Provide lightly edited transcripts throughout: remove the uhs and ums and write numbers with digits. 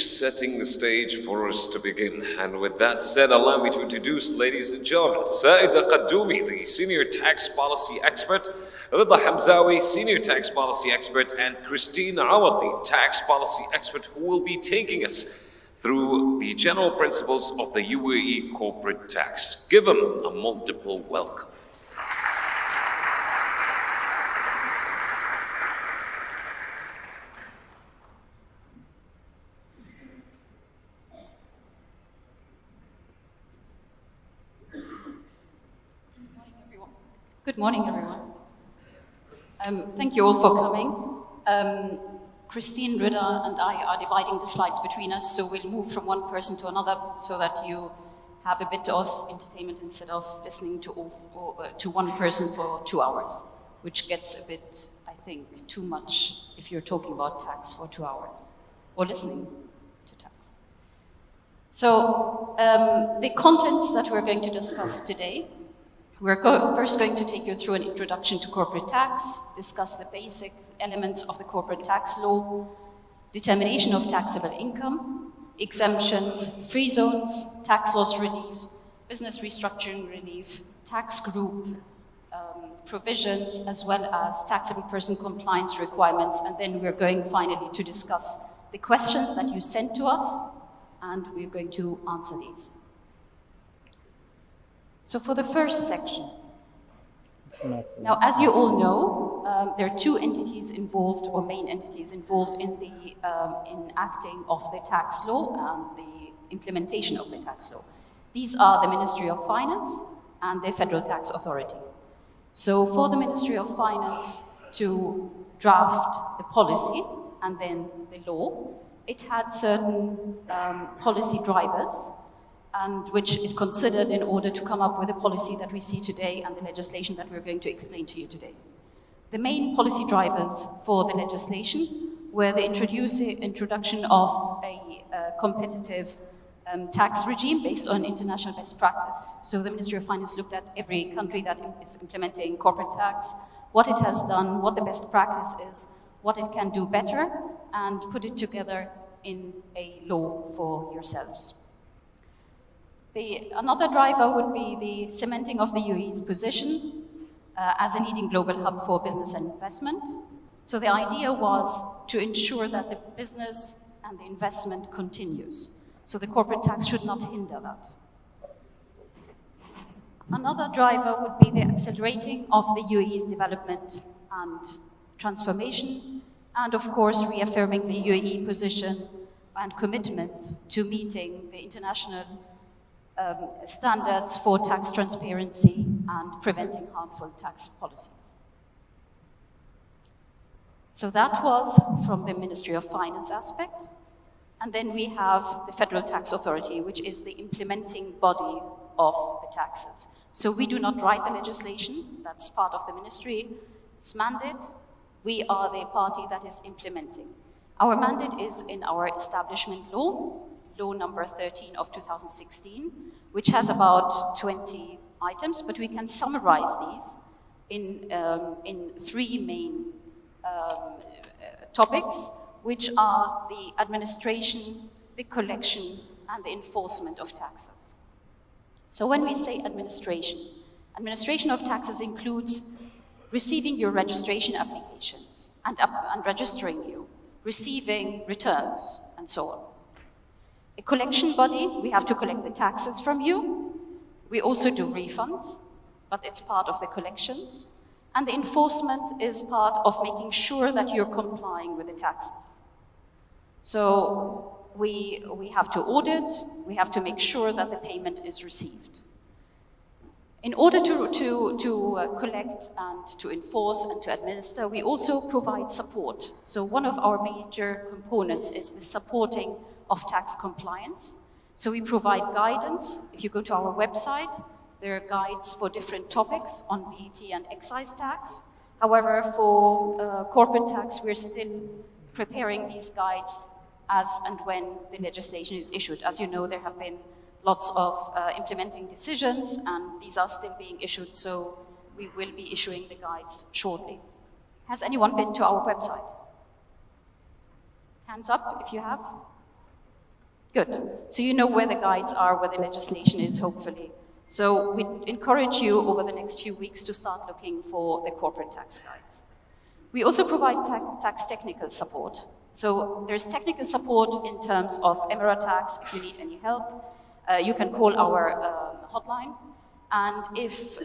Setting the stage for us to begin. And with that said, allow me to introduce, ladies and gentlemen, Saida Qaddoumi, the Senior Tax Policy Expert, Rida Hamzawi, Senior Tax Policy Expert, and Christine Awad, the Tax Policy Expert, who will be taking us through the general principles of the UAE corporate tax. Give them a multiple welcome. Good morning, everyone. Thank you all for coming. Christine, Rida, and I are dividing the slides between us, so we'll move from one person to another so that you have a bit of entertainment instead of listening to one person for 2 hours, which gets a bit, I think, too much if you're talking about tax for 2 hours or listening to tax. So the contents that we're going to discuss today. We're first going to take you through an introduction to corporate tax, discuss the basic elements of the corporate tax law, determination of taxable income, exemptions, free zones, tax loss relief, business restructuring relief, tax group provisions, as well as taxable person compliance requirements. And then we're going finally to discuss the questions that you sent to us, and we're going to answer these. So for the first section, now as you all know, there are two entities involved, or main entities involved in the enacting of the tax law and the implementation of the tax law. These are the Ministry of Finance and the Federal Tax Authority. So for the Ministry of Finance to draft the policy and then the law, it had certain policy drivers, and which it considered in order to come up with a policy that we see today and the legislation that we're going to explain to you today. The main policy drivers for the legislation were the introduction of a competitive tax regime based on international best practice. So the Ministry of Finance looked at every country that is implementing corporate tax, what it has done, what the best practice is, what it can do better, and put it together in a law for yourselves. Another driver would be the cementing of the UAE's position as a leading global hub for business and investment. So the idea was to ensure that the business and the investment continues. So the corporate tax should not hinder that. Another driver would be the accelerating of the UAE's development and transformation, and of course reaffirming the UAE position and commitment to meeting the international standards for tax transparency and preventing harmful tax policies. So that was from the Ministry of Finance aspect. And then we have the Federal Tax Authority, which is the implementing body of the taxes. So we do not write the legislation, that's part of the ministry's mandate. We are the party that is implementing. Our mandate is in our establishment law, Law number 13 of 2016, which has about 20 items, but we can summarize these in three main topics, which are the administration, the collection, and the enforcement of taxes. So when we say administration of taxes includes receiving your registration applications and registering you, receiving returns, and so on. A collection body, we have to collect the taxes from you. We also do refunds, but it's part of the collections. And the enforcement is part of making sure that you're complying with the taxes. So we have to audit, we have to make sure that the payment is received. In order to collect and to enforce and to administer, we also provide support. So one of our major components is the supporting of tax compliance. So we provide guidance. If you go to our website, there are guides for different topics on VAT and excise tax. However, for corporate tax, we're still preparing these guides as and when the legislation is issued. As you know, there have been lots of implementing decisions, and these are still being issued, so we will be issuing the guides shortly. Has anyone been to our website? Hands up if you have. Good. So you know where the guides are, where the legislation is, hopefully. So we encourage you over the next few weeks to start looking for the corporate tax guides. We also provide tax technical support. So there's technical support in terms of Emirate tax. If you need any help, you can call our hotline. And if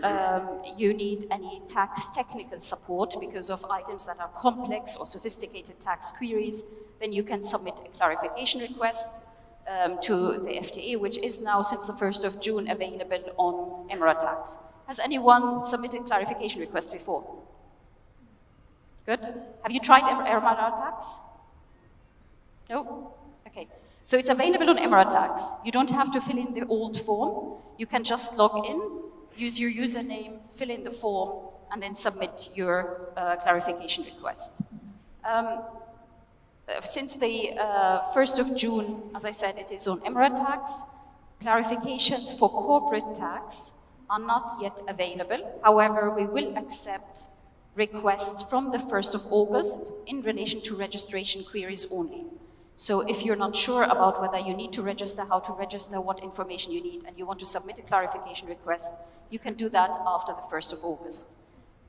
you need any tax technical support because of items that are complex or sophisticated tax queries, then you can submit a clarification request to the FTA, which is now, since the 1st of June, available on Emirate tax. Has anyone submitted clarification requests before? Good. Have you tried Emirate tax? No? Okay. So it's available on Emirate tax. You don't have to fill in the old form. You can just log in, use your username, fill in the form, and then submit your clarification request. Since the 1st of June, as I said, it is on Emirate tax. Clarifications for corporate tax are not yet available. However, we will accept requests from the 1st of August in relation to registration queries only. So if you're not sure about whether you need to register, how to register, what information you need, and you want to submit a clarification request, you can do that after the 1st of August.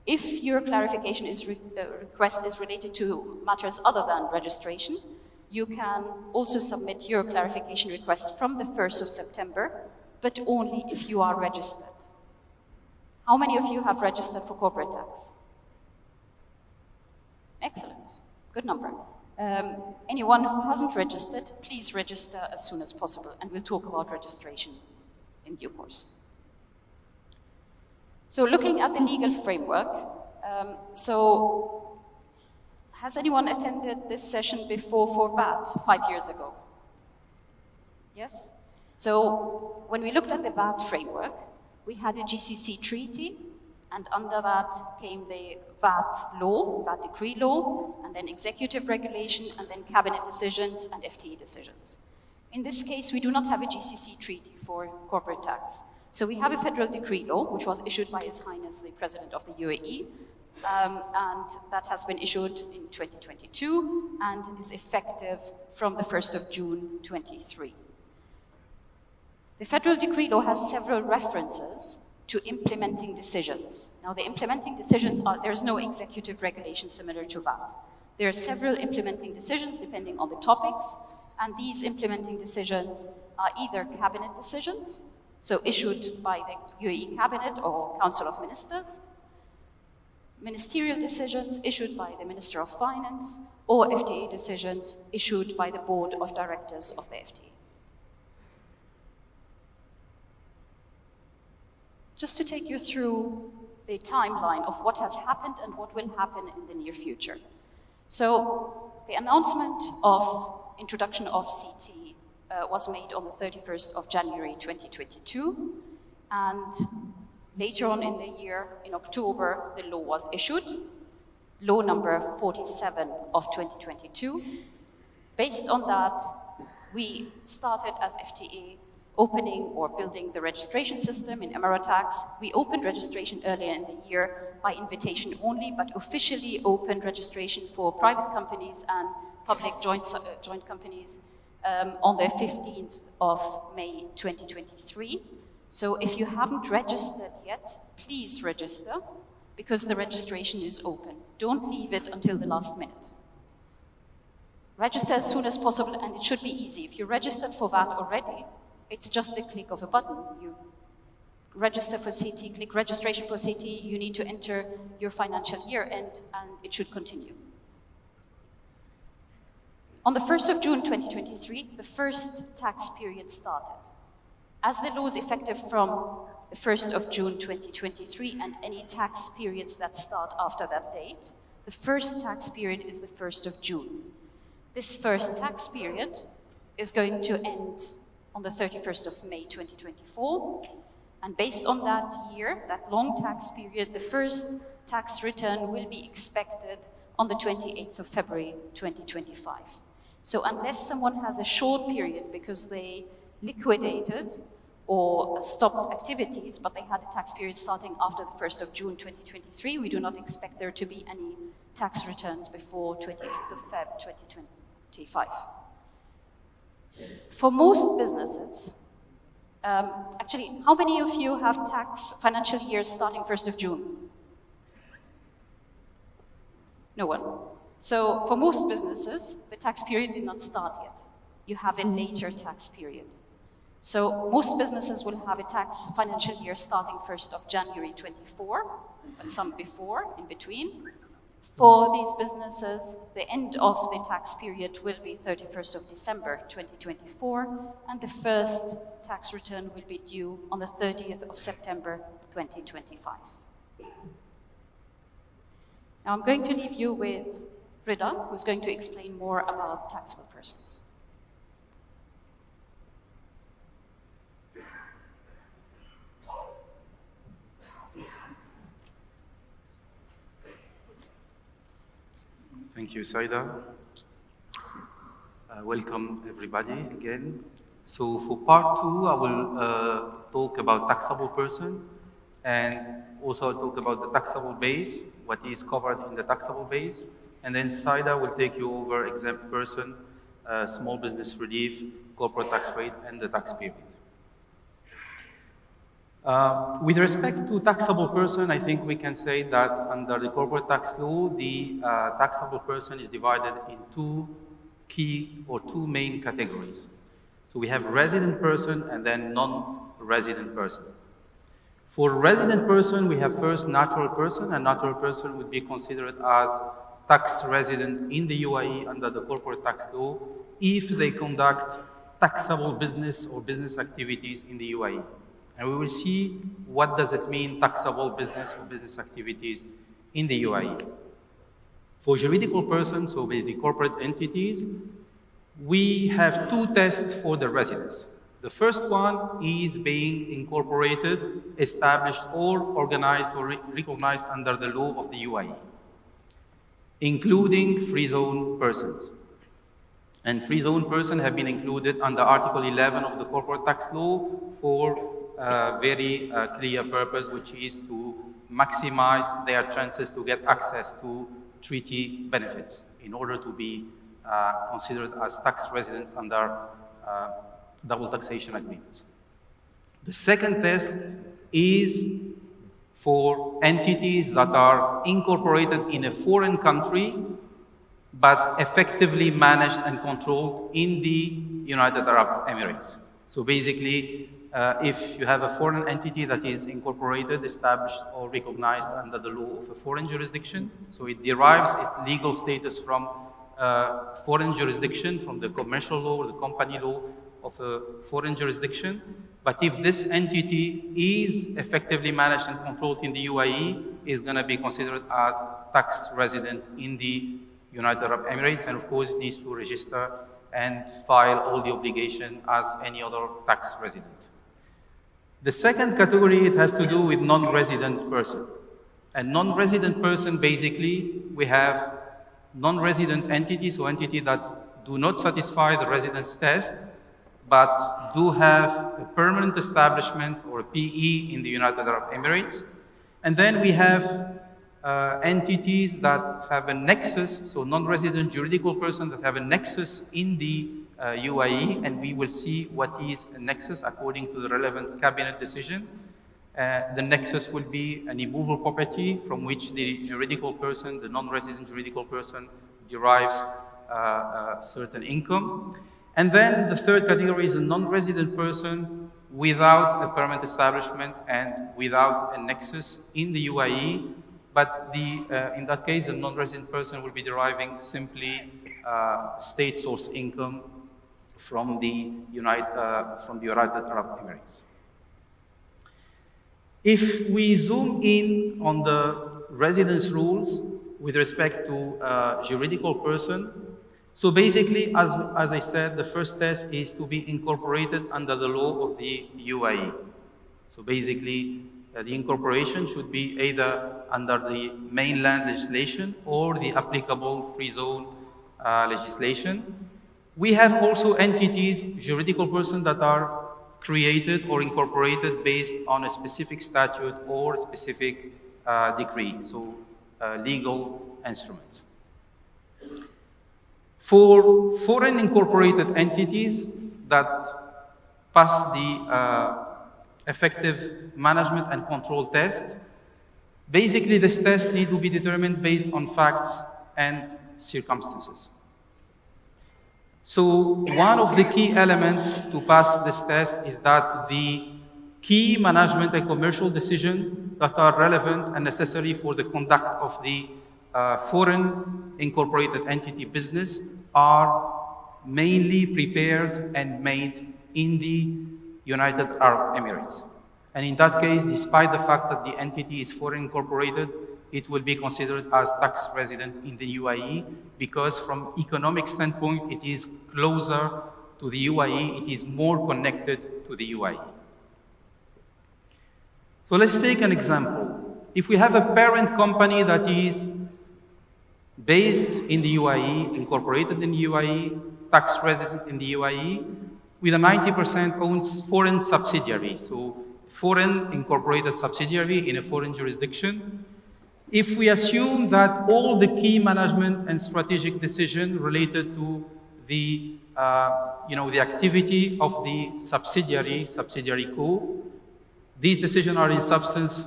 If your clarification request is related to matters other than registration, you can also submit your clarification request from the 1st of September, but only if you are registered. How many of you have registered for corporate tax? Excellent. Good number. Anyone who hasn't registered, please register as soon as possible, and we'll talk about registration in due course. So looking at the legal framework, has anyone attended this session before for VAT 5 years ago? Yes? So when we looked at the VAT framework, we had a GCC treaty, and under that came the VAT law, VAT decree law, and then executive regulation, and then cabinet decisions and FTA decisions. In this case, we do not have a GCC treaty for corporate tax. So we have a federal decree law, which was issued by His Highness the President of the UAE, and that has been issued in 2022 and is effective from the 1st of June 23. The federal decree law has several references to implementing decisions. Now, the implementing decisions there's no executive regulation similar to that. There are several implementing decisions depending on the topics, and these implementing decisions are either cabinet decisions, so issued by the UAE Cabinet or Council of Ministers, ministerial decisions issued by the Minister of Finance, or FTA decisions issued by the Board of Directors of the FTA. Just to take you through the timeline of what has happened and what will happen in the near future. So the announcement of introduction of CT was made on the 31st of January 2022, and later on in the year, in October, the law was issued, law number 47 of 2022. Based on that, we started as FTA opening or building the registration system in Emirate tax. We opened registration earlier in the year by invitation only, but officially opened registration for private companies and public joint companies on the 15th of May 2023. So if you haven't registered yet, please register, because the registration is open. Don't leave it until the last minute. Register as soon as possible, and it should be easy. If you registered for VAT already, it's just a click of a button. You register for CT, click registration for CT, you need to enter your financial year end, and it should continue. On the 1st of June 2023, the first tax period started. As the law is effective from the 1st of June 2023 and any tax periods that start after that date, the first tax period is the 1st of June. This first tax period is going to end on the 31st of May 2024, and based on that year, that long tax period, the first tax return will be expected on the 28th of February 2025. So unless someone has a short period because they liquidated or stopped activities, but they had a tax period starting after the 1st of June 2023, we do not expect there to be any tax returns before 28th of Feb 2025. For most businesses, actually, how many of you have financial years starting 1st of June? No one. So for most businesses, the tax period did not start yet. You have a later tax period. So most businesses will have a financial year starting 1st of January 24, but some before, in between. For these businesses, the end of the tax period will be 31st of December 2024, and the first tax return will be due on the 30th of September 2025. Now I'm going to leave you with Rida, who's going to explain more about taxable persons. Thank you, Saida. Welcome, everybody, again. So for part 2, I will talk about taxable person, and also talk about the taxable base, what is covered in the taxable base. And then Saida will take you over exempt person, small business relief, corporate tax rate, and the tax period. With respect to taxable person, I think we can say that under the corporate tax law, the taxable person is divided in two main categories. So we have resident person and then non-resident person. For resident person, we have first natural person, and natural person would be considered as tax resident in the UAE under the corporate tax law if they conduct taxable business or business activities in the UAE. And we will see what does it mean, taxable business or business activities in the UAE. For juridical persons, so basically corporate entities, we have two tests for the residence. The first one is being incorporated, established, or organized or recognized under the law of the UAE, including free zone persons. And free zone persons have been included under Article 11 of the corporate tax law for a very clear purpose, which is to maximize their chances to get access to treaty benefits in order to be considered as tax resident under double taxation agreements. The second test is for entities that are incorporated in a foreign country but effectively managed and controlled in the United Arab Emirates. So basically, if you have a foreign entity that is incorporated, established, or recognized under the law of a foreign jurisdiction, so it derives its legal status from foreign jurisdiction, from the commercial law or the company law of a foreign jurisdiction. But if this entity is effectively managed and controlled in the UAE, is going to be considered as tax resident in the United Arab Emirates, and of course it needs to register and file all the obligation as any other tax resident. The second category, it has to do with non-resident person. And non-resident person, basically, we have non-resident entities, so entities that do not satisfy the residence test, but do have a permanent establishment or a PE in the United Arab Emirates. And then we have entities that have a nexus, so non-resident juridical persons that have a nexus in the UAE, and we will see what is a nexus according to the relevant cabinet decision. The nexus will be an immovable property from which the juridical person, the non-resident juridical person, derives certain income. And then the third category is a non-resident person without a permanent establishment and without a nexus in the UAE. But in that case, the non-resident person will be deriving simply state source income from the United Arab Emirates. If we zoom in on the residence rules with respect to juridical person, so basically, as I said, the first test is to be incorporated under the law of the UAE. So basically, the incorporation should be either under the mainland legislation or the applicable free zone legislation. We have also entities, juridical persons that are created or incorporated based on a specific statute or specific decree, so legal instruments. For foreign incorporated entities, that pass the effective management and control test. Basically, this test needs to be determined based on facts and circumstances. So one of the key elements to pass this test is that the key management and commercial decisions that are relevant and necessary for the conduct of the foreign incorporated entity business are mainly prepared and made in the United Arab Emirates. And in that case, despite the fact that the entity is foreign incorporated, it will be considered as tax resident in the UAE because from economic standpoint, it is closer to the UAE, it is more connected to the UAE. So let's take an example. If we have a parent company that is based in the UAE, incorporated in the UAE, tax resident in the UAE, with a 90% owned foreign subsidiary, so foreign incorporated subsidiary in a foreign jurisdiction. If we assume that all the key management and strategic decisions related to the, the activity of the subsidiary co, these decisions are in substance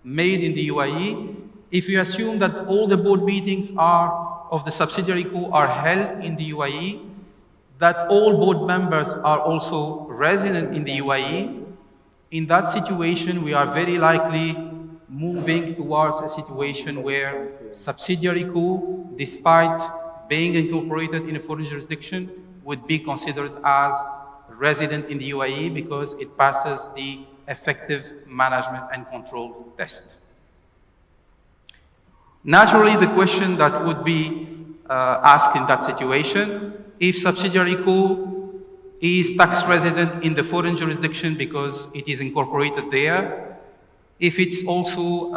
made in the UAE. If you assume that all the board meetings of the subsidiary co are held in the UAE, that all board members are also resident in the UAE, in that situation, we are very likely moving towards a situation where subsidiary co, despite being incorporated in a foreign jurisdiction, would be considered as resident in the UAE because it passes the effective management and control test. Naturally, the question that would be asked in that situation, if subsidiary co is tax resident in the foreign jurisdiction because it is incorporated there, if it's also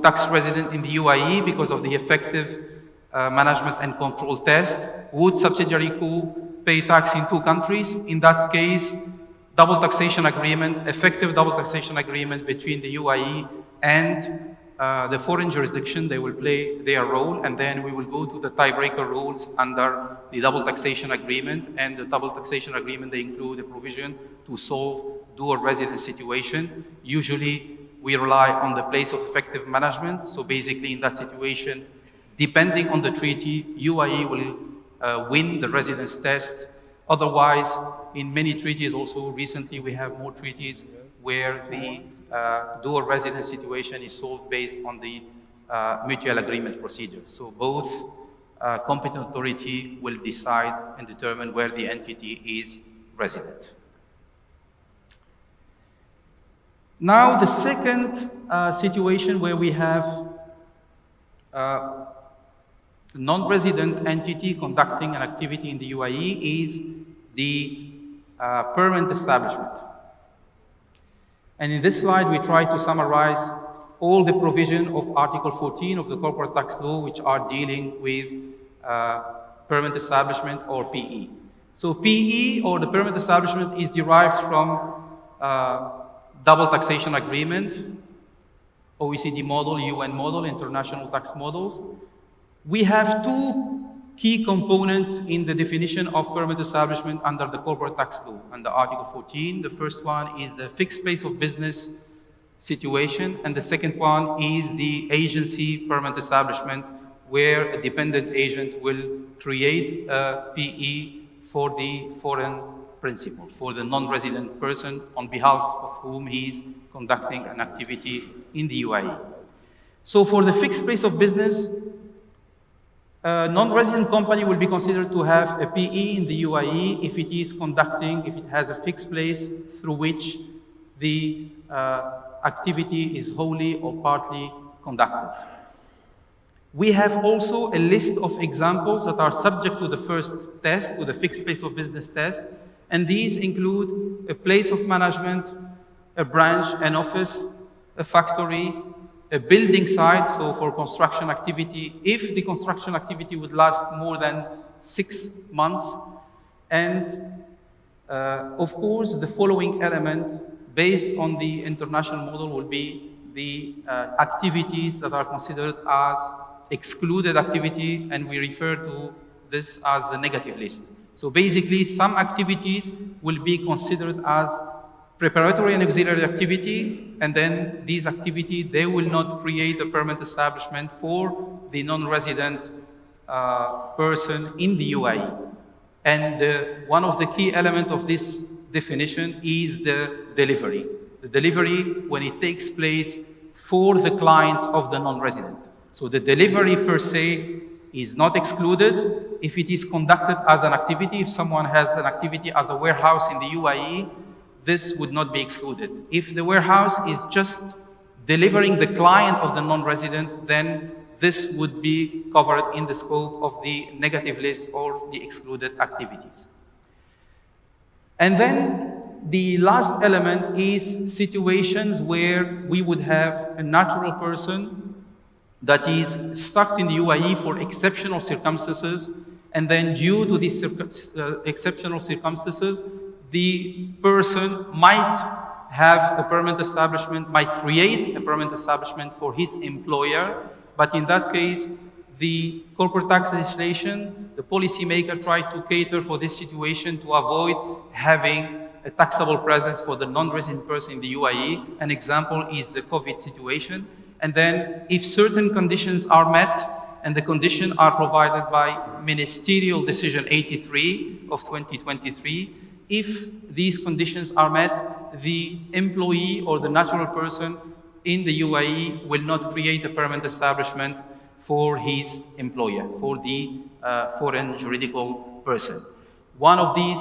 tax resident in the UAE because of the effective management and control test, would subsidiary co pay tax in two countries? In that case, double taxation agreement, effective double taxation agreement between the UAE and the foreign jurisdiction, they will play their role, and then we will go to the tiebreaker rules under the double taxation agreement. And the double taxation agreement, they include a provision to solve dual residence situation. Usually, we rely on the place of effective management. So basically, in that situation, depending on the treaty, UAE will win the residence test. Otherwise, in many treaties also, recently we have more treaties where the dual residence situation is solved based on the mutual agreement procedure. So both competent authority will decide and determine where the entity is resident. Now the second situation where we have non-resident entity conducting an activity in the UAE is the permanent establishment. And in this slide, we try to summarize all the provision of Article 14 of the Corporate Tax Law, which are dealing with permanent establishment or PE. So PE, or the permanent establishment, is derived from double taxation agreement, OECD model, UN model, international tax models. We have two key components in the definition of permanent establishment under the Corporate Tax Law, under Article 14. The first one is the fixed place of business situation, and the second one is the agency permanent establishment, where a dependent agent will create a PE for the foreign principal, for the non-resident person on behalf of whom he is conducting an activity in the UAE. So for the fixed place of business, a non-resident company will be considered to have a PE in the UAE if it has a fixed place through which the activity is wholly or partly conducted. We have also a list of examples that are subject to the first test, to the fixed place of business test, and these include a place of management, a branch, an office, a factory, a building site, so for construction activity, if the construction activity would last more than 6 months, and of course, the following element based on the international model will be the activities that are considered as excluded activity, and we refer to this as the negative list. So basically, some activities will be considered as preparatory and auxiliary activity, and then these activities, they will not create a permanent establishment for the non-resident person in the UAE. And one of the key elements of this definition is the delivery. The delivery when it takes place for the clients of the non-resident. So the delivery per se is not excluded if it is conducted as an activity. If someone has an activity as a warehouse in the UAE, this would not be excluded. If the warehouse is just delivering the client of the non-resident, then this would be covered in the scope of the negative list or the excluded activities. And then the last element is situations where we would have a natural person that is stuck in the UAE for exceptional circumstances, and then due to these exceptional circumstances, the person might have a permanent establishment, might create a permanent establishment for his employer, but in that case, the corporate tax legislation, the policymaker tried to cater for this situation to avoid having a taxable presence for the non-resident person in the UAE. An example is the COVID situation. And then if certain conditions are met, and the conditions are provided by Ministerial Decision 83 of 2023, if these conditions are met, the employee or the natural person in the UAE will not create a permanent establishment for his employer, for the foreign juridical person. One of these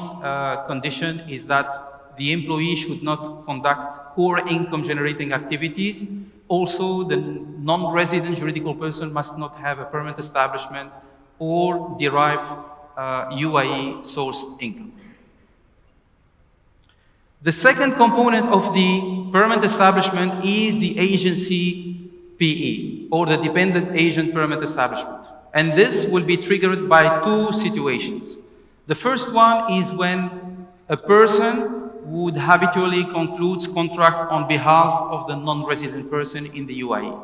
conditions is that the employee should not conduct core income generating activities. Also, the non-resident juridical person must not have a permanent establishment or derive UAE sourced income. The second component of the permanent establishment is the agency PE, or the dependent agent permanent establishment. And this will be triggered by two situations. The first one is when a person would habitually conclude contract on behalf of the non-resident person in the UAE.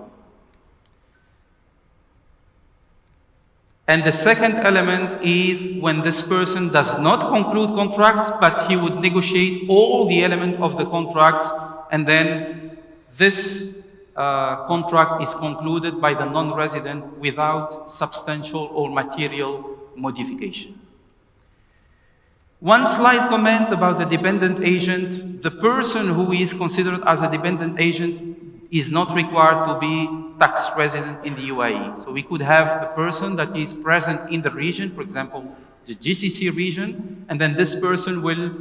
And the second element is when this person does not conclude contracts, but he would negotiate all the elements of the contracts, and then this contract is concluded by the non-resident without substantial or material modification. One slight comment about the dependent agent. The person who is considered as a dependent agent is not required to be tax resident in the UAE. So we could have a person that is present in the region, for example, the GCC region, and then this person will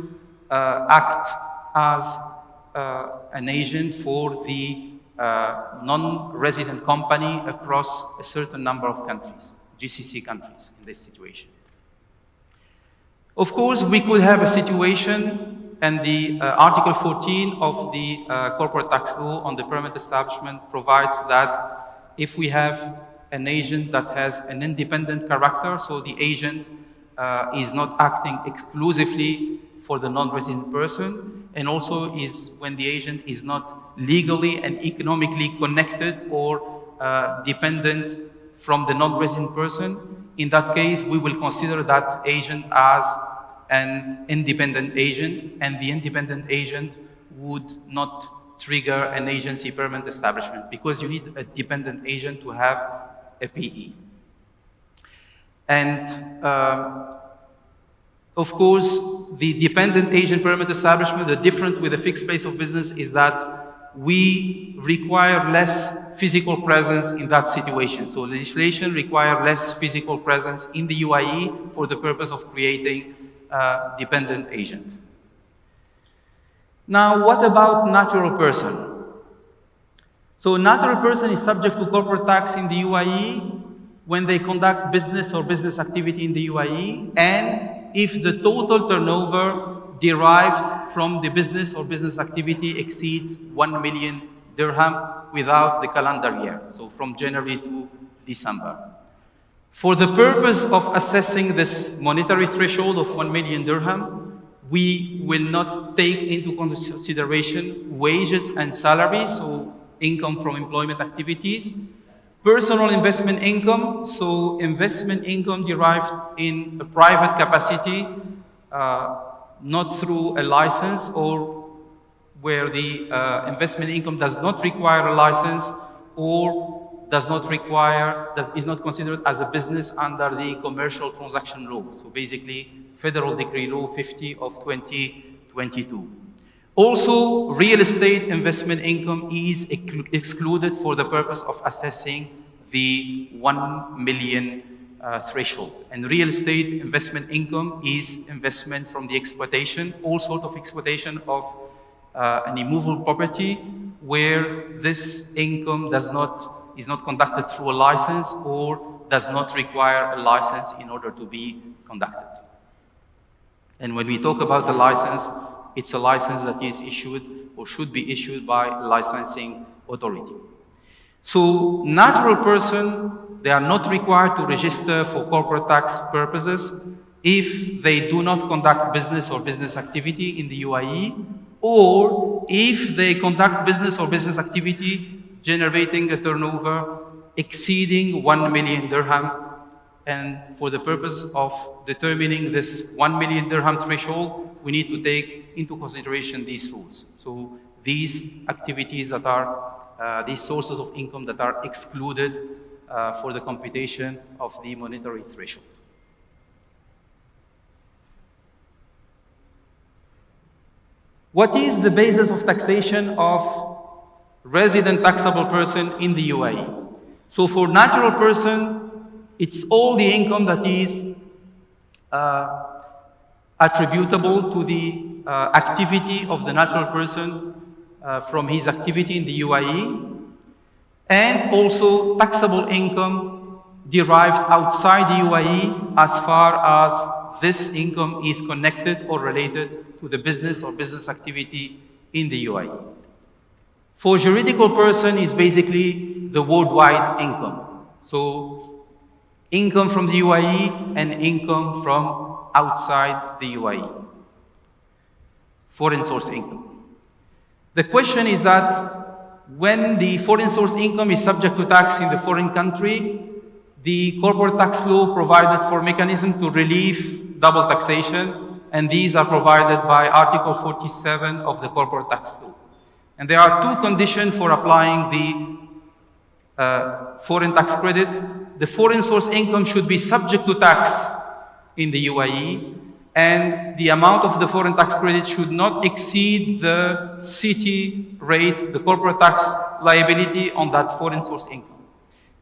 act as an agent for the non-resident company across a certain number of countries, GCC countries in this situation. Of course, we could have a situation, and the Article 14 of the Corporate Tax Law on the permanent establishment provides that if we have an agent that has an independent character, so the agent is not acting exclusively for the non-resident person, and also is when the agent is not legally and economically connected or dependent from the non-resident person. In that case, we will consider that agent as an independent agent, and the independent agent would not trigger an agency permanent establishment because you need a dependent agent to have a PE. And of course, the dependent agent permanent establishment, the difference with a fixed place of business is that we require less physical presence in that situation. So legislation requires less physical presence in the UAE for the purpose of creating a dependent agent. Now, what about natural person? So natural person is subject to corporate tax in the UAE when they conduct business or business activity in the UAE, and if the total turnover derived from the business or business activity exceeds 1 million dirham without the calendar year, so from January to December. For the purpose of assessing this monetary threshold of 1 million dirham, we will not take into consideration wages and salaries, so income from employment activities, Personal investment income, so investment income derived in a private capacity, not through a license, or where the investment income does not require a license, or is not considered as a business under the commercial transaction law. So basically, Federal Decree Law 50 of 2022. Also, real estate investment income is excluded for the purpose of assessing the 1 million threshold. And real estate investment income is investment from the exploitation, all sort of exploitation of an immovable property, where this income is not conducted through a license or does not require a license in order to be conducted. And when we talk about the license, it's a license that is issued or should be issued by a licensing authority. So natural person, they are not required to register for corporate tax purposes if they do not conduct business or business activity in the UAE, or if they conduct business or business activity generating a turnover exceeding 1 million dirham. And for the purpose of determining this 1 million dirham threshold, we need to take into consideration these rules. So these activities that are, these sources of income that are excluded for the computation of the monetary threshold. What is the basis of taxation of resident taxable person in the UAE? So for natural person, it's all the income that is attributable to the activity of the natural person from his activity in the UAE, and also taxable income derived outside the UAE as far as this income is connected or related to the business or business activity in the UAE. For juridical person is basically the worldwide income. So income from the UAE and income from outside the UAE. Foreign source income. The question is that when the foreign source income is subject to tax in the foreign country, the corporate tax law provided for mechanism to relieve double taxation, and these are provided by Article 47 of the corporate tax law. And there are two conditions for applying the foreign tax credit. The foreign source income should be subject to tax in the UAE, and the amount of the foreign tax credit should not exceed the city rate, the corporate tax liability on that foreign source income.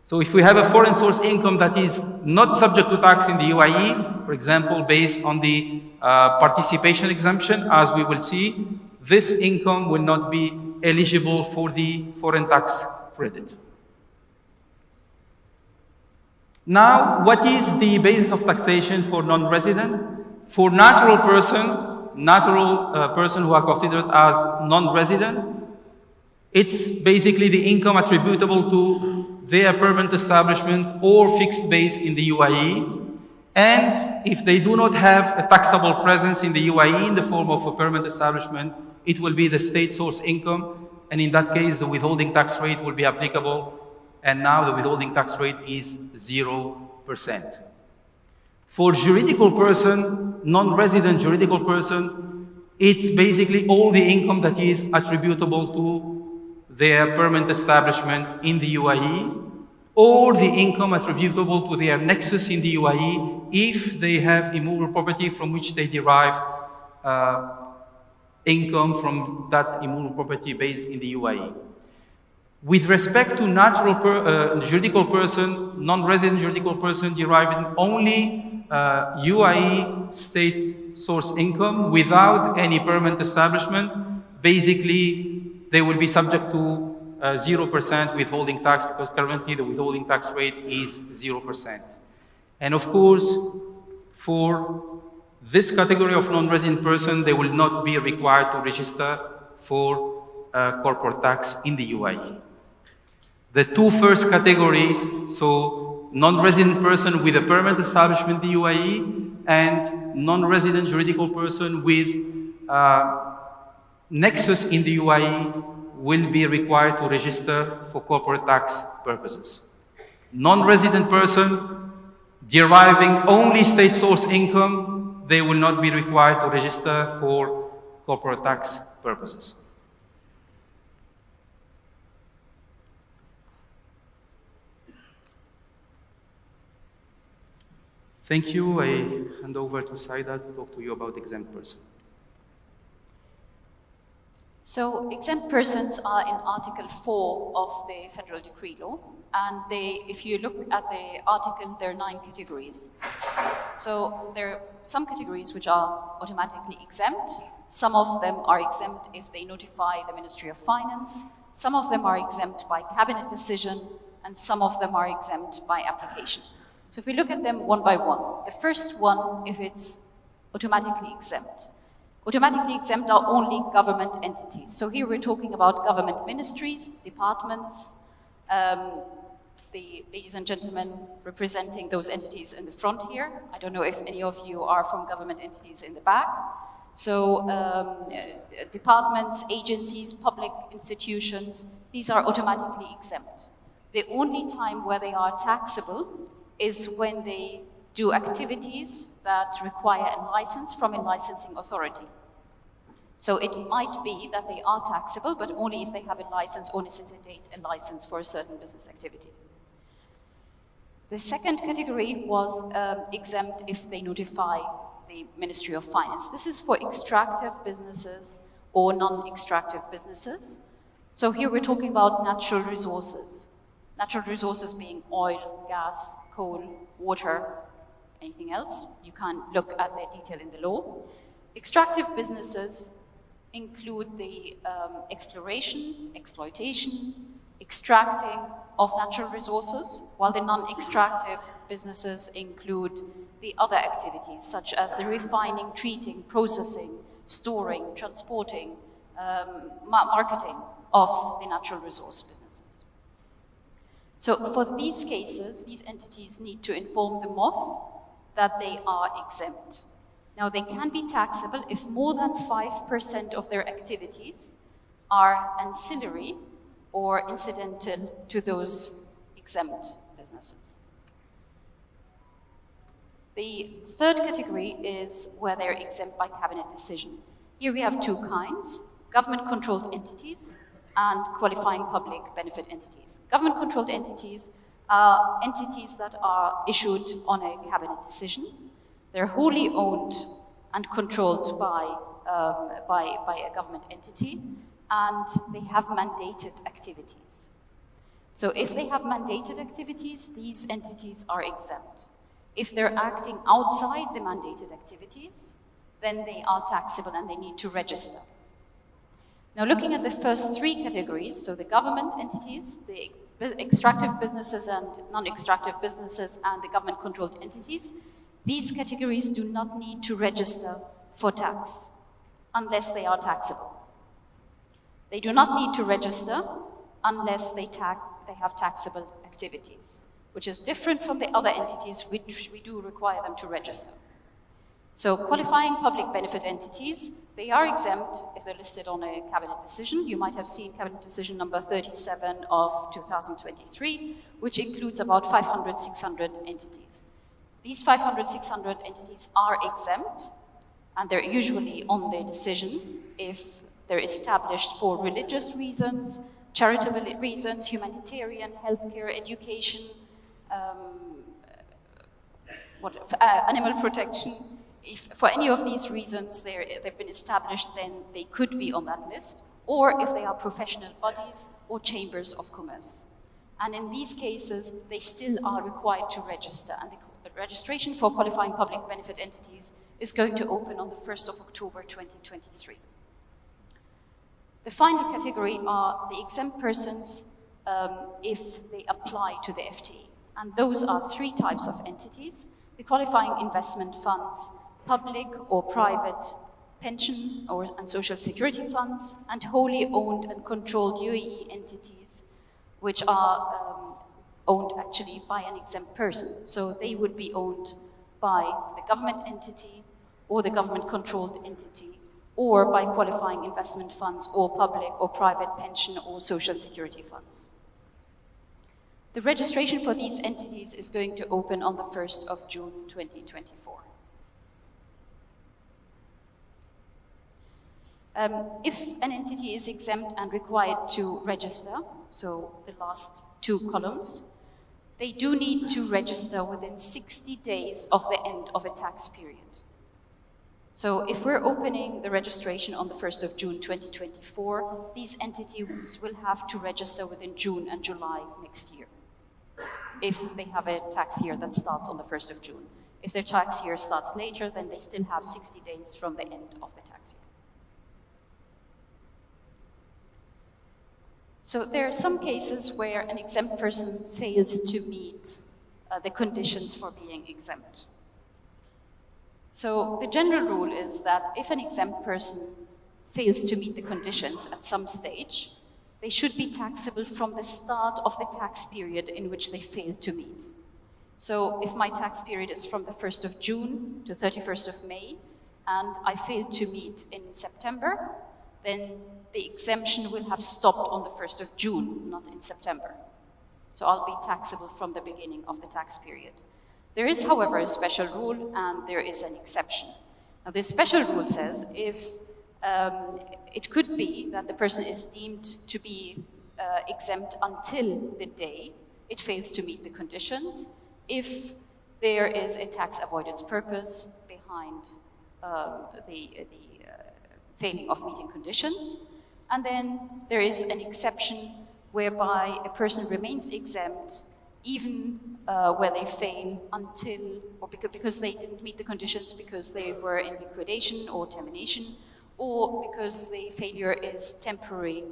So if we have a foreign source income that is not subject to tax in the UAE, for example, based on the participation exemption, as we will see, this income will not be eligible for the foreign tax credit. Now, what is the basis of taxation for non-resident? For natural person who are considered as non-resident, it's basically the income attributable to their permanent establishment or fixed base in the UAE. And if they do not have a taxable presence in the UAE in the form of a permanent establishment, it will be the state source income. And in that case, the withholding tax rate will be applicable. And now the withholding tax rate is 0%. For juridical person, non-resident juridical person, it's basically all the income that is attributable to their permanent establishment in the UAE, or the income attributable to their nexus in the UAE if they have immovable property from which they derive income from that immovable property based in the UAE. With respect to natural juridical person, non-resident juridical person deriving only UAE state source income without any permanent establishment, basically they will be subject to 0% withholding tax, because currently the withholding tax rate is 0%. And of course, for this category of non-resident person, they will not be required to register for corporate tax in the UAE. The two first categories, so non-resident person with a permanent establishment in the UAE and non-resident juridical person with nexus in the UAE, will be required to register for corporate tax purposes. Non-resident person deriving only state source income, they will not be required to register for corporate tax purposes. Thank you. I hand over to Saida to talk to you about exempt person. So exempt persons are in Article 4 of the Federal Decree Law, and if you look at the article, there are 9 categories. So there are some categories which are automatically exempt. Some of them are exempt if they notify the Ministry of Finance. Some of them are exempt by cabinet decision, and some of them are exempt by application. So if we look at them one by one, the first one, if it's automatically exempt. Automatically exempt are only government entities. So here we're talking about government ministries, departments, the ladies and gentlemen representing those entities in the front here. I don't know if any of you are from government entities in the back. So departments, agencies, public institutions, these are automatically exempt. The only time where they are taxable is when they do activities that require a license from a licensing authority. So it might be that they are taxable, but only if they have a license or necessitate a license for a certain business activity. The second category was exempt if they notify the Ministry of Finance. This is for extractive businesses or non-extractive businesses. So here we're talking about natural resources. Natural resources being oil, gas, coal, water, anything else. You can look at the detail in the law. Extractive businesses include the exploration, exploitation, extracting of natural resources, while the non-extractive businesses include the other activities, such as the refining, treating, processing, storing, transporting, marketing of the natural resource businesses. So for these cases, these entities need to inform the MOF that they are exempt. Now, they can be taxable if more than 5% of their activities are ancillary or incidental to those exempt businesses. The third category is where they're exempt by cabinet decision. Here we have 2 kinds: government-controlled entities and qualifying public benefit entities. Government-controlled entities are entities that are issued on a cabinet decision. They're wholly owned and controlled by a government entity, and they have mandated activities. So if they have mandated activities, these entities are exempt. If they're acting outside the mandated activities, then they are taxable and they need to register. Now, looking at the first 3 categories, so the government entities, the extractive businesses and non-extractive businesses, and the government-controlled entities, these categories do not need to register for tax unless they are taxable. They do not need to register unless they have taxable activities, which is different from the other entities which we do require them to register. So qualifying public benefit entities, they are exempt if they're listed on a cabinet decision. You might have seen cabinet decision number 37 of 2023, which includes about 500, 600 entities. These 500, 600 entities are exempt, and they're usually on the decision if they're established for religious reasons, charitable reasons, humanitarian, healthcare, education, animal protection. If for any of these reasons they've been established, then they could be on that list, or if they are professional bodies or chambers of commerce. And in these cases, they still are required to register, and the registration for qualifying public benefit entities is going to open on the 1st of October 2023. The final category are the exempt persons if they apply to the FTA. And those are 3 types of entities: the qualifying investment funds, public or private pension and social security funds, and wholly owned and controlled UAE entities, which are owned actually by an exempt person. So they would be owned by the government entity or the government-controlled entity, or by qualifying investment funds or public or private pension or social security funds. The registration for these entities is going to open on the 1st of June 2024. If an entity is exempt and required to register, so the last two columns, they do need to register within 60 days of the end of a tax period. So if we're opening the registration on the 1st of June 2024, these entities will have to register within June and July next year, if they have a tax year that starts on the 1st of June. If their tax year starts later, then they still have 60 days from the end of the tax year. So there are some cases where an exempt person fails to meet the conditions for being exempt. So the general rule is that if an exempt person fails to meet the conditions at some stage, they should be taxable from the start of the tax period in which they failed to meet. So if my tax period is from the 1st of June to 31st of May, and I failed to meet in September, then the exemption will have stopped on the 1st of June, not in September. So I'll be taxable from the beginning of the tax period. There is, however, a special rule, and there is an exception. Now, this special rule says if it could be that the person is deemed to be exempt until the day it fails to meet the conditions, if there is a tax avoidance purpose behind the failing of meeting conditions. And then there is an exception whereby a person remains exempt even where they fail until, or because they didn't meet the conditions because they were in liquidation or termination, or because the failure is temporary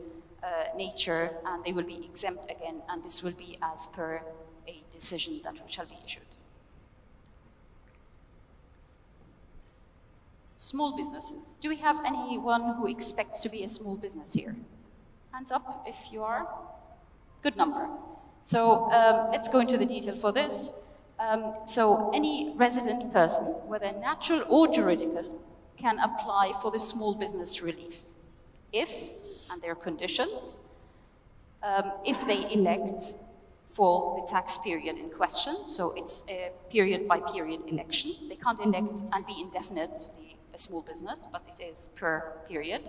nature and they will be exempt again, and this will be as per a decision that shall be issued. Small businesses. Do we have anyone who expects to be a small business here? Hands up if you are. Good number. So let's go into the detail for this. So any resident person, whether natural or juridical, can apply for the small business relief if, and there are conditions, if they elect for the tax period in question. So it's a period by period election. They can't elect and be indefinitely a small business, but it is per period.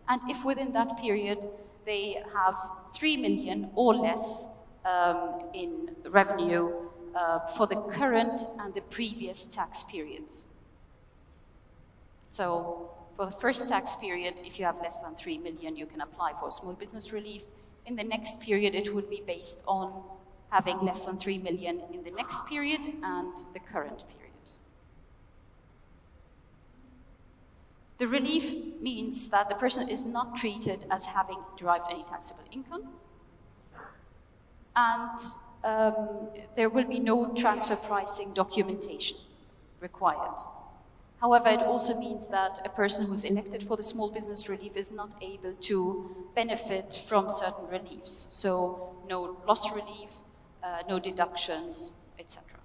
And if within that period they have 3 million or less in revenue for the current and the previous tax periods. So for the first tax period, if you have less than 3 million, you can apply for small business relief. In the next period, it would be based on having less than 3 million in the next period and the current period. The relief means that the person is not treated as having derived any taxable income, and there will be no transfer pricing documentation required. However, it also means that a person who's elected for the small business relief is not able to benefit from certain reliefs. So no loss relief, no deductions, etc.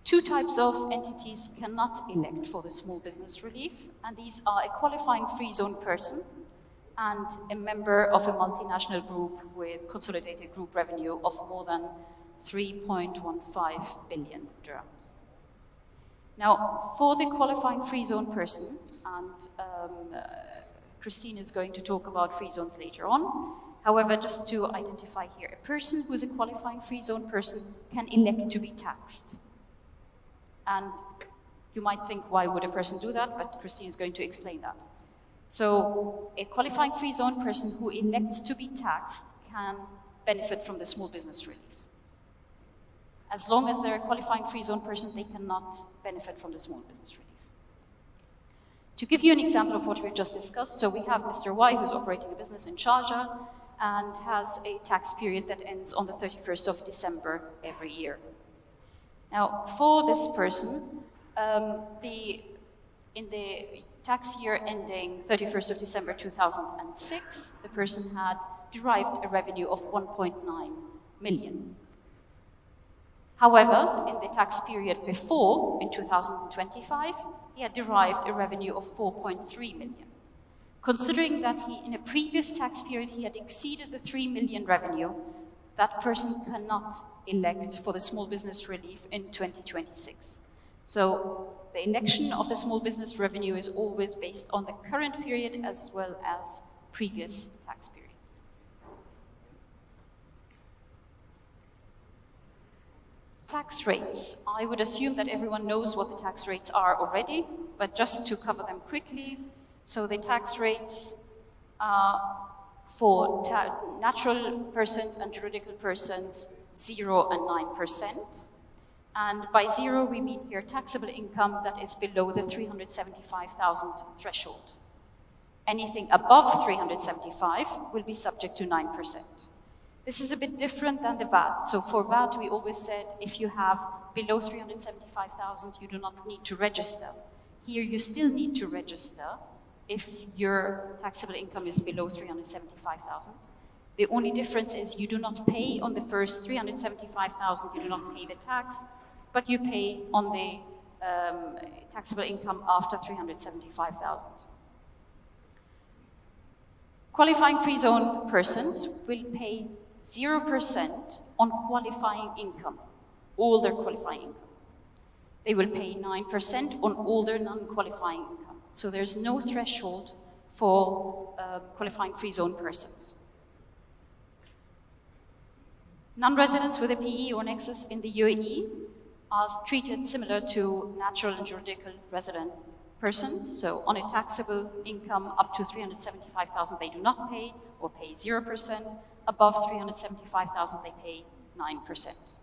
Two types of entities cannot elect for the small business relief, and these are a qualifying free zone person and a member of a multinational group with consolidated group revenue of more than 3.15 billion dirhams. Now, for the qualifying free zone person, and Christine is going to talk about free zones later on. However, just to identify here, a person who is a qualifying free zone person can elect to be taxed. And you might think, why would a person do that? But Christine is going to explain that. So a qualifying free zone person who elects to be taxed can benefit from the small business relief. As long as they're a qualifying free zone person, they cannot benefit from the small business relief. To give you an example of what we just discussed, so we have Mr. Y who's operating a business in Sharjah and has a tax period that ends on the 31st of December every year. Now, for this person, in the tax year ending 31st of December 2006, the person had derived a revenue of 1.9 million. However, in the tax period before, in 2025, he had derived a revenue of 4.3 million. Considering that in a previous tax period he had exceeded the 3 million revenue, that person cannot elect for the small business relief in 2026. So the election of the small business revenue is always based on the current period as well as previous tax periods. Tax rates. I would assume that everyone knows what the tax rates are already, but just to cover them quickly. So the tax rates for natural persons and juridical persons, 0 and 9%. And by 0, we mean here taxable income that is below the 375,000 threshold. Anything above 375 will be subject to 9%. This is a bit different than the VAT. So for VAT, we always said if you have below 375,000, you do not need to register. Here, you still need to register if your taxable income is below 375,000. The only difference is you do not pay on the first 375,000, you do not pay the tax, but you pay on the taxable income after 375,000. Qualifying free zone persons will pay 0% on qualifying income, all their qualifying income. They will pay 9% on all their non-qualifying income. So there's no threshold for qualifying free zone persons. Non-residents with a PE or nexus in the UAE are treated similar to natural and juridical resident persons. So on a taxable income up to 375,000, they do not pay or pay 0%. Above 375,000, they pay 9%.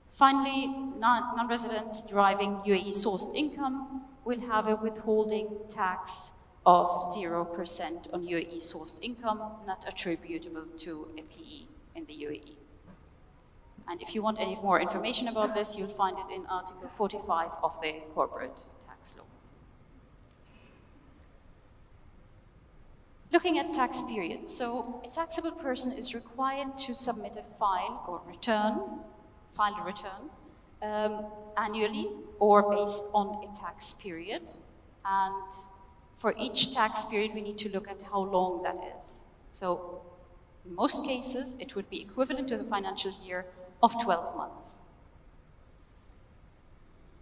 Finally, non-residents deriving UAE-sourced income will have a withholding tax of 0% on UAE-sourced income not attributable to a PE in the UAE. And if you want any more information about this, you'll find it in Article 45 of the Corporate Tax Law. Looking at tax periods. So a taxable person is required to submit a file a return annually or based on a tax period. And for each tax period, we need to look at how long that is. So in most cases, it would be equivalent to the financial year of 12 months.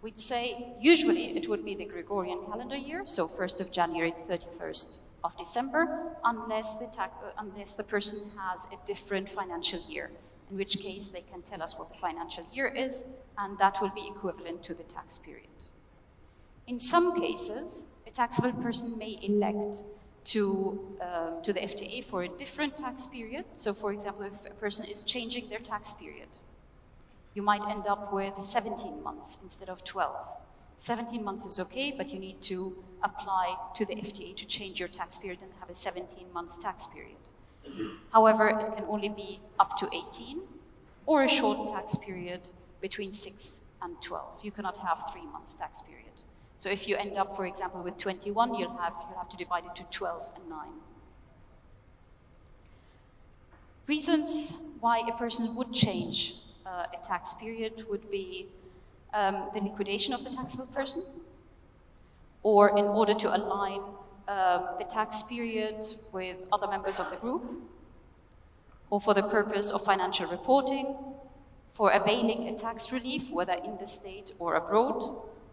We'd say usually it would be the Gregorian calendar year, so 1st of January to 31st of December, unless the person has a different financial year, in which case they can tell us what the financial year is, and that will be equivalent to the tax period. In some cases, a taxable person may elect to the FTA for a different tax period. So for example, if a person is changing their tax period, you might end up with 17 months instead of 12. 17 months is okay, but you need to apply to the FTA to change your tax period and have a 17 months tax period. However, it can only be up to 18 or a short tax period between 6 and 12. You cannot have 3 months tax period. So if you end up, for example, with 21, you'll have to divide it to 12 and 9. Reasons why a person would change a tax period would be the liquidation of the taxable person, or in order to align the tax period with other members of the group, or for the purpose of financial reporting, for availing a tax relief, whether in the state or abroad,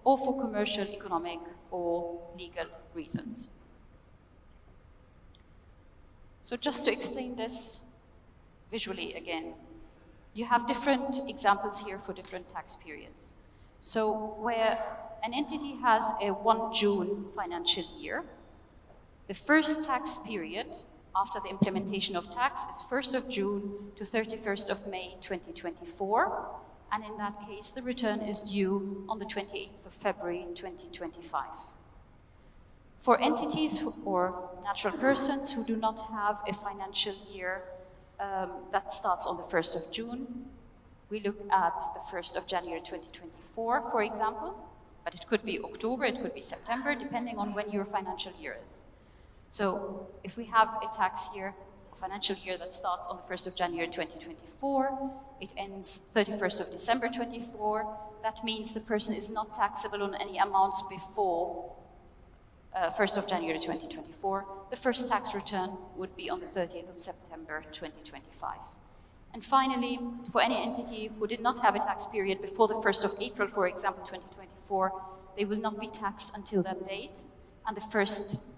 or for commercial, economic, or legal reasons. So just to explain this visually again, you have different examples here for different tax periods. So where an entity has a 1 June financial year, the first tax period after the implementation of tax is 1st of June to 31st of May 2024, and in that case the return is due on the 28th of February 2025. For entities or natural persons who do not have a financial year that starts on the 1st of June, we look at the 1st of January 2024, for example, but it could be October, it could be September, depending on when your financial year is. So if we have a tax year, a financial year that starts on the 1st of January 2024, it ends 31st of December 2024, that means the person is not taxable on any amounts before 1st of January 2024. The first tax return would be on the 30th of September 2025. And finally, for any entity who did not have a tax period before the 1st of April, for example, 2024, they will not be taxed until that date, and the first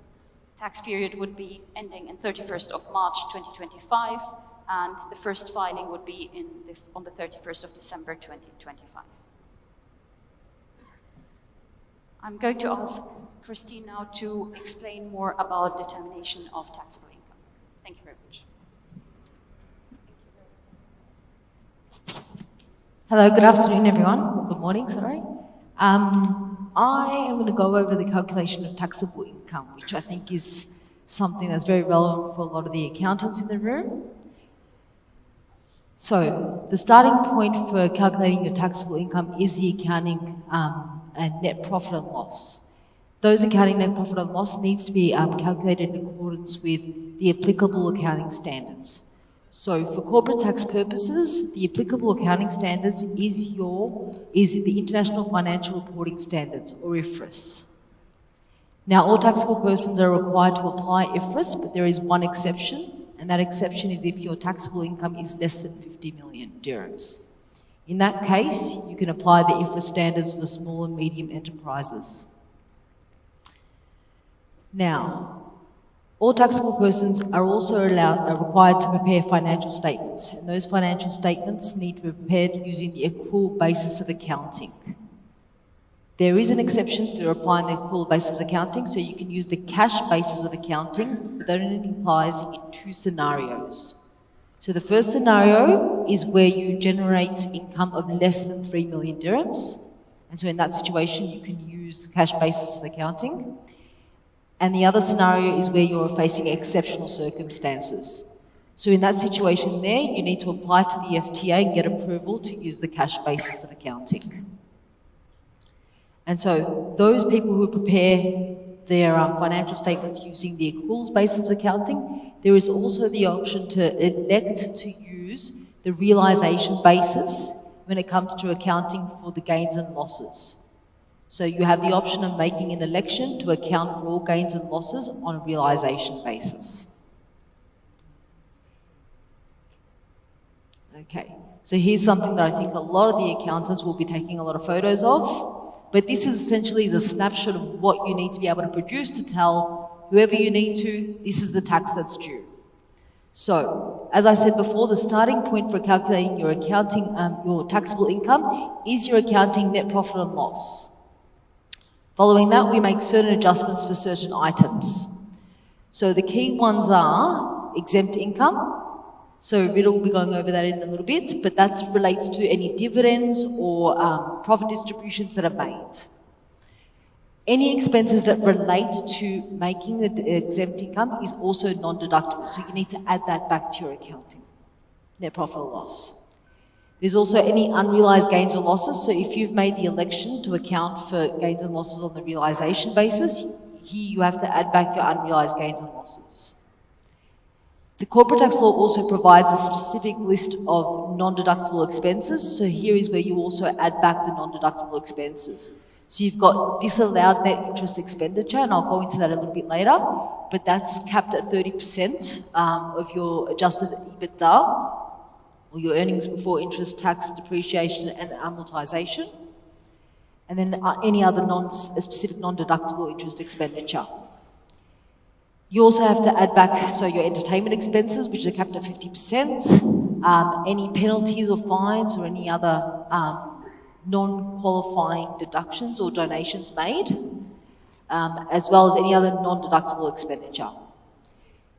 tax period would be ending on 31st of March 2025, and the first filing would be on the 31st of December 2025. I'm going to ask Christine now to explain more about determination of taxable income. Thank you very much. Hello, good afternoon, everyone. Or good morning, sorry. I am going to go over the calculation of taxable income, which I think is something that's very relevant for a lot of the accountants in the room. So, the starting point for calculating your taxable income is the accounting and net profit and loss. Those accounting net profit and loss needs to be calculated in accordance with the applicable accounting standards. So for corporate tax purposes, the applicable accounting standards is the International Financial Reporting Standards, or IFRS. Now, all taxable persons are required to apply IFRS, but there is one exception, and that exception is if your taxable income is less than 50 million dirhams. In that case, you can apply the IFRS standards for small and medium enterprises. Now, all taxable persons are also required to prepare financial statements, and those financial statements need to be prepared using the accrual basis of accounting. There is an exception for applying the accrual basis of accounting, so you can use the cash basis of accounting, but that only applies in two scenarios. So the first scenario is where you generate income of less than 3 million dirhams, and so in that situation you can use the cash basis of accounting. And the other scenario is where you're facing exceptional circumstances. So in that situation there, you need to apply to the FTA and get approval to use the cash basis of accounting. And so those people who prepare their financial statements using the accruals basis of accounting, there is also the option to elect to use the realisation basis when it comes to accounting for the gains and losses. So you have the option of making an election to account for all gains and losses on a realisation basis. Okay, so here's something that I think a lot of the accountants will be taking a lot of photos of, but this is essentially a snapshot of what you need to be able to produce to tell whoever you need to, this is the tax that's due. So, as I said before, the starting point for calculating your your taxable income is your accounting net profit and loss. Following that, we make certain adjustments for certain items. So the key ones are exempt income. So Rita will be going over that in a little bit, but that relates to any dividends or profit distributions that are made. Any expenses that relate to making the exempt income is also non-deductible, so you need to add that back to your accounting, net profit or loss. There's also any unrealised gains or losses, so if you've made the election to account for gains and losses on the realisation basis, here you have to add back your unrealised gains and losses. The corporate tax law also provides a specific list of non-deductible expenses, so here is where you also add back the non-deductible expenses. So you've got disallowed net interest expenditure, and I'll go into that a little bit later, but that's capped at 30% of your adjusted EBITDA, or your earnings before interest, tax, depreciation and amortisation, and then any other specific non-deductible interest expenditure. You also have to add back, so your entertainment expenses, which are capped at 50%, any penalties or fines or any other non-qualifying deductions or donations made, as well as any other non-deductible expenditure.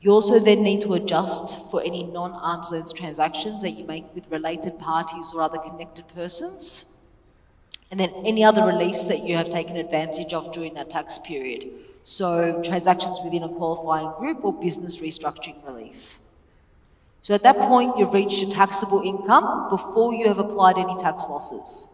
You also then need to adjust for any non-arm's length transactions that you make with related parties or other connected persons, and then any other reliefs that you have taken advantage of during that tax period. So transactions within a qualifying group or business restructuring relief. So at that point, you've reached your taxable income before you have applied any tax losses.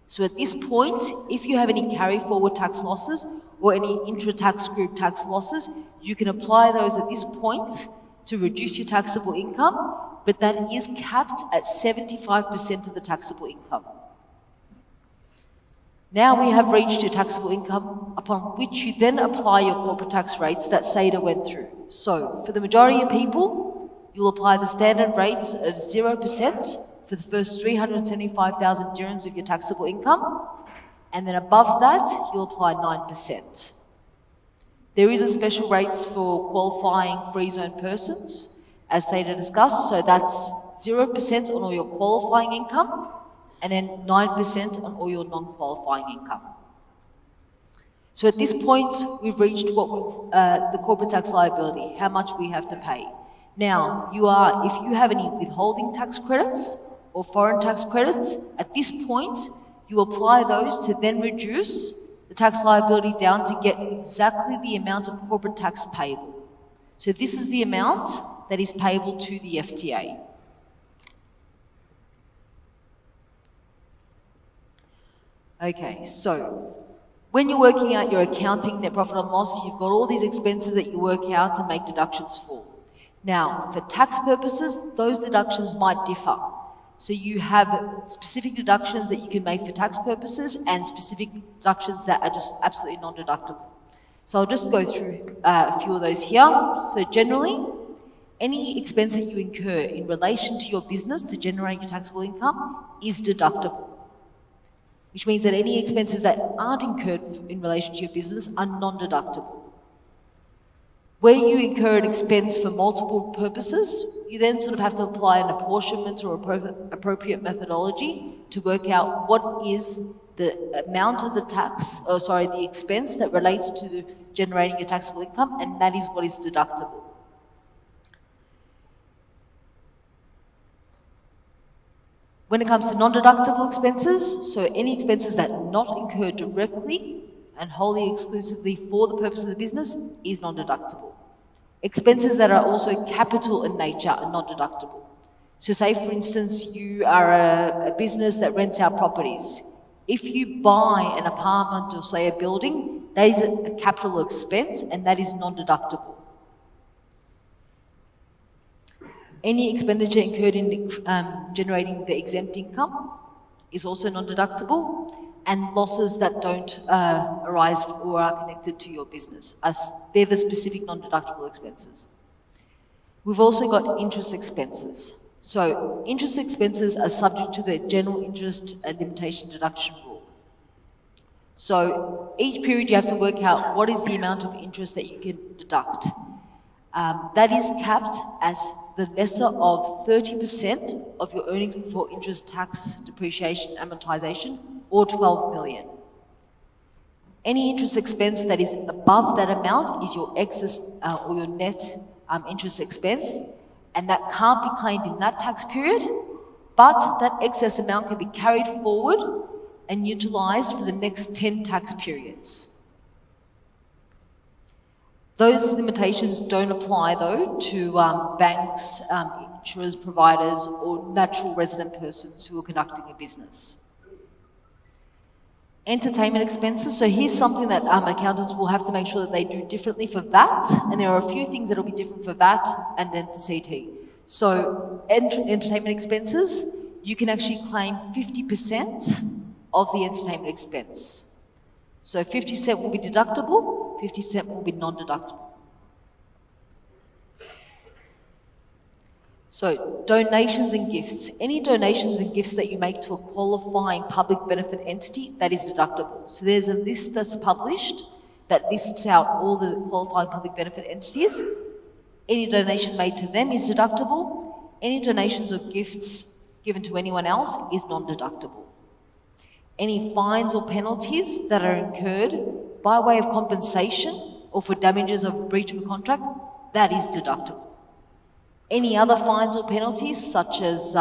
So at this point, if you have any carry forward tax losses or any intra-tax group tax losses, you can apply those at this point to reduce your taxable income, but that is capped at 75% of the taxable income. Now we have reached your taxable income, upon which you then apply your corporate tax rates that Seda went through. So, for the majority of people, you'll apply the standard rates of 0% for the first 375,000 dirhams of your taxable income, and then above that, you'll apply 9%. There is a special rates for qualifying free zone persons, as Seda discussed, so that's 0% on all your qualifying income, and then 9% on all your non-qualifying income. So at this point, we've reached the corporate tax liability, how much we have to pay. Now, if you have any withholding tax credits or foreign tax credits, at this point, you apply those to then reduce the tax liability down to get exactly the amount of corporate tax payable. So this is the amount that is payable to the FTA. Okay, so when you're working out your accounting net profit and loss, you've got all these expenses that you work out and make deductions for. Now, for tax purposes, those deductions might differ. So you have specific deductions that you can make for tax purposes and specific deductions that are just absolutely non-deductible. So I'll just go through a few of those here. So generally, any expense that you incur in relation to your business to generate your taxable income is deductible, which means that any expenses that aren't incurred in relation to your business are non-deductible. Where you incur an expense for multiple purposes, you then sort of have to apply an apportionment or appropriate methodology to work out what is the amount of the expense that relates to generating your taxable income, and that is what is deductible. When it comes to non-deductible expenses, so any expenses that are not incurred directly and wholly exclusively for the purpose of the business is non-deductible. Expenses that are also capital in nature are non-deductible. So say, for instance, you are a business that rents out properties. If you buy an apartment or, say, a building, that is a capital expense and that is non-deductible. Any expenditure incurred in generating the exempt income is also non-deductible, and losses that don't arise or are connected to your business. They're the specific non-deductible expenses. We've also got interest expenses. So interest expenses are subject to the general interest and limitation deduction rule. So each period you have to work out what is the amount of interest that you can deduct. That is capped as the lesser of 30% of your earnings before interest, tax, depreciation, amortization, or 12 million. Any interest expense that is above that amount is your excess or your net interest expense, and that can't be claimed in that tax period, but that excess amount can be carried forward and utilised for the next 10 tax periods. Those limitations don't apply, though, to banks, insurers, providers, or natural resident persons who are conducting a business. Entertainment expenses. So here's something that accountants will have to make sure that they do differently for VAT, and there are a few things that will be different for VAT and then for CT. So entertainment expenses, you can actually claim 50% of the entertainment expense. So 50% will be deductible, 50% will be non-deductible. So donations and gifts. Any donations and gifts that you make to a qualifying public benefit entity, that is deductible. So there's a list that's published that lists out all the qualifying public benefit entities. Any donation made to them is deductible. Any donations or gifts given to anyone else is non-deductible. Any fines or penalties that are incurred by way of compensation or for damages of breach of a contract, that is deductible. Any other fines or penalties, such as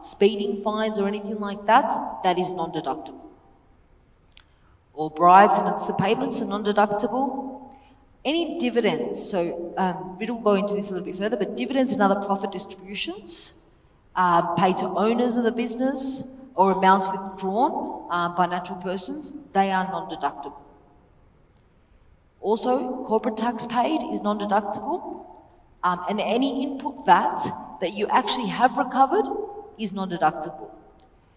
speeding fines or anything like that, that is non-deductible. Or bribes and other payments are non-deductible. Any dividends, so we will go into this a little bit further, but dividends and other profit distributions paid to owners of the business or amounts withdrawn by natural persons, they are non-deductible. Also, corporate tax paid is non-deductible, and any input VAT that you actually have recovered is non-deductible.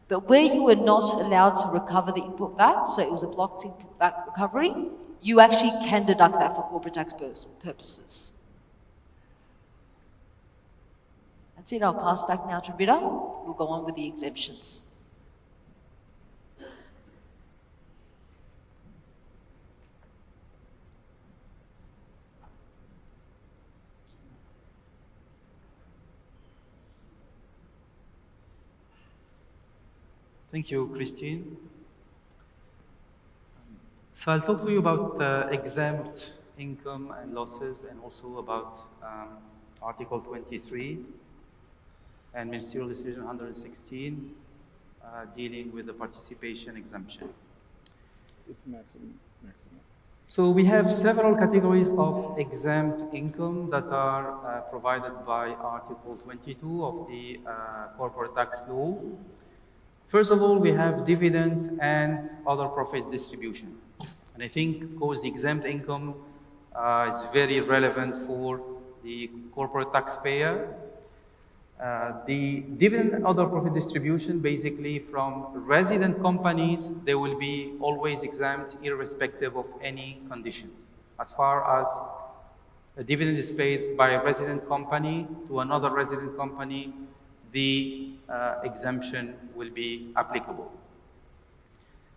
But where you were not allowed to recover the input VAT, so it was a blocked input VAT recovery, you actually can deduct that for corporate tax purposes. That's it. I'll pass back now to Rita. We'll go on with the exemptions. Thank you, Christine. So I'll talk to you about exempt income and losses, and also about Article 23 and Ministerial Decision 116 dealing with the participation exemption. It's maximum. So we have several categories of exempt income that are provided by Article 22 of the Corporate Tax Law. First of all, we have dividends and other profits distribution. And I think, of course, the exempt income is very relevant for the corporate taxpayer. The dividend and other profit distribution, basically from resident companies, they will be always exempt irrespective of any condition. As far as a dividend is paid by a resident company to another resident company, the exemption will be applicable.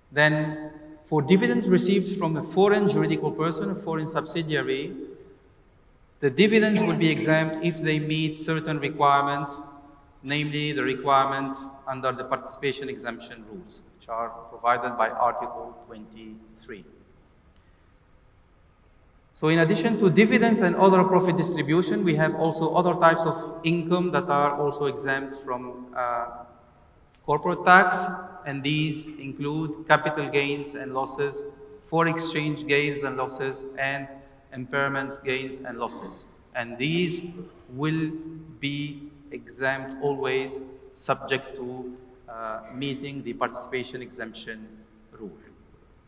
Then, for dividends received from a foreign juridical person, a foreign subsidiary, the dividends will be exempt if they meet certain requirements, namely the requirement under the participation exemption rules, which are provided by Article 23. So in addition to dividends and other profit distribution, we have also other types of income that are also exempt from corporate tax, and these include capital gains and losses, foreign exchange gains and losses, and impairments, gains and losses. And these will be exempt always, subject to meeting the participation exemption rule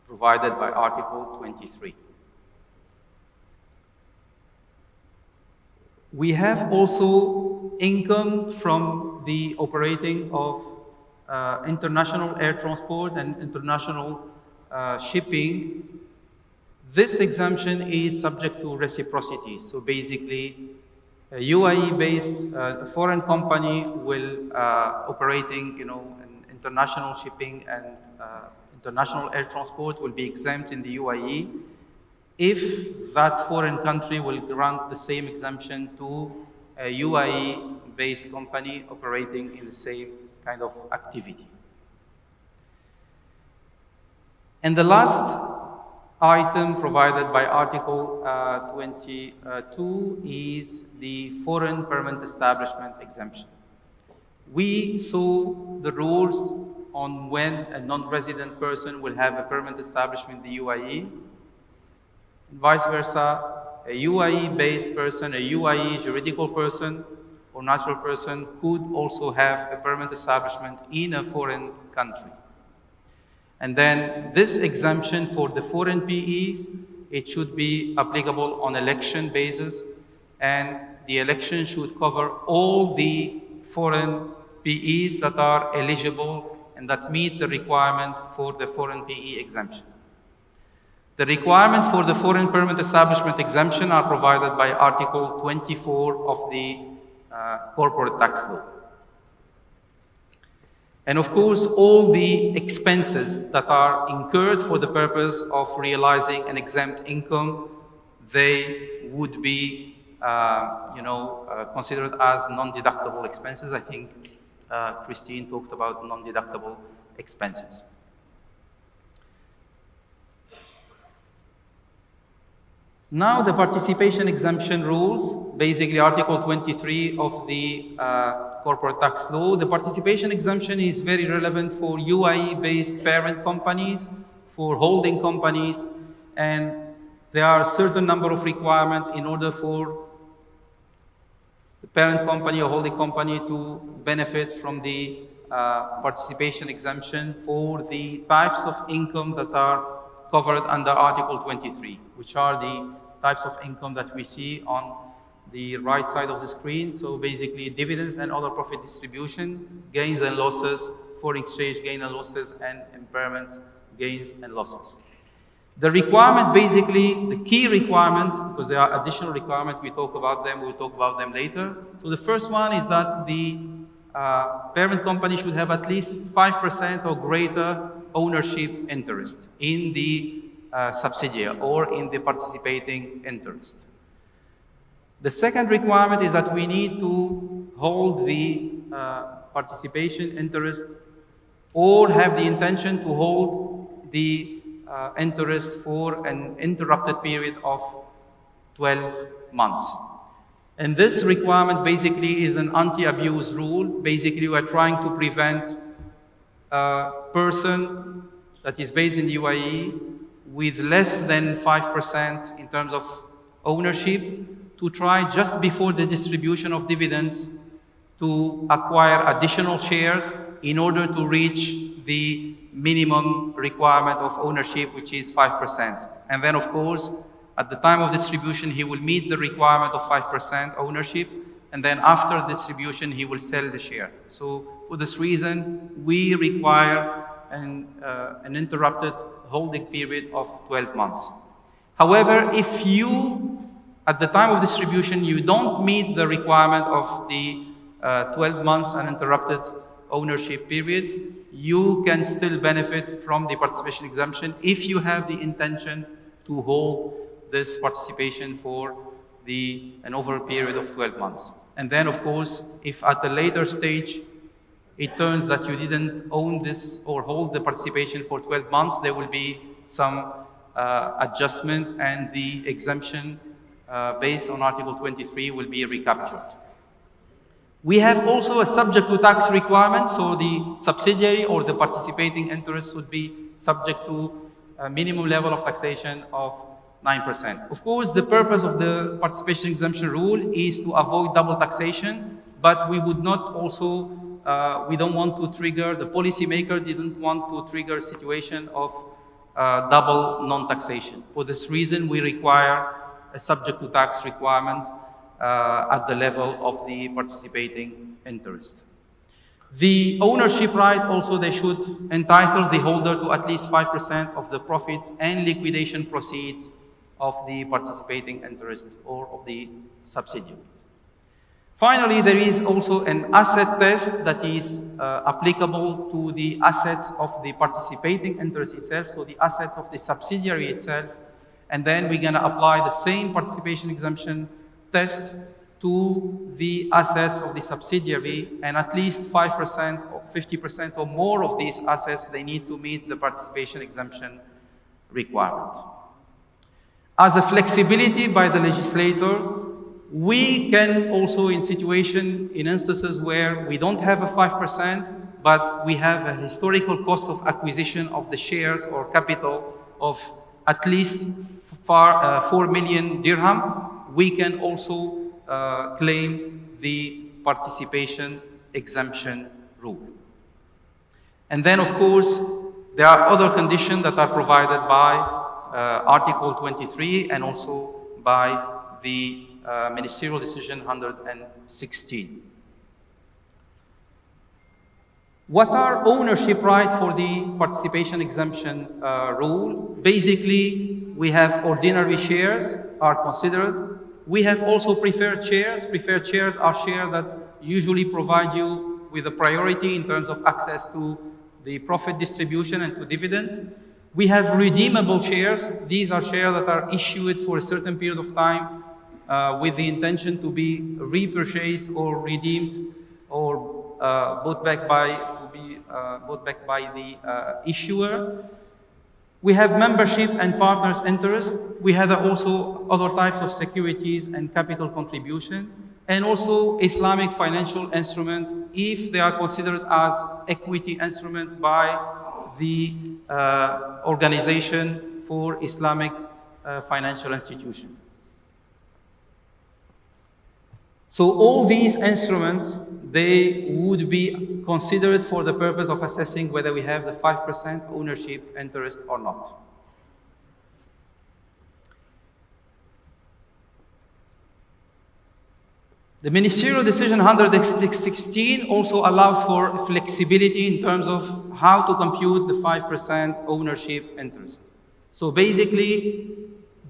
provided by Article 23. We have also income from the operating of international air transport and international shipping. This exemption is subject to reciprocity. So basically, a UAE-based foreign company will operating, in international shipping and international air transport will be exempt in the UAE if that foreign country will grant the same exemption to a UAE-based company operating in the same kind of activity. And the last item provided by Article 22 is the foreign permanent establishment exemption. We saw the rules on when a non-resident person will have a permanent establishment in the UAE. And vice versa, a UAE-based person, a UAE juridical person or natural person could also have a permanent establishment in a foreign country. And then this exemption for the foreign PEs, it should be applicable on election basis, and the election should cover all the foreign PEs that are eligible and that meet the requirement for the foreign PE exemption. The requirement for the foreign permanent establishment exemption are provided by Article 24 of the Corporate Tax Law. And of course, all the expenses that are incurred for the purpose of realizing an exempt income, they would be, considered as non-deductible expenses. I think Christine talked about non-deductible expenses. Now the participation exemption rules, basically Article 23 of the Corporate Tax Law. The participation exemption is very relevant for UAE-based parent companies, for holding companies, and there are a certain number of requirements in order for the parent company or holding company to benefit from the participation exemption for the types of income that are covered under Article 23, which are the types of income that we see on the right side of the screen. So basically, dividends and other profit distribution, gains and losses foreign exchange gain and losses, and impairments, gains and losses. The requirement, basically, the key requirement, because there are additional requirements, we'll talk about them later. So the first one is that the parent company should have at least 5% or greater ownership interest in the subsidiary or in the participating interest. The second requirement is that we need to hold the participation interest or have the intention to hold the interest for an interrupted period of 12 months. And this requirement basically is an anti-abuse rule. Basically, we're trying to prevent a person that is based in the UAE with less than 5% in terms of ownership to try just before the distribution of dividends to acquire additional shares in order to reach the minimum requirement of ownership, which is 5%. And then, of course, at the time of distribution, he will meet the requirement of 5% ownership, and then after distribution, he will sell the share. So for this reason, we require an interrupted holding period of 12 months. However, if you, at the time of distribution, you don't meet the requirement of the 12 months uninterrupted ownership period, you can still benefit from the participation exemption if you have the intention to hold this participation for an over period of 12 months. And then, of course, if at a later stage it turns that you didn't own this or hold the participation for 12 months, there will be some adjustment, and the exemption based on Article 23 will be recaptured. We have also a subject to tax requirement, so the subsidiary or the participating interest would be subject to a minimum level of taxation of 9%. Of course, the purpose of the participation exemption rule is to avoid double taxation, but we would not also, we don't want to trigger, the policymaker didn't want to trigger a situation of double non-taxation. For this reason, we require a subject to tax requirement at the level of the participating interest. The ownership right also, they should entitle the holder to at least 5% of the profits and liquidation proceeds of the participating interest or of the subsidiaries. Finally, there is also an asset test that is applicable to the assets of the participating interest itself, so the assets of the subsidiary itself, and then we're going to apply the same participation exemption test to the assets of the subsidiary, and at least 5% or 50% or more of these assets, they need to meet the participation exemption requirement. As a flexibility by the legislator, we can also, in instances where we don't have a 5%, but we have a historical cost of acquisition of the shares or capital of at least 4 million dirham, we can also claim the participation exemption rule. And then, of course, there are other conditions that are provided by Article 23 and also by the Ministerial Decision 116. What are ownership rights for the participation exemption rule? Basically, we have ordinary shares are considered. We have also preferred shares. Preferred shares are shares that usually provide you with a priority in terms of access to the profit distribution and to dividends. We have redeemable shares. These are shares that are issued for a certain period of time with the intention to be repurchased or redeemed or bought back by the issuer. We have membership and partners' interest. We have also other types of securities and capital contribution, and also Islamic financial instrument if they are considered as equity instrument by the Organization for Islamic Financial Institution. So all these instruments, they would be considered for the purpose of assessing whether we have the 5% ownership interest or not. The Ministerial Decision 116 also allows for flexibility in terms of how to compute the 5% ownership interest. So basically,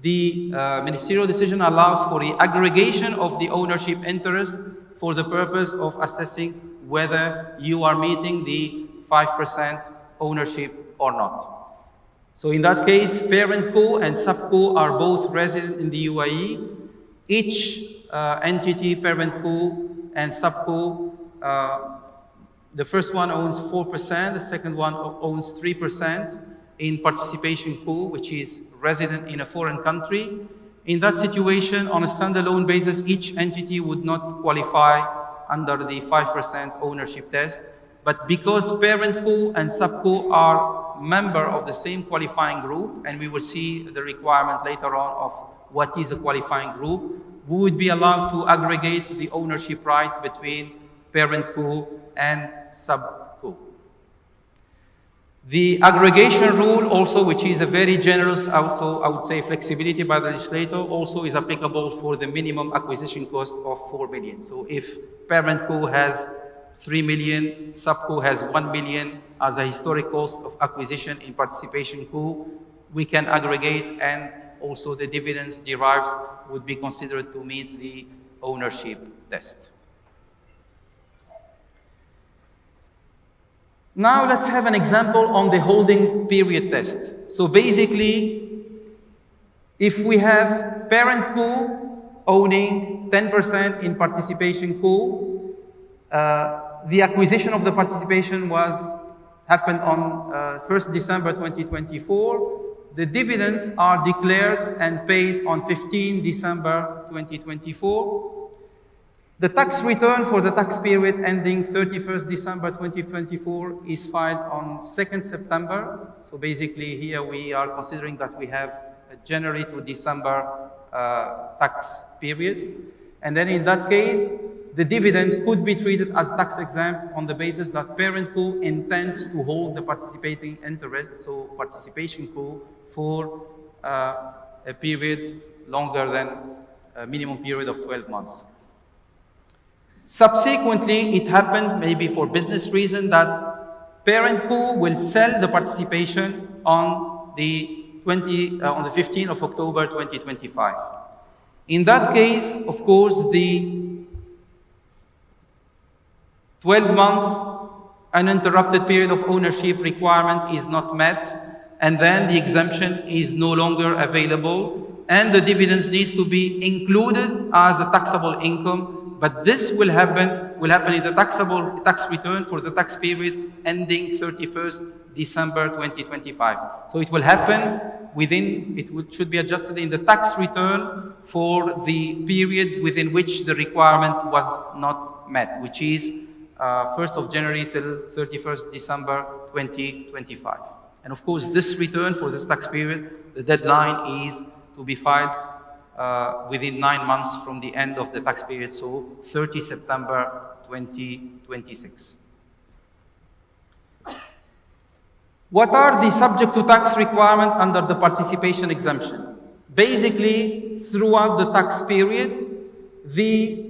the Ministerial Decision allows for the aggregation of the ownership interest for the purpose of assessing whether you are meeting the 5% ownership or not. So in that case, parent co and subco are both resident in the UAE. Each entity, parent co and subco, the first one owns 4%, the second one owns 3% in participation co, which is resident in a foreign country. In that situation, on a standalone basis, each entity would not qualify under the 5% ownership test. But because parent co and subco are member of the same qualifying group, and we will see the requirement later on of what is a qualifying group, we would be allowed to aggregate the ownership right between parent co and subco. The aggregation rule also, which is a very generous, also, I would say, flexibility by the legislator, also is applicable for the minimum acquisition cost of 4 million. So if parent co has 3 million, subco has 1 million as a historic cost of acquisition in participation co, we can aggregate, and also the dividends derived would be considered to meet the ownership test. Now let's have an example on the holding period test. So basically, if we have parent co owning 10% in participation co, the acquisition of the participation happened on 1st December 2024. The dividends are declared and paid on 15 December 2024. The tax return for the tax period ending 31st December 2024 is filed on 2nd September. So basically here we are considering that we have a January to December tax period. And then in that case, the dividend could be treated as tax exempt on the basis that parent co intends to hold the participating interest, so participation co, for a period longer than a minimum period of 12 months. Subsequently, it happened, maybe for business reason, that parent co will sell the participation on the 15th of October 2025. In that case, of course, the 12 months uninterrupted period of ownership requirement is not met, and then the exemption is no longer available, and the dividends needs to be included as a taxable income. But this will happen in the taxable tax return for the tax period ending 31st December 2025. So it will happen should be adjusted in the tax return for the period within which the requirement was not met, which is 1st of January till 31st December 2025. And of course, this return for this tax period, the deadline is to be filed within 9 months from the end of the tax period, so 30 September 2026. What are the subject to tax requirement under the participation exemption? Basically, throughout the tax period, the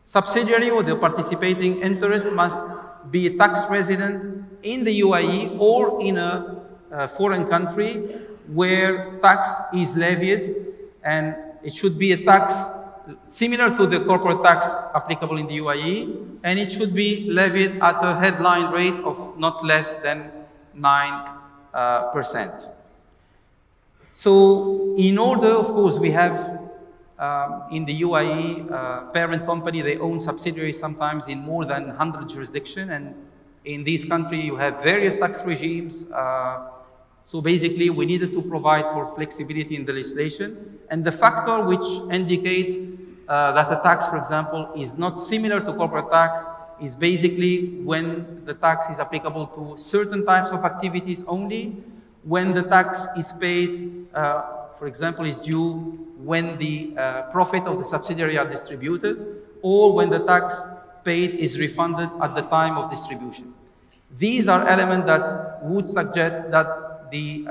subsidiary or the participating interest must be a tax resident in the UAE or in a foreign country where tax is levied, and it should be a tax similar to the corporate tax applicable in the UAE, and it should be levied at a headline rate of not less than 9%. So in order, of course, we have in the UAE, parent company, they own subsidiaries sometimes in more than 100 jurisdictions, and in this country you have various tax regimes. So basically, we needed to provide for flexibility in the legislation, and the factor which indicate that the tax, for example, is not similar to corporate tax is basically when the tax is applicable to certain types of activities only, when the tax is paid, for example, is due when the profit of the subsidiary are distributed, or when the tax paid is refunded at the time of distribution. These are elements that would suggest that the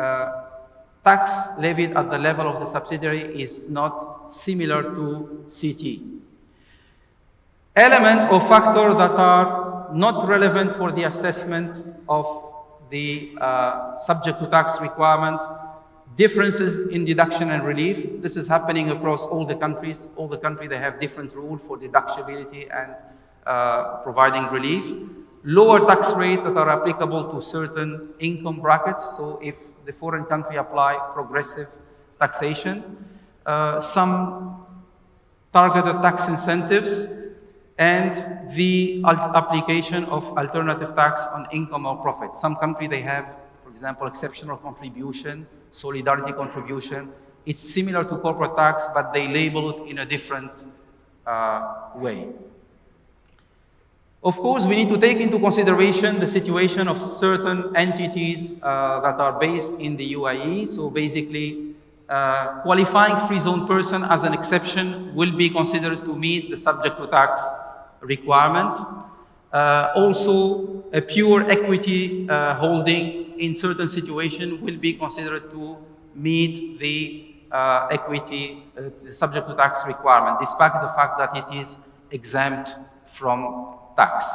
tax levied at the level of the subsidiary is not similar to CT. element or factor that are not relevant for the assessment of the subject to tax requirement, differences in deduction and relief. This is happening across all the countries. All the countries, they have different rules for deductibility and providing relief. Lower tax rate that are applicable to certain income brackets. So if the foreign country apply progressive taxation, some targeted tax incentives, and the application of alternative tax on income or profit. Some countries, they have, for example, exceptional contribution, solidarity contribution. It's similar to corporate tax, but they label it in a different way. Of course, we need to take into consideration the situation of certain entities that are based in the UAE. So basically, qualifying free zone person as an exception will be considered to meet the subject to tax requirement. Also, a pure equity holding in certain situation will be considered to meet the equity, the subject to tax requirement, despite the fact that it is exempt from tax.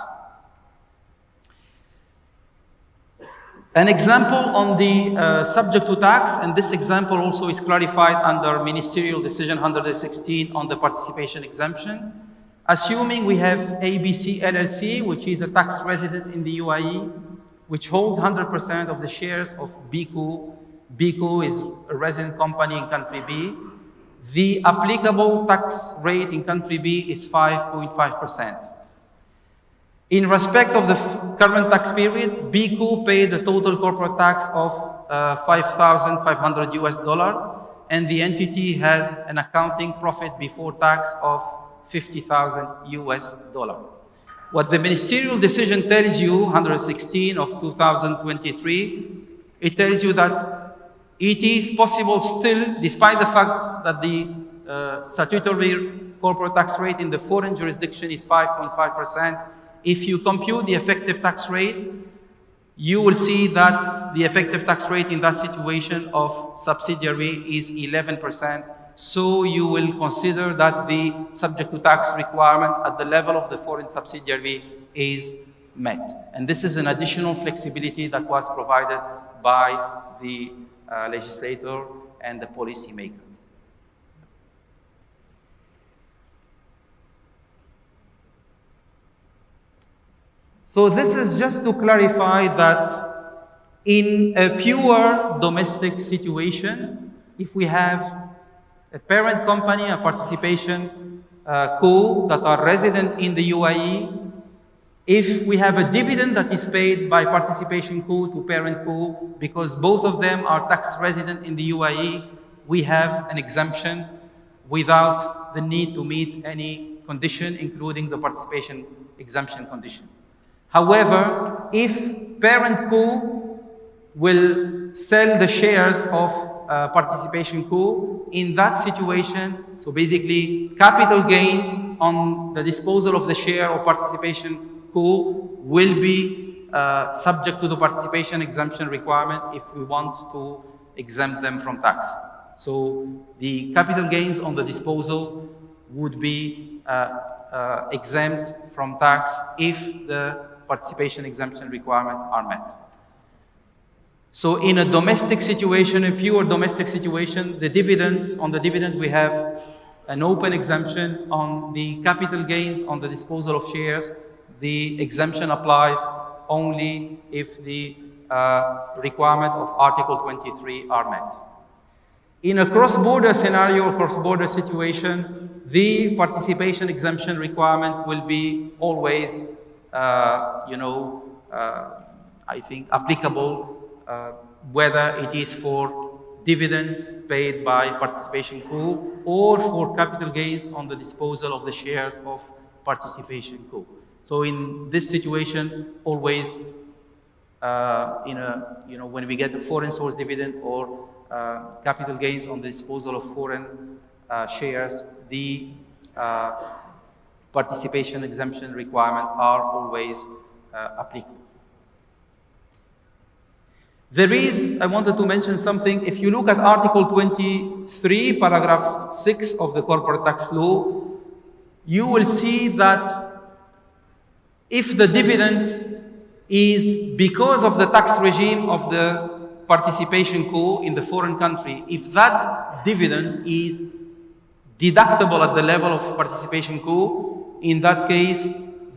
An example on the subject to tax, and this example also is clarified under Ministerial Decision 116 on the participation exemption. Assuming we have ABC LLC, which is a tax resident in the UAE, which holds 100% of the shares of BQ. BQ is a resident company in country B. The applicable tax rate in country B is 5.5%. In respect of the current tax period, BQ paid a total corporate tax of $5,500 US, and the entity has an accounting profit before tax of $50,000 US. What the ministerial decision tells you, 116 of 2023, it tells you that it is possible still, despite the fact that the statutory corporate tax rate in the foreign jurisdiction is 5.5%, if you compute the effective tax rate, you will see that the effective tax rate in that situation of subsidiary is 11%. So you will consider that the subject to tax requirement at the level of the foreign subsidiary is met. And this is an additional flexibility that was provided by the legislator and the policy maker. So this is just to clarify that in a pure domestic situation, if we have a parent company, a participation co that are resident in the UAE, if we have a dividend that is paid by participation co to parent co, because both of them are tax resident in the UAE, we have an exemption without the need to meet any condition, including the participation exemption condition. However, if parent co will sell the shares of participation co, in that situation, so basically capital gains on the disposal of the share or participation co will be subject to the participation exemption requirement if we want to exempt them from tax. So the capital gains on the disposal would be exempt from tax if the participation exemption requirements are met. So in a domestic situation, a pure domestic situation, the dividends, on the dividend we have an open exemption. On the capital gains on the disposal of shares, the exemption applies only if the requirement of Article 23 are met. In a cross-border scenario or cross-border situation, the participation exemption requirement will be always I think applicable whether it is for dividends paid by participation co or for capital gains on the disposal of the shares of participation co. So in this situation, always when we get a foreign source dividend or capital gains on the disposal of foreign shares, the participation exemption requirements are always applicable. I wanted to mention something. If you look at Article 23, paragraph 6 of the corporate tax law, you will see that if the dividends is because of the tax regime of the participation co in the foreign country, if that dividend is deductible at the level of participation co, in that case,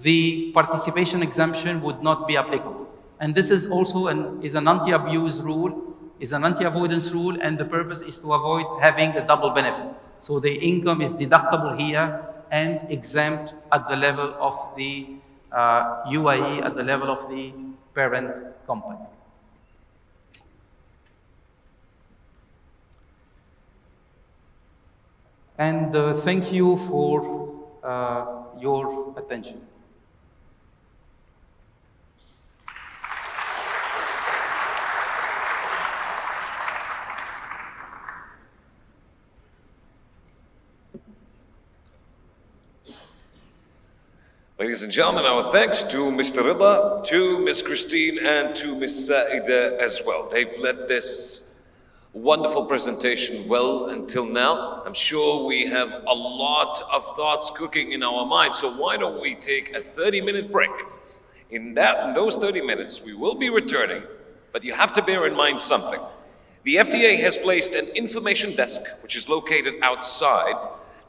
the participation exemption would not be applicable. And this is also an anti-abuse rule, is an anti-avoidance rule, and the purpose is to avoid having a double benefit. So the income is deductible here and exempt at the level of the UAE, at the level of the parent company. And thank you for your attention. Ladies and gentlemen, our thanks to Mr. Rida, to Ms. Christine, and to Ms. Saida as well. They've led this wonderful presentation well until now. I'm sure we have a lot of thoughts cooking in our minds, so why don't we take a 30-minute break? In those 30 minutes, we will be returning, but you have to bear in mind something. The FDA has placed an information desk, which is located outside.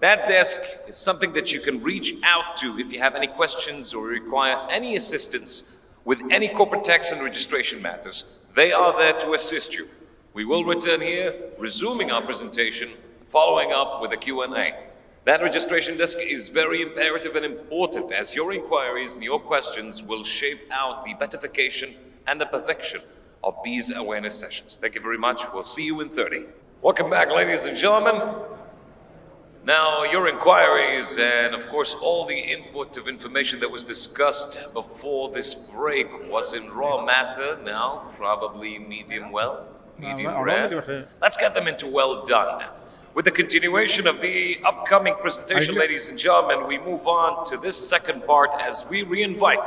That desk is something that you can reach out to if you have any questions or require any assistance with any corporate tax and registration matters. They are there to assist you. We will return here, resuming our presentation, following up with a Q&A. That registration desk is very imperative and important, as your inquiries and your questions will shape out the beatification and the perfection of these awareness sessions. Thank you very much. We'll see you in 30. Welcome back, ladies and gentlemen. Now, your inquiries and, of course, all the input of information that was discussed before this break was in raw matter, now probably medium well, medium rare. Let's get them into well done. With the continuation of the upcoming presentation, ladies and gentlemen, we move on to this second part as we re-invite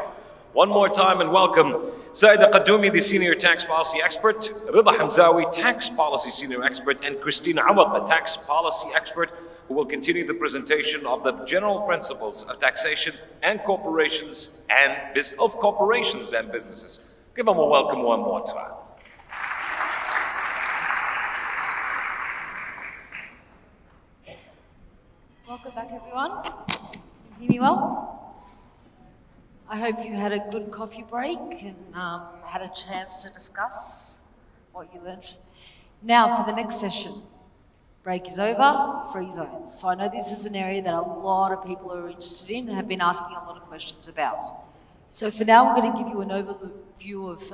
one more time and welcome Saida Qadoumi, the Senior Tax Policy Expert, Rida Hamzawi, Tax Policy Senior Expert, and Christine Awad, the Tax Policy Expert, who will continue the presentation of the general principles of taxation and corporations and businesses. Give them a welcome one more time. Welcome back, everyone. Can you hear me well? I hope you had a good coffee break and had a chance to discuss what you learned. Now, for the next session, break is over, free zones. So I know this is an area that a lot of people are interested in and have been asking a lot of questions about. So for now, we're going to give you an overview of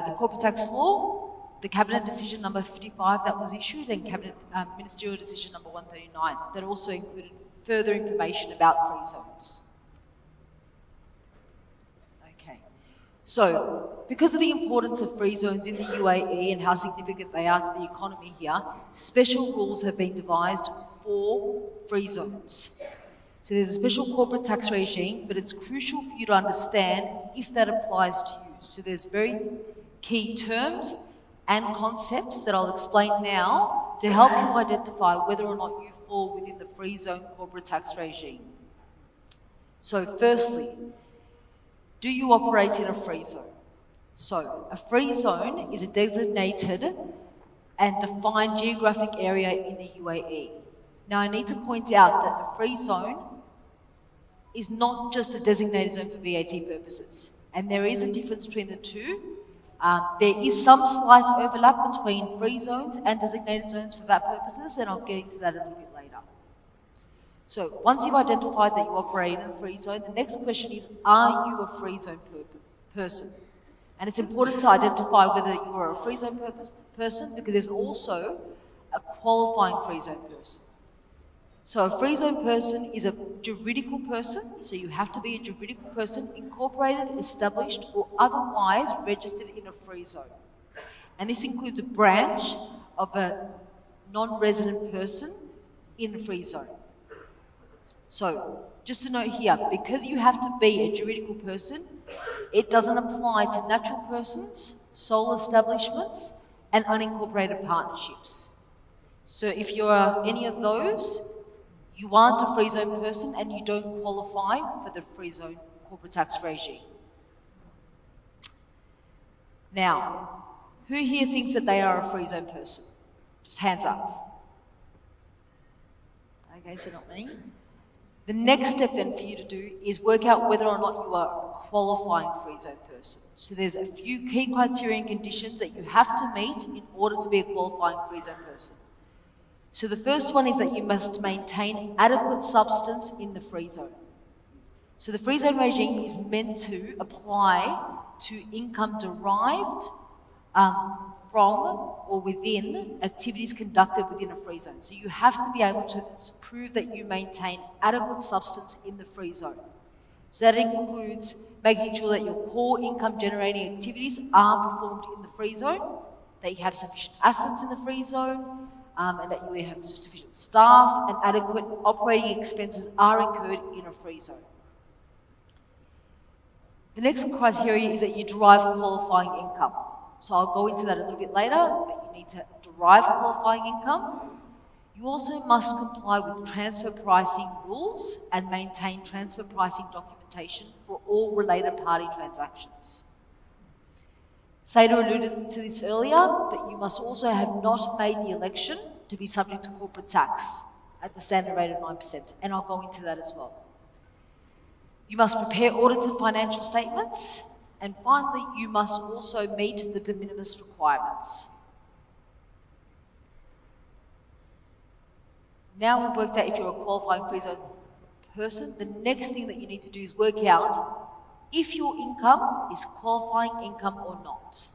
the corporate tax law, the Cabinet Decision number 55 that was issued, and Cabinet Ministerial Decision number 139 that also included further information about free zones. Okay, so because of the importance of free zones in the UAE and how significant they are to the economy here, special rules have been devised for free zones. So there's a special corporate tax regime, but it's crucial for you to understand if that applies to you. So there's very key terms and concepts that I'll explain now to help you identify whether or not you fall within the free zone corporate tax regime. So firstly, do you operate in a free zone? So a free zone is a designated and defined geographic area in the UAE. Now I need to point out that a free zone is not just a designated zone for VAT purposes, and there is a difference between the two. There is some slight overlap between free zones and designated zones for that purposes, and I'll get into that a little bit later. So once you've identified that you operate in a free zone, the next question is, are you a free zone person? And it's important to identify whether you are a free zone person because there's also a qualifying free zone person. So a free zone person is a juridical person, so you have to be a juridical person incorporated, established, or otherwise registered in a free zone. And this includes a branch of a non-resident person in the free zone. So just to note here, because you have to be a juridical person, it doesn't apply to natural persons, sole establishments, and unincorporated partnerships. So if you are any of those, you aren't a free zone person and you don't qualify for the free zone corporate tax regime. Now, who here thinks that they are a free zone person? Just hands up. Okay, so not many. The next step then for you to do is work out whether or not you are a qualifying free zone person. So there's a few key criteria and conditions that you have to meet in order to be a qualifying free zone person. So the first one is that you must maintain adequate substance in the free zone. So the free zone regime is meant to apply to income derived from or within activities conducted within a free zone. So you have to be able to prove that you maintain adequate substance in the free zone. So that includes making sure that your core income generating activities are performed in the free zone, that you have sufficient assets in the free zone, and that you have sufficient staff and adequate operating expenses are incurred in a free zone. The next criteria is that you derive qualifying income. So I'll go into that a little bit later, but you need to derive qualifying income. You also must comply with transfer pricing rules and maintain transfer pricing documentation for all related party transactions. Seda alluded to this earlier, but you must also have not made the election to be subject to corporate tax at the standard rate of 9%, and I'll go into that as well. You must prepare audited financial statements. And finally, you must also meet the de minimis requirements. Now we've worked out if you're a qualifying free zone person, the next thing that you need to do is work out if your income is qualifying income or not.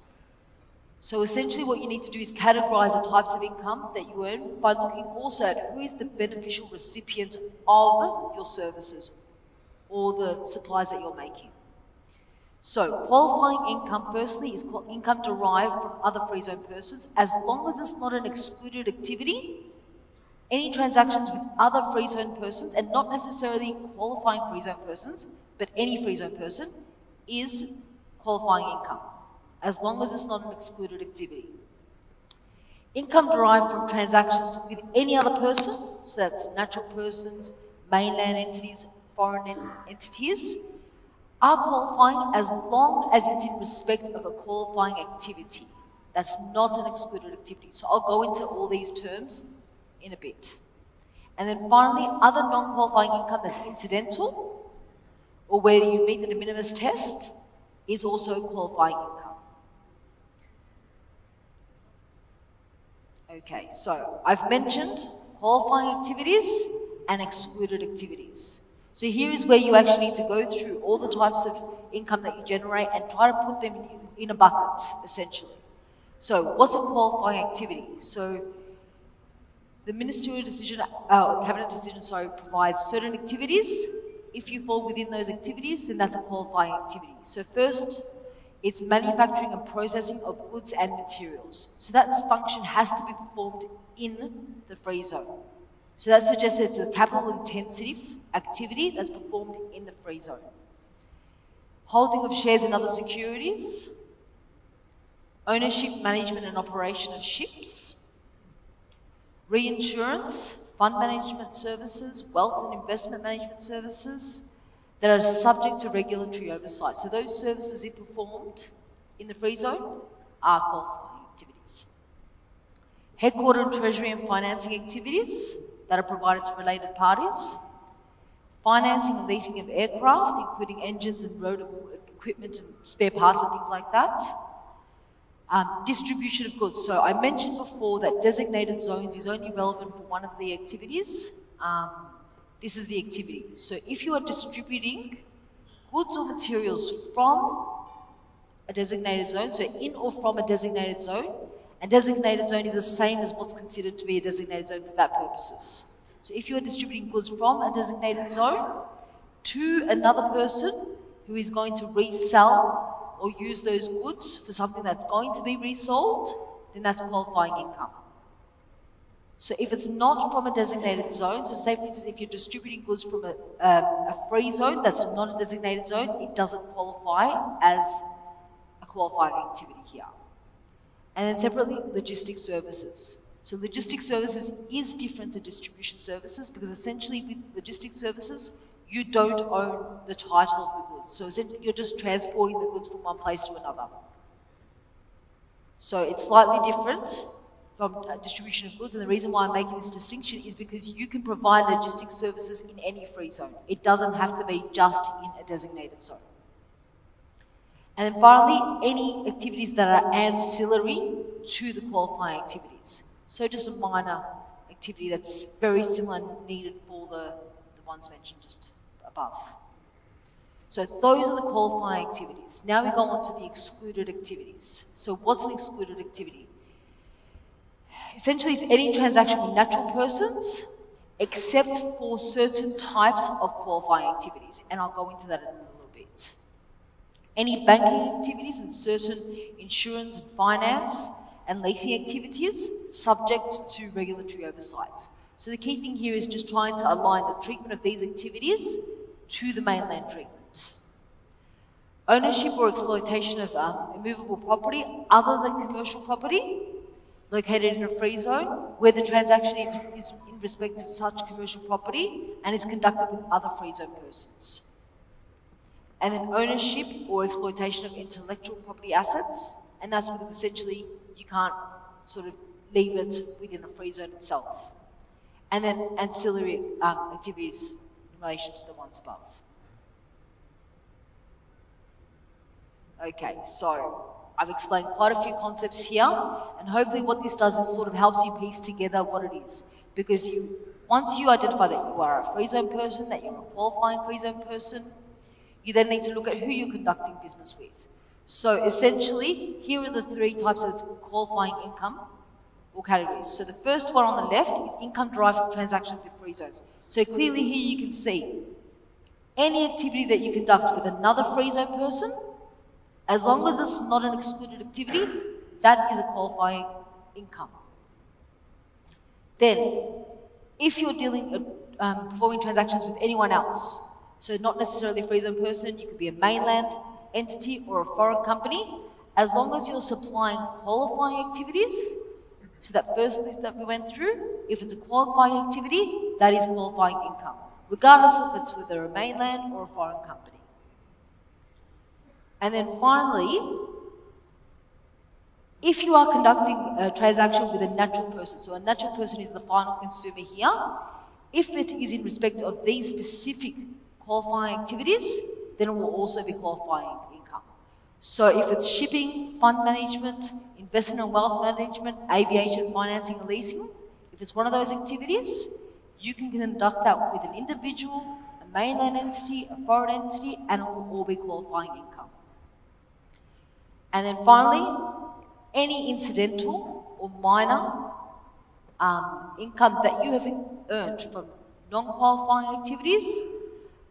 So essentially what you need to do is categorize the types of income that you earn by looking also at who is the beneficial recipient of your services or the supplies that you're making. So qualifying income, firstly, is income derived from other free zone persons, as long as it's not an excluded activity. Any transactions with other free zone persons, and not necessarily qualifying free zone persons, but any free zone person, is qualifying income, as long as it's not an excluded activity. Income derived from transactions with any other person, so that's natural persons, mainland entities, foreign entities, are qualifying as long as it's in respect of a qualifying activity. That's not an excluded activity. So I'll go into all these terms in a bit. And then finally, other non-qualifying income that's incidental or where you meet the de minimis test is also qualifying income. Okay, so I've mentioned qualifying activities and excluded activities. So here is where you actually need to go through all the types of income that you generate and try to put them in a bucket, essentially. So what's a qualifying activity? So the ministerial decision, cabinet decision, provides certain activities. If you fall within those activities, then that's a qualifying activity. So first, it's manufacturing and processing of goods and materials. So that function has to be performed in the free zone. So that suggests it's a capital intensive activity that's performed in the free zone. Holding of shares in other securities, ownership, management and operation of ships, reinsurance, fund management services, wealth and investment management services that are subject to regulatory oversight. So those services, if performed in the free zone, are qualifying activities. Headquarter and treasury and financing activities that are provided to related parties, financing and leasing of aircraft, including engines and road equipment and spare parts and things like that. Distribution of goods. So I mentioned before that designated zones is only relevant for one of the activities. This is the activity. So if you are distributing goods or materials from a designated zone, so in or from a designated zone, and designated zone is the same as what's considered to be a designated zone for VAT purposes. So if you are distributing goods from a designated zone to another person who is going to resell or use those goods for something that's going to be resold, then that's qualifying income. So if it's not from a designated zone, so say for instance if you're distributing goods from a free zone that's not a designated zone, it doesn't qualify as a qualifying activity here. And then separately, logistics services. So logistics services is different to distribution services because essentially with logistics services, you don't own the title of the goods. So essentially, you're just transporting the goods from one place to another. So it's slightly different from distribution of goods, and the reason why I'm making this distinction is because you can provide logistics services in any free zone. It doesn't have to be just in a designated zone. And then finally, any activities that are ancillary to the qualifying activities. So just a minor activity that's very similar and needed for the ones mentioned just above. So those are the qualifying activities. Now we go on to the excluded activities. So what's an excluded activity? Essentially, it's any transaction with natural persons except for certain types of qualifying activities. And I'll go into that in a little bit. Any banking activities and certain insurance and finance and leasing activities subject to regulatory oversight. So the key thing here is just trying to align the treatment of these activities to the mainland treatment. Ownership or exploitation of immovable property other than commercial property located in a free zone where the transaction is in respect of such commercial property and is conducted with other free zone persons. And then ownership or exploitation of intellectual property assets, and that's because essentially you can't sort of leave it within a free zone itself. And then ancillary activities in relation to the ones above. Okay, so I've explained quite a few concepts here, and hopefully what this does is sort of helps you piece together what it is. Because once you identify that you are a free zone person, that you're a qualifying free zone person, you then need to look at who you're conducting business with. So essentially, here are the three types of qualifying income or categories. So the first one on the left is income derived from transactions with free zones. So clearly here you can see any activity that you conduct with another free zone person, as long as it's not an excluded activity, that is a qualifying income. Then, if you're performing transactions with anyone else, so not necessarily a free zone person, you could be a mainland entity or a foreign company, as long as you're supplying qualifying activities, so that first list that we went through, if it's a qualifying activity, that is qualifying income, regardless if it's with a mainland or a foreign company. And then finally, if you are conducting a transaction with a natural person, so a natural person is the final consumer here, if it is in respect of these specific qualifying activities, then it will also be qualifying income. So if it's shipping, fund management, investment and wealth management, aviation, financing and leasing, if it's one of those activities, you can conduct that with an individual, a mainland entity, a foreign entity, and it will all be qualifying income. And then finally, any incidental or minor income that you have earned from non-qualifying activities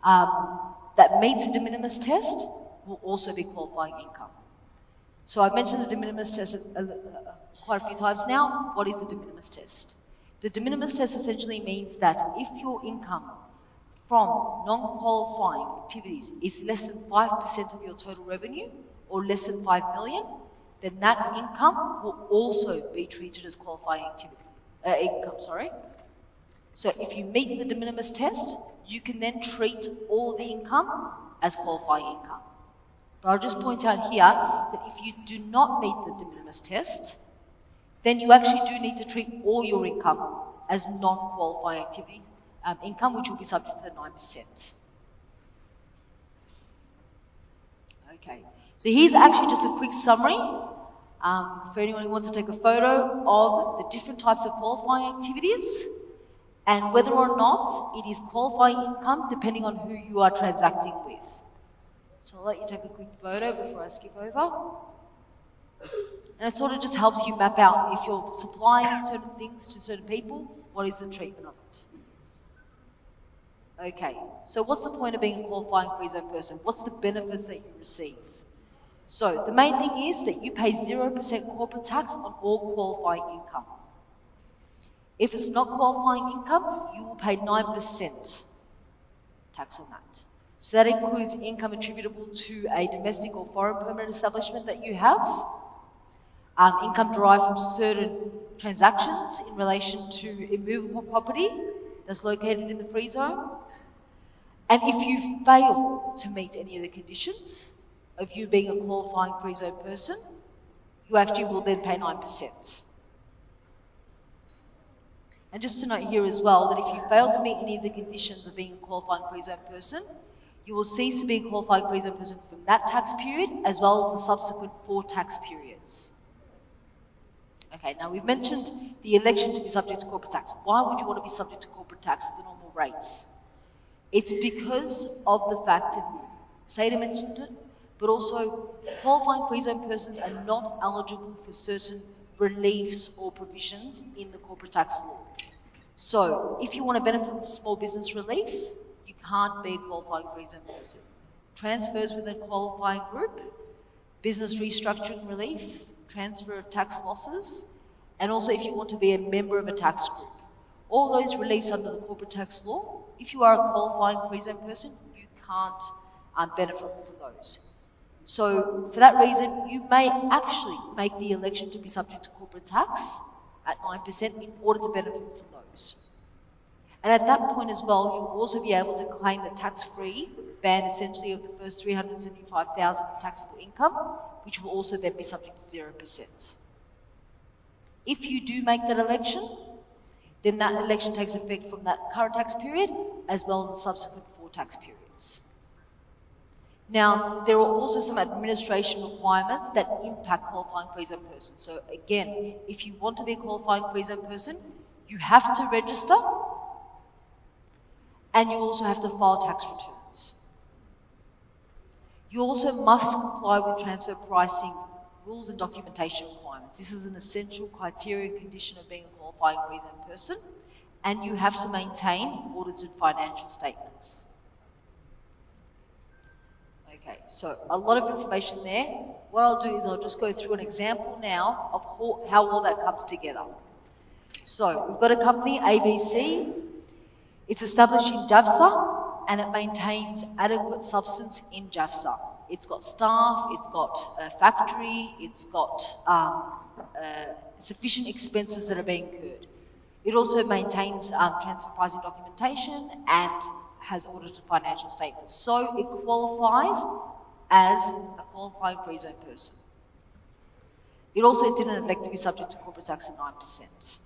that meets the de minimis test will also be qualifying income. So I've mentioned the de minimis test quite a few times now. What is the de minimis test? The de minimis test essentially means that if your income from non-qualifying activities is less than 5% of your total revenue, or less than 5 million, then that income will also be treated as qualifying income. So if you meet the de minimis test, you can then treat all the income as qualifying income. But I'll just point out here that if you do not meet the de minimis test, then you actually do need to treat all your income as non-qualifying activity income, which will be subject to the 9%. Okay. So here's actually just a quick summary for anyone who wants to take a photo of the different types of qualifying activities and whether or not it is qualifying income depending on who you are transacting with. So I'll let you take a quick photo before I skip over. And it sort of just helps you map out if you're supplying certain things to certain people, what is the treatment of it. Okay, so what's the point of being a qualifying free zone person? What's the benefits that you receive? So the main thing is that you pay 0% corporate tax on all qualifying income. If it's not qualifying income, you will pay 9% tax on that. So that includes income attributable to a domestic or foreign permanent establishment that you have, income derived from certain transactions in relation to immovable property that's located in the free zone, And if you fail to meet any of the conditions of you being a qualifying free zone person, you actually will then pay 9%. And just to note here as well, that if you fail to meet any of the conditions of being a qualifying free zone person, you will cease to be a qualifying free zone person from that tax period, as well as the subsequent 4 tax periods. Okay, now we've mentioned the election to be subject to corporate tax. Why would you want to be subject to corporate tax at the normal rates? It's because of the fact, and Seda mentioned it, but also qualifying free zone persons are not eligible for certain reliefs or provisions in the corporate tax law. So, if you want to benefit from small business relief, you can't be a qualifying free zone person. Transfers within a qualifying group, business restructuring relief, transfer of tax losses, and also if you want to be a member of a tax group. All those reliefs under the corporate tax law, if you are a qualifying free zone person, you can't benefit from those. So, for that reason, you may actually make the election to be subject to corporate tax at 9% in order to benefit from those. And at that point as well, you'll also be able to claim the tax-free band essentially of the first $375,000 of taxable income, which will also then be subject to 0%. If you do make that election, then that election takes effect from that current tax period as well as the subsequent 4 tax periods. Now, there are also some administration requirements that impact qualifying free zone persons. So again, if you want to be a qualifying free zone person, you have to register and you also have to file tax returns. You also must comply with transfer pricing rules and documentation requirements. This is an essential criteria and condition of being a qualifying free zone person, and you have to maintain audited financial statements. Okay, so a lot of information there. What I'll do is I'll just go through an example now of how all that comes together. So we've got a company, ABC. It's established in JAFSA and it maintains adequate substance in JAFSA. It's got staff, it's got a factory, it's got sufficient expenses that are being incurred. It also maintains transfer pricing documentation and has audited financial statements. So it qualifies as a qualifying free zone person. It also didn't elect to be subject to corporate tax at 9%.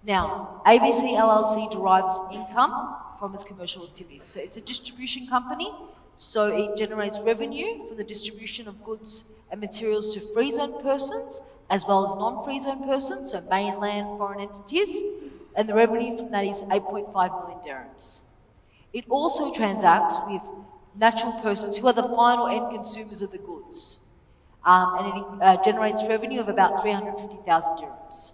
Now, ABC LLC derives income from its commercial activities. So it's a distribution company, so it generates revenue from the distribution of goods and materials to free zone persons as well as non-free zone persons, so mainland foreign entities, and the revenue from that is 8.5 million dirhams. It also transacts with natural persons who are the final end consumers of the goods, and it generates revenue of about 350,000 dirhams.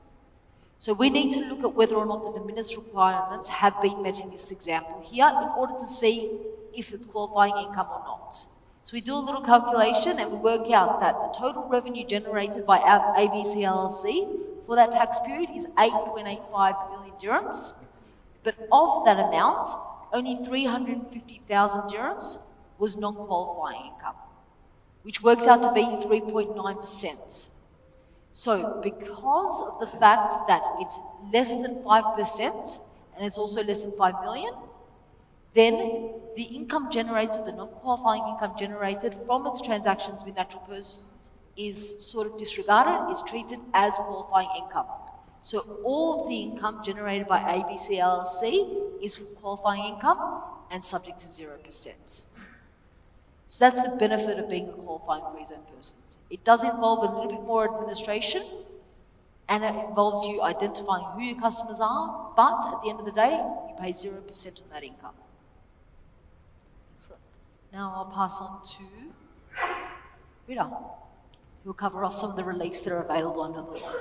So we need to look at whether or not the de minimis requirements have been met in this example here in order to see if it's qualifying income or not. So we do a little calculation and we work out that the total revenue generated by our ABC LLC for that tax period is 8.85 million dirhams. But of that amount, only 350,000 dirhams was non-qualifying income, which works out to be 3.9%. So because of the fact that it's less than 5% and it's also less than 5 million, then the income generated, the non-qualifying income generated from its transactions with natural persons is sort of disregarded, is treated as qualifying income. So all of the income generated by ABC LLC is qualifying income and subject to 0%. So that's the benefit of being a qualifying free zone person. It does involve a little bit more administration and it involves you identifying who your customers are, but at the end of the day, you pay 0% on that income. Excellent. Now I'll pass on to Rita, who will cover off some of the reliefs that are available under the law.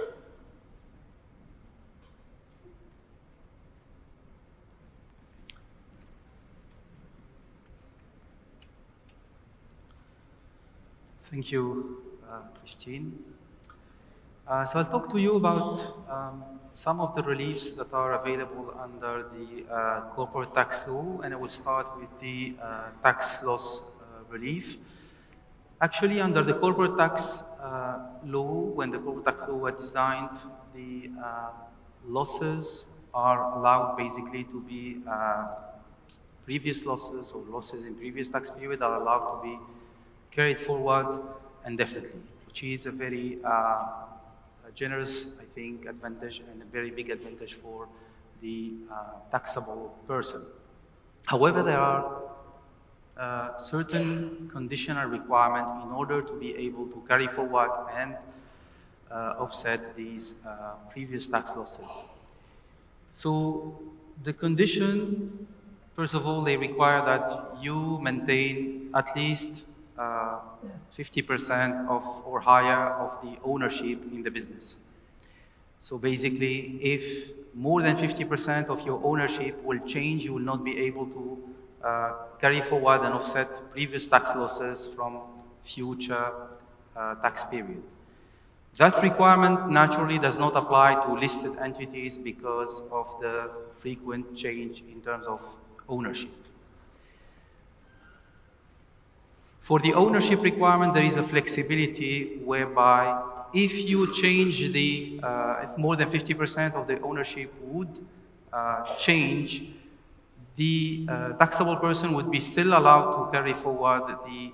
Thank you, Christine. So I'll talk to you about some of the reliefs that are available under the corporate tax law, and I will start with the tax loss relief. Actually, under the corporate tax law, when the corporate tax law was designed, the losses are allowed basically to be previous losses or losses in previous tax period are allowed to be carried forward indefinitely, which is a very generous, I think, advantage and a very big advantage for the taxable person. However, there are certain conditional requirements in order to be able to carry forward and offset these previous tax losses. So the condition, first of all, they require that you maintain at least 50% of or higher of the ownership in the business. So basically, if more than 50% of your ownership will change, you will not be able to carry forward and offset previous tax losses from future tax period. That requirement naturally does not apply to listed entities because of the frequent change in terms of ownership. For the ownership requirement, there is a flexibility whereby if you change the, if more than 50% of the ownership would change, the taxable person would be still allowed to carry forward the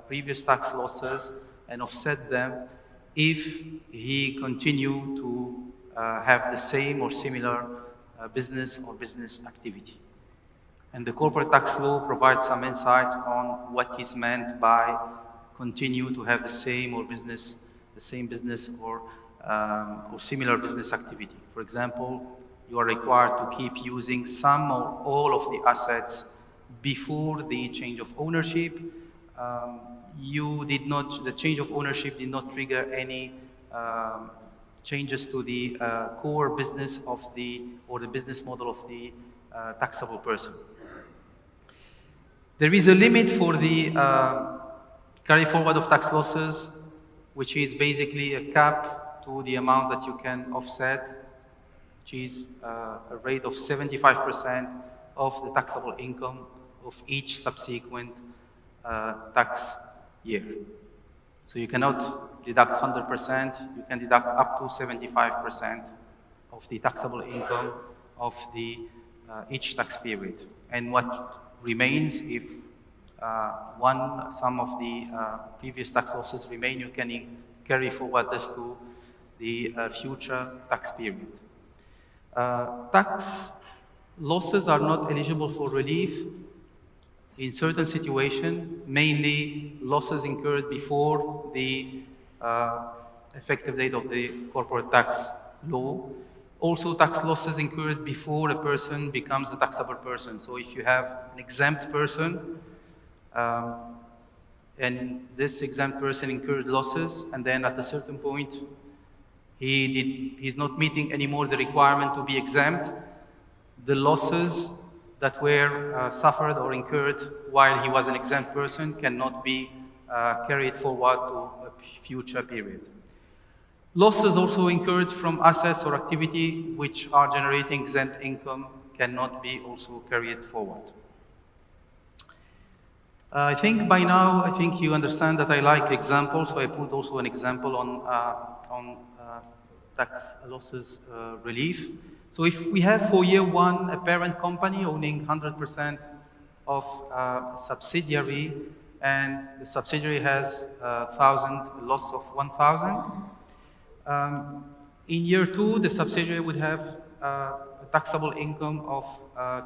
previous tax losses and offset them if he continue to have the same or similar business or business activity. And the corporate tax law provides some insight on what is meant by continue to have the same or business, the same business or similar business activity. For example, you are required to keep using some or all of the assets before the change of ownership. The change of ownership did not trigger any changes to the core business of the business model of the taxable person. There is a limit for the carry forward of tax losses, which is basically a cap to the amount that you can offset, which is a rate of 75% of the taxable income of each subsequent tax year. So you cannot deduct 100%, you can deduct up to 75% of the taxable income of the each tax period. And what remains, if some of the previous tax losses remain, you can carry forward this to the future tax period. Tax losses are not eligible for relief in certain situations, mainly losses incurred before the effective date of the corporate tax law. Also, tax losses incurred before a person becomes a taxable person. So if you have an exempt person, and this exempt person incurred losses, and then at a certain point, he's not meeting anymore the requirement to be exempt, the losses that were suffered or incurred while he was an exempt person cannot be carried forward to a future period. Losses also incurred from assets or activity which are generating exempt income cannot be also carried forward. I think by now, you understand that I like examples, so I put also an example on tax losses relief. So if we have for year one a parent company owning 100% of a subsidiary, and the subsidiary has a loss of 1,000, in year two, the subsidiary would have a taxable income of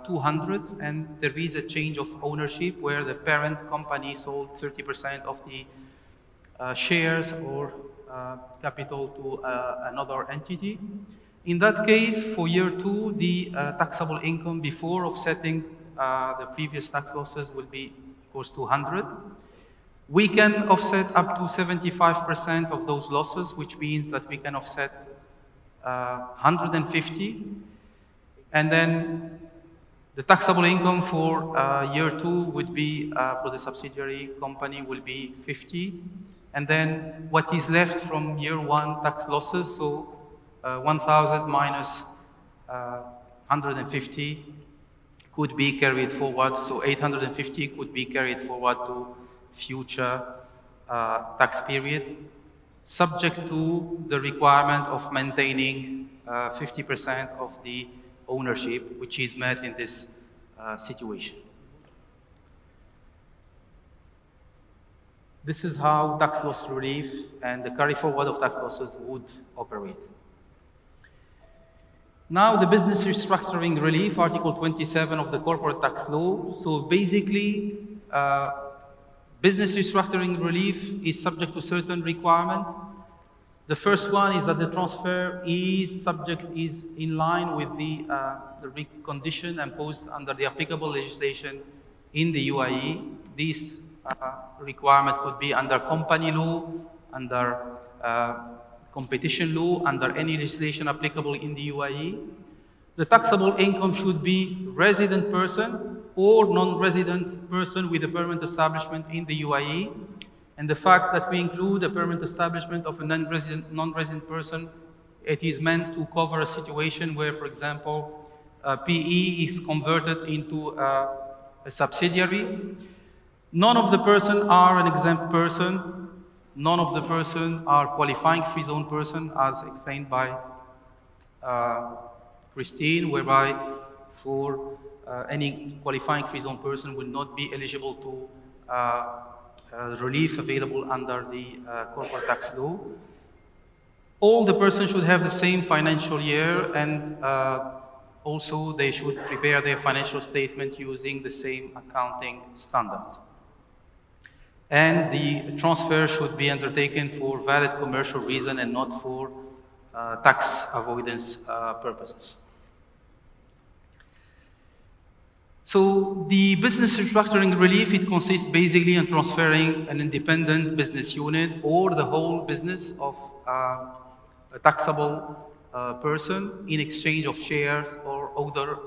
200, and there is a change of ownership where the parent company sold 30% of the shares or capital to another entity. In that case, for year two, the taxable income before offsetting the previous tax losses will be, of course, 200. We can offset up to 75% of those losses, which means that we can offset 150. And then the taxable income for year two would be, for the subsidiary company, will be 50. And then what is left from year one tax losses, so 1,000 minus 150 could be carried forward. So 850 could be carried forward to future tax period, subject to the requirement of maintaining 50% of the ownership, which is met in this situation. This is how tax loss relief and the carry forward of tax losses would operate. Now, the business restructuring relief, Article 27 of the Corporate Tax Law. So basically, business restructuring relief is subject to certain requirements. The first one is that the transfer is in line with the condition imposed under the applicable legislation in the UAE. This requirement could be under company law, under competition law, under any legislation applicable in the UAE. The taxable income should be resident person or non-resident person with a permanent establishment in the UAE. And the fact that we include a permanent establishment of a non-resident person, it is meant to cover a situation where, for example, PE is converted into a subsidiary. None of the person are an exempt person. None of the person are qualifying free zone person, as explained by Christine, whereby for any qualifying free zone person will not be eligible to relief available under the corporate tax law. All the persons should have the same financial year, and also they should prepare their financial statement using the same accounting standards. And the transfer should be undertaken for valid commercial reason and not for tax avoidance purposes. So the business restructuring relief, it consists basically in transferring an independent business unit or the whole business of a taxable person in exchange of shares or other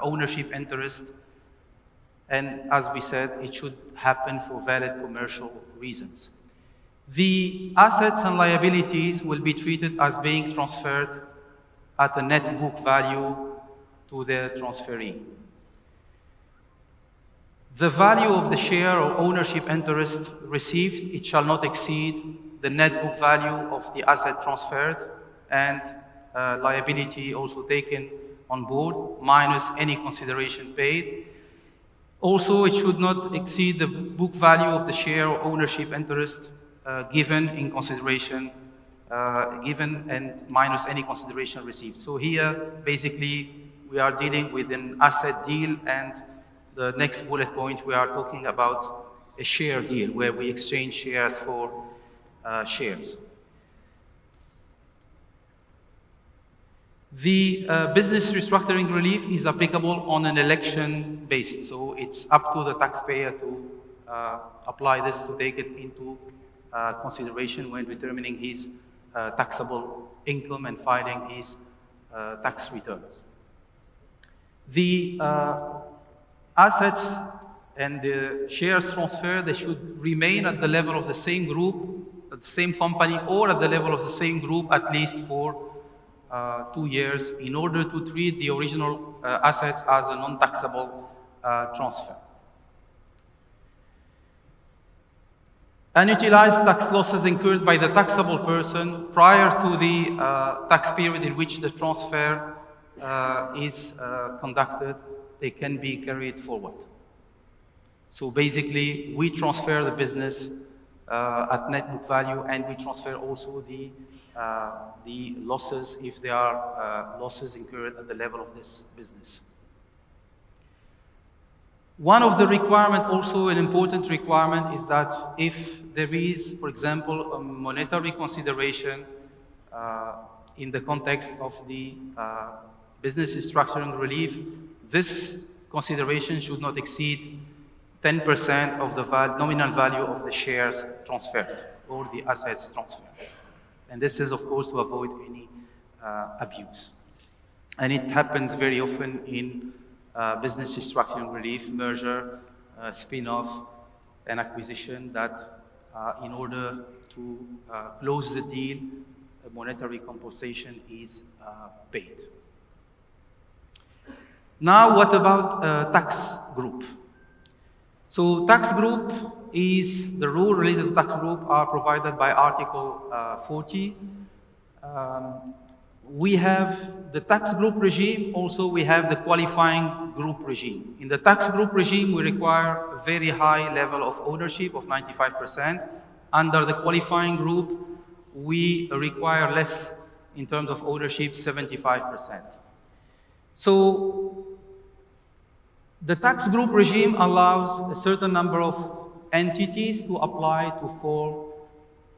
ownership interest. And as we said, it should happen for valid commercial reasons. The assets and liabilities will be treated as being transferred at a net book value to the transferee. The value of the share or ownership interest received, it shall not exceed the net book value of the asset transferred, and liability also taken on board, minus any consideration paid. Also, it should not exceed the book value of the share or ownership interest given in consideration, given and minus any consideration received. So here, basically, we are dealing with an asset deal, and the next bullet point, we are talking about a share deal where we exchange shares for shares. The business restructuring relief is applicable on an election basis, so it's up to the taxpayer to apply this, to take it into consideration when determining his taxable income and filing his tax returns. The assets and the shares transferred, they should remain at the level of the same group, at the same company, or at the level of the same group at least for 2 years in order to treat the original assets as a non-taxable transfer. Unutilized tax losses incurred by the taxable person prior to the tax period in which the transfer is conducted, they can be carried forward. So basically, we transfer the business at net book value, and we transfer also the losses if there are losses incurred at the level of this business. One of the requirements, also an important requirement, is that if there is, for example, a monetary consideration in the context of the business restructuring relief, this consideration should not exceed 10% of the nominal value of the shares transferred or the assets transferred. And this is, of course, to avoid any abuse. And it happens very often in business restructuring relief, merger, spin-off, and acquisition, that in order to close the deal, a monetary compensation is paid. Now, what about tax group? So tax group is, the rule related to tax group are provided by Article 40. we have the tax group regime, also we have the qualifying group regime. In the tax group regime, we require a very high level of ownership of 95%. Under the qualifying group, we require less in terms of ownership, 75%. So the tax group regime allows a certain number of entities to apply to form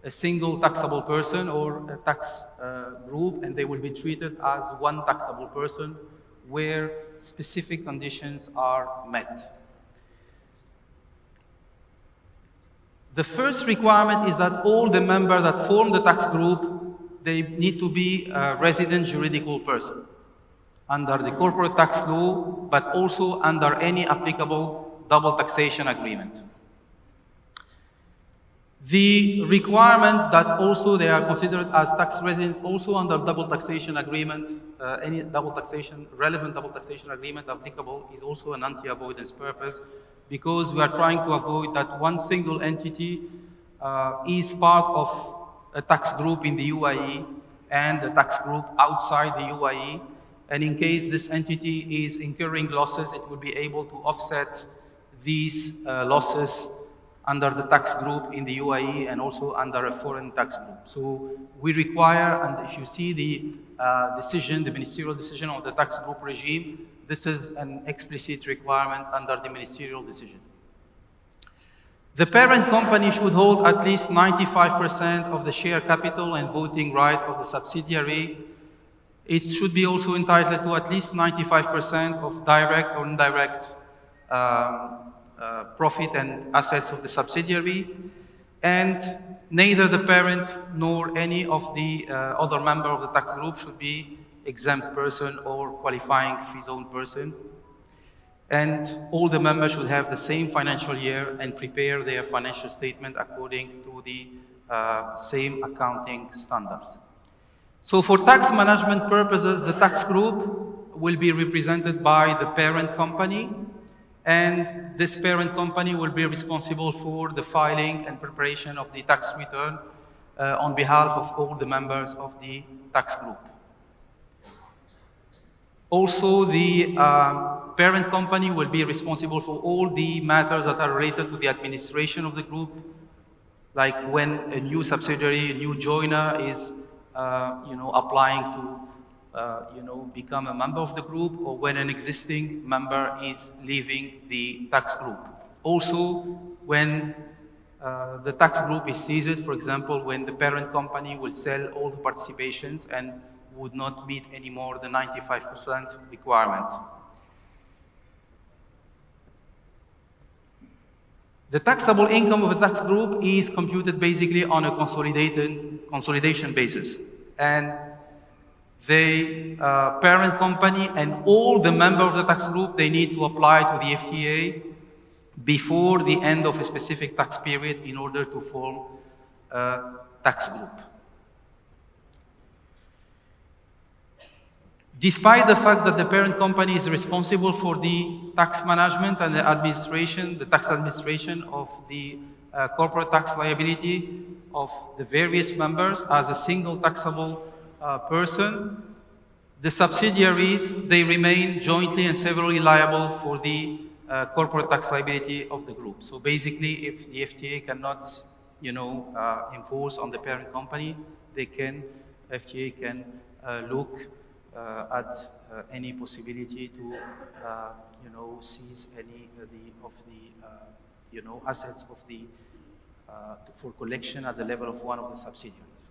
a single taxable person or a tax group, and they will be treated as one taxable person where specific conditions are met. The first requirement is that all the members that form the tax group, they need to be a resident juridical person under the corporate tax law, but also under any applicable double taxation agreement. The requirement that also they are considered as tax residents also under double taxation agreement, any double taxation, relevant double taxation agreement applicable is also an anti-avoidance purpose, because we are trying to avoid that one single entity is part of a tax group in the UAE and a tax group outside the UAE. And in case this entity is incurring losses, it will be able to offset these losses under the tax group in the UAE and also under a foreign tax group. So we require, and if you see the decision, the ministerial decision of the tax group regime, this is an explicit requirement under the ministerial decision. The parent company should hold at least 95% of the share capital and voting right of the subsidiary. It should be also entitled to at least 95% of direct or indirect profit and assets of the subsidiary, and neither the parent nor any of the other member of the tax group should be exempt person or qualifying free zone person. And all the members should have the same financial year and prepare their financial statement according to the same accounting standards. So for tax management purposes, the tax group will be represented by the parent company, and this parent company will be responsible for the filing and preparation of the tax return on behalf of all the members of the tax group. Also, the parent company will be responsible for all the matters that are related to the administration of the group, like when a new subsidiary, a new joiner is applying to become a member of the group, or when an existing member is leaving the tax group. Also, when the tax group is seized, for example, when the parent company will sell all the participations and would not meet anymore the 95% requirement. The taxable income of a tax group is computed basically on a consolidation basis. And the parent company and all the members of the tax group, they need to apply to the FTA before the end of a specific tax period in order to form a tax group. Despite the fact that the parent company is responsible for the tax management and the administration, the tax administration of the corporate tax liability of the various members as a single taxable person, the subsidiaries, they remain jointly and severally liable for the corporate tax liability of the group. So basically, if the FTA cannot, enforce on the parent company, FTA can look at any possibility to, seize any of the assets of the for collection at the level of one of the subsidiaries.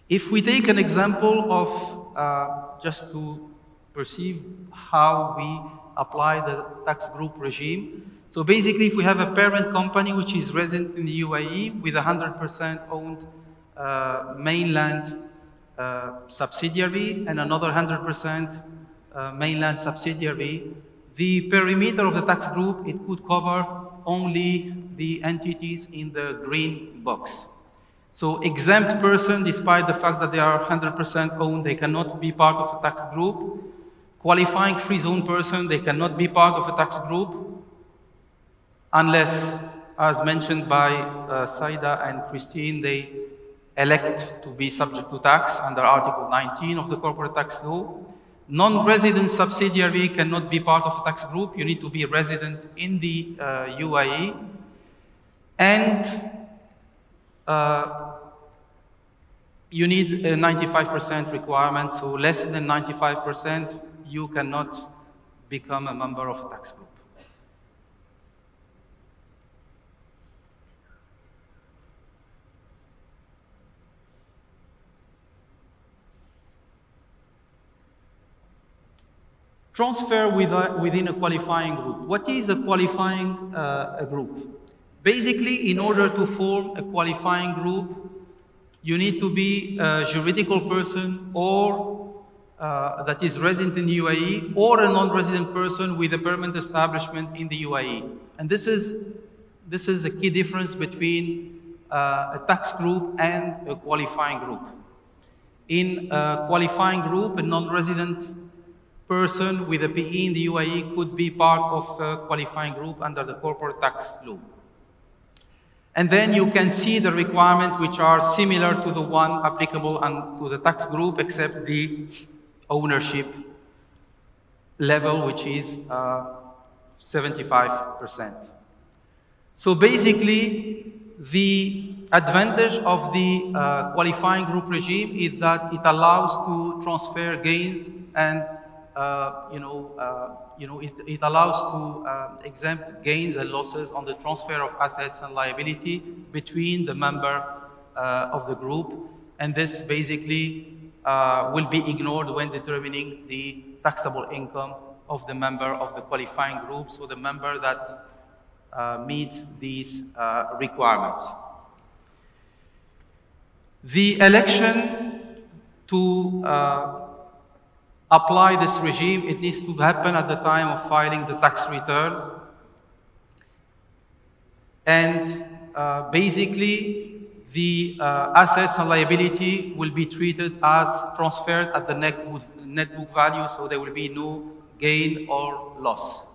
If we take an example of just to perceive how we apply the tax group regime. So basically, if we have a parent company which is resident in the UAE with 100% owned mainland subsidiary and another 100% mainland subsidiary, the perimeter of the tax group, it could cover only the entities in the green box. So exempt person, despite the fact that they are 100% owned, they cannot be part of a tax group. Qualifying free zone person, they cannot be part of a tax group unless, as mentioned by Saida and Christine, they elect to be subject to tax under Article 19 of the Corporate Tax Law. Non-resident subsidiary cannot be part of a tax group. You need to be resident in the UAE. And you need a 95% requirement, so less than 95%, you cannot become a member of a tax group. Transfer within a qualifying group. What is a qualifying group? Basically, in order to form a qualifying group, you need to be a juridical person or that is resident in the UAE, or a non-resident person with a permanent establishment in the UAE. And this is a key difference between a tax group and a qualifying group. In a qualifying group, a non-resident person with a PE in the UAE could be part of a qualifying group under the corporate tax law. And then you can see the requirements which are similar to the one applicable to the tax group, except the ownership level, which is 75%. So basically, the advantage of the qualifying group regime is that it allows to transfer gains and it allows to exempt gains and losses on the transfer of assets and liability between the member of the group, and this basically will be ignored when determining the taxable income of the member of the qualifying group, so the member that meet these requirements. The election to apply this regime, it needs to happen at the time of filing the tax return. And basically, the assets and liability will be treated as transferred at the net book value, so there will be no gain or loss.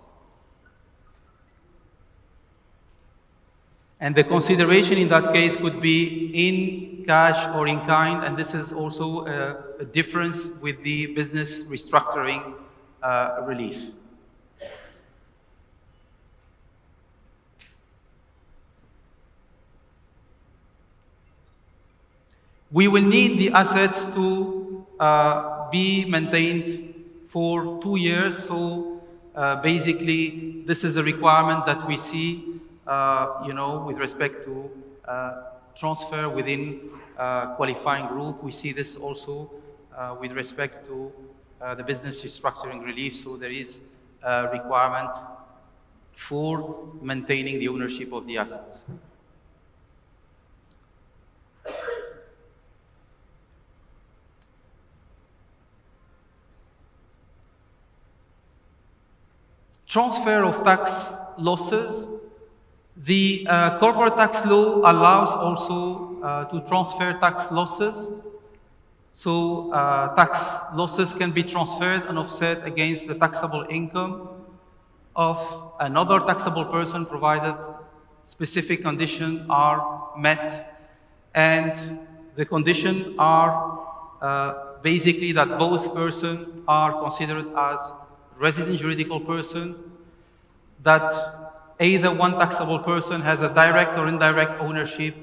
And the consideration in that case could be in cash or in kind, and this is also a difference with the business restructuring relief. We will need the assets to be maintained for 2 years, so basically this is a requirement that we see with respect to transfer within qualifying group. We see this also with respect to the business restructuring relief. So there is a requirement for maintaining the ownership of the assets. Transfer of tax losses. The corporate tax law allows also to transfer tax losses. So tax losses can be transferred and offset against the taxable income of another taxable person, provided specific conditions are met. And the conditions are basically that both persons are considered as resident juridical person, that either one taxable person has a direct or indirect ownership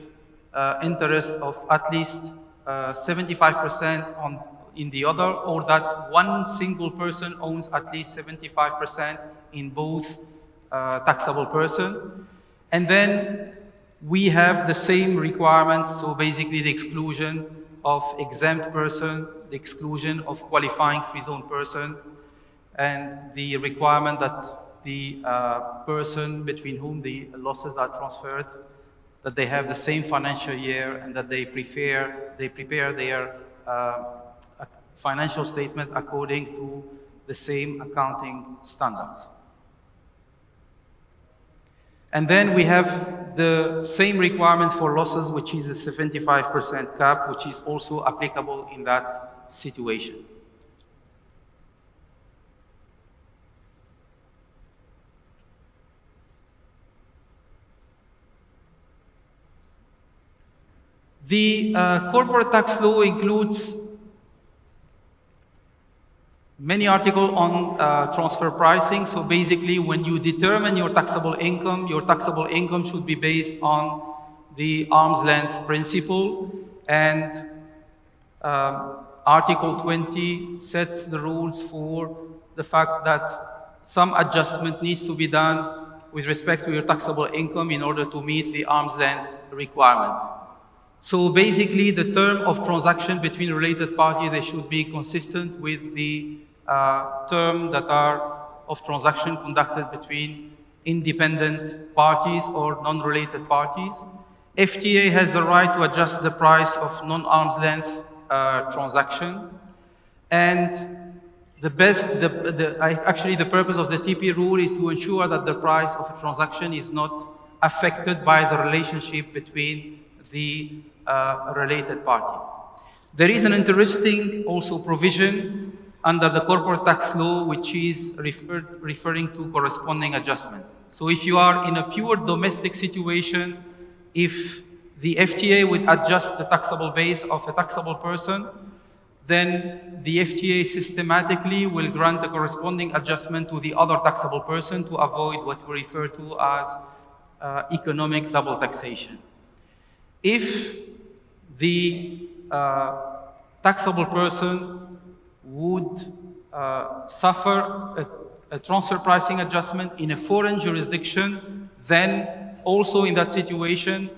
interest of at least 75% in the other, or that one single person owns at least 75% in both taxable person. And then we have the same requirements, so basically the exclusion of exempt person, the exclusion of qualifying free zone person, and the requirement that the person between whom the losses are transferred, that they have the same financial year and that they prepare their financial statement according to the same accounting standards. And then we have the same requirement for losses, which is a 75% cap, which is also applicable in that situation. The corporate tax law includes many articles on transfer pricing. So basically, when you determine your taxable income should be based on the arm's length principle. And Article 20 sets the rules for the fact that some adjustment needs to be done with respect to your taxable income in order to meet the arm's length requirement. So basically, the term of transaction between related parties, they should be consistent with the term that are of transaction conducted between independent parties or non-related parties. FTA has the right to adjust the price of non-arm's length transaction. And actually the purpose of the TP rule is to ensure that the price of a transaction is not affected by the relationship between the related party. There is an interesting also provision under the corporate tax law which is referring to corresponding adjustment. So if you are in a pure domestic situation, if the FTA would adjust the taxable base of a taxable person, then the FTA systematically will grant a corresponding adjustment to the other taxable person to avoid what we refer to as economic double taxation. If the taxable person would suffer a transfer pricing adjustment in a foreign jurisdiction, then also in that situation,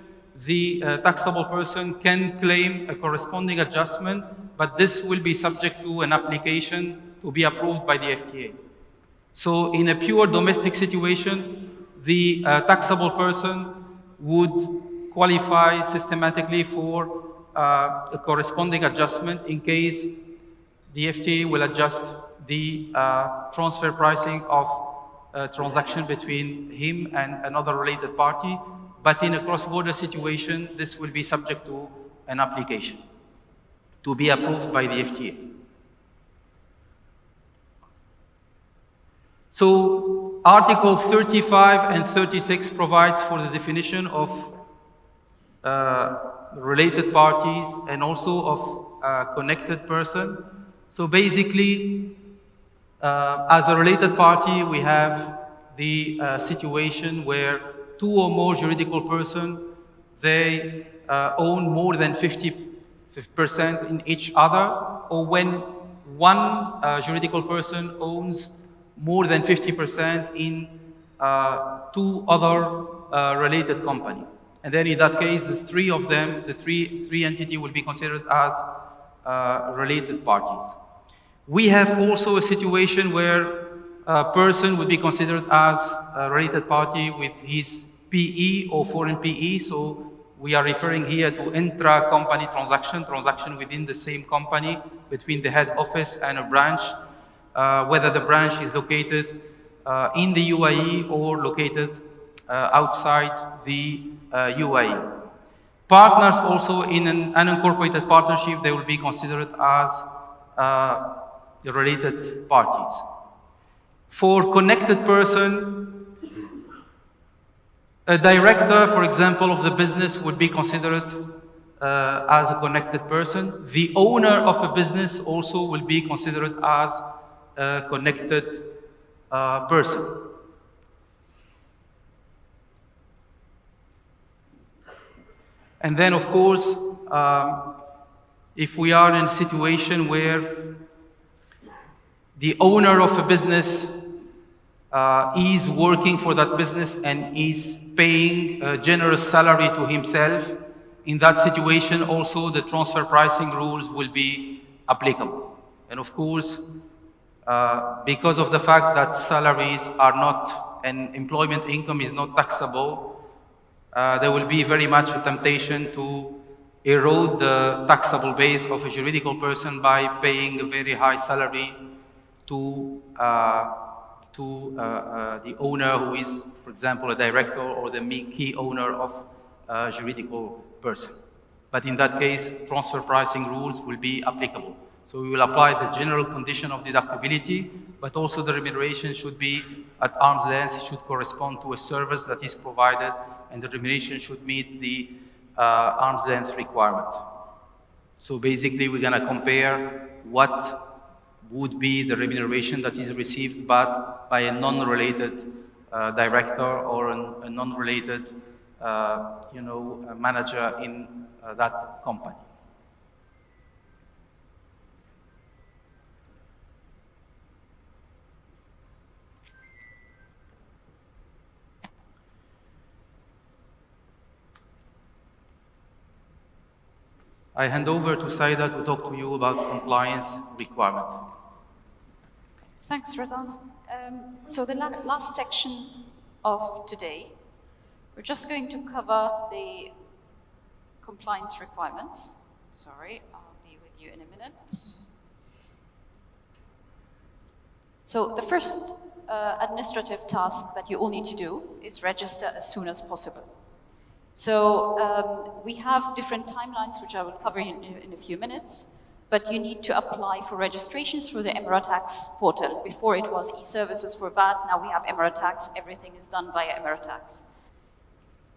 the taxable person can claim a corresponding adjustment, but this will be subject to an application to be approved by the FTA. So in a pure domestic situation, the taxable person would qualify systematically for a corresponding adjustment in case the FTA will adjust the transfer pricing of a transaction between him and another related party. But in a cross-border situation, this will be subject to an application to be approved by the FTA. So Article 35 and 36 provides for the definition of related parties and also of connected person. So basically, as a related party, we have the situation where two or more juridical persons, they own more than 50% in each other, or when one juridical person owns more than 50% in two other related companies. And then in that case, the three of them, the three entities will be considered as related parties. We have also a situation where a person would be considered as a related party with his PE or foreign PE. So we are referring here to intra-company transaction within the same company between the head office and a branch, whether the branch is located in the UAE or located outside the UAE. Partners also in an unincorporated partnership, they will be considered as the related parties. For connected person, a director, for example, of the business would be considered as a connected person. The owner of a business also will be considered as a connected person. And then, of course, if we are in a situation where the owner of a business is working for that business and is paying a generous salary to himself, in that situation also the transfer pricing rules will be applicable. And of course, because of the fact that salaries are not, and employment income is not taxable, there will be very much a temptation to erode the taxable base of a juridical person by paying a very high salary to the owner who is, for example, a director or the key owner of a juridical person. But in that case, transfer pricing rules will be applicable. So we will apply the general condition of deductibility, but also the remuneration should be at arm's length, should correspond to a service that is provided, and the remuneration should meet the arm's length requirement. So basically, we're going to compare what would be the remuneration that is received by a non-related director or a non-related manager in that company. I hand over to Saida to talk to you about compliance requirement. Thanks, Rada. So the last section of today, we're just going to cover the compliance requirements. Sorry, I'll be with you in a minute. So the first administrative task that you all need to do is register as soon as possible. So we have different timelines, which I will cover in a few minutes, but you need to apply for registration through the Emiratax portal. Before it was e-services for VAT, now we have Emiratax, everything is done via Emiratax.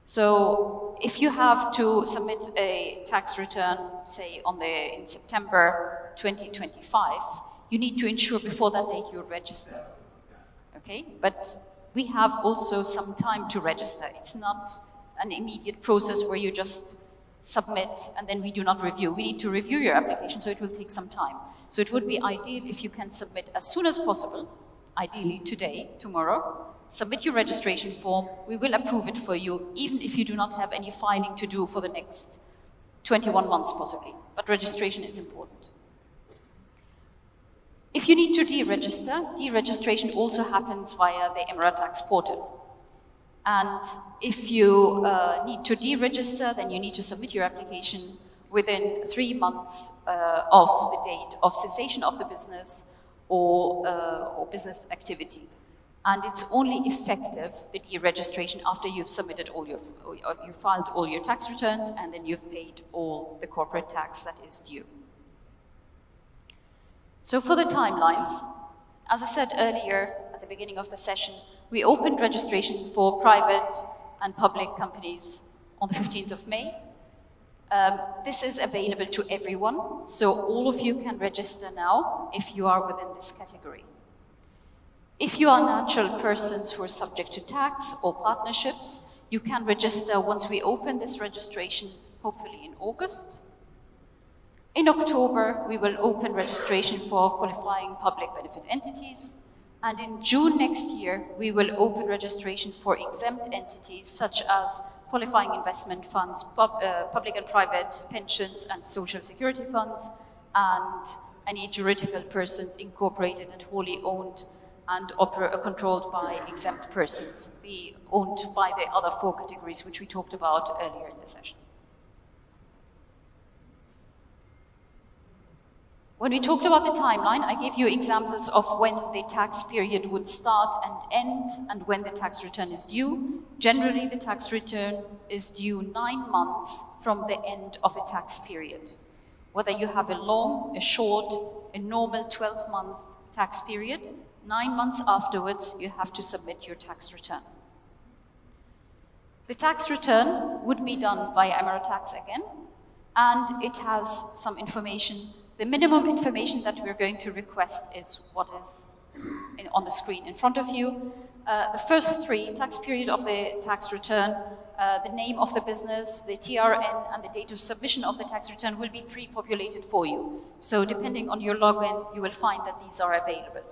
So if you have to submit a tax return, say in September 2025, you need to ensure before that date you're registered, okay? But we have also some time to register. It's not an immediate process where you just submit and then we do not review. We need to review your application, so it will take some time. So it would be ideal if you can submit as soon as possible, ideally today, tomorrow, submit your registration form. We will approve it for you, even if you do not have any filing to do for the next 21 months possibly. But registration is important. If you need to deregister, deregistration also happens via the Emiratax portal. And if you need to deregister, then you need to submit your application within 3 months of the date of cessation of the business or business activity. And it's only effective, the deregistration, after you've submitted you filed all your tax returns and then you've paid all the corporate tax that is due. So for the timelines, as I said earlier at the beginning of the session, we opened registration for private and public companies on the 15th of May. This is available to everyone, so all of you can register now if you are within this category. If you are natural persons who are subject to tax or partnerships, you can register once we open this registration, hopefully in August. In October, we will open registration for qualifying public benefit entities. And in June next year, we will open registration for exempt entities such as qualifying investment funds, public and private pensions and social security funds, and any juridical persons incorporated and wholly owned and controlled by exempt persons, be owned by the other 4 categories which we talked about earlier in the session. When we talked about the timeline, I gave you examples of when the tax period would start and end and when the tax return is due. Generally, the tax return is due 9 months from the end of a tax period. Whether you have a long, a short, a normal 12-month tax period, 9 months afterwards, you have to submit your tax return. The tax return would be done via Emiratax again, and it has some information. The minimum information that we're going to request is what is on the screen in front of you. The first 3, tax period of the tax return, the name of the business, the TRN, and the date of submission of the tax return will be pre-populated for you. So depending on your login, you will find that these are available.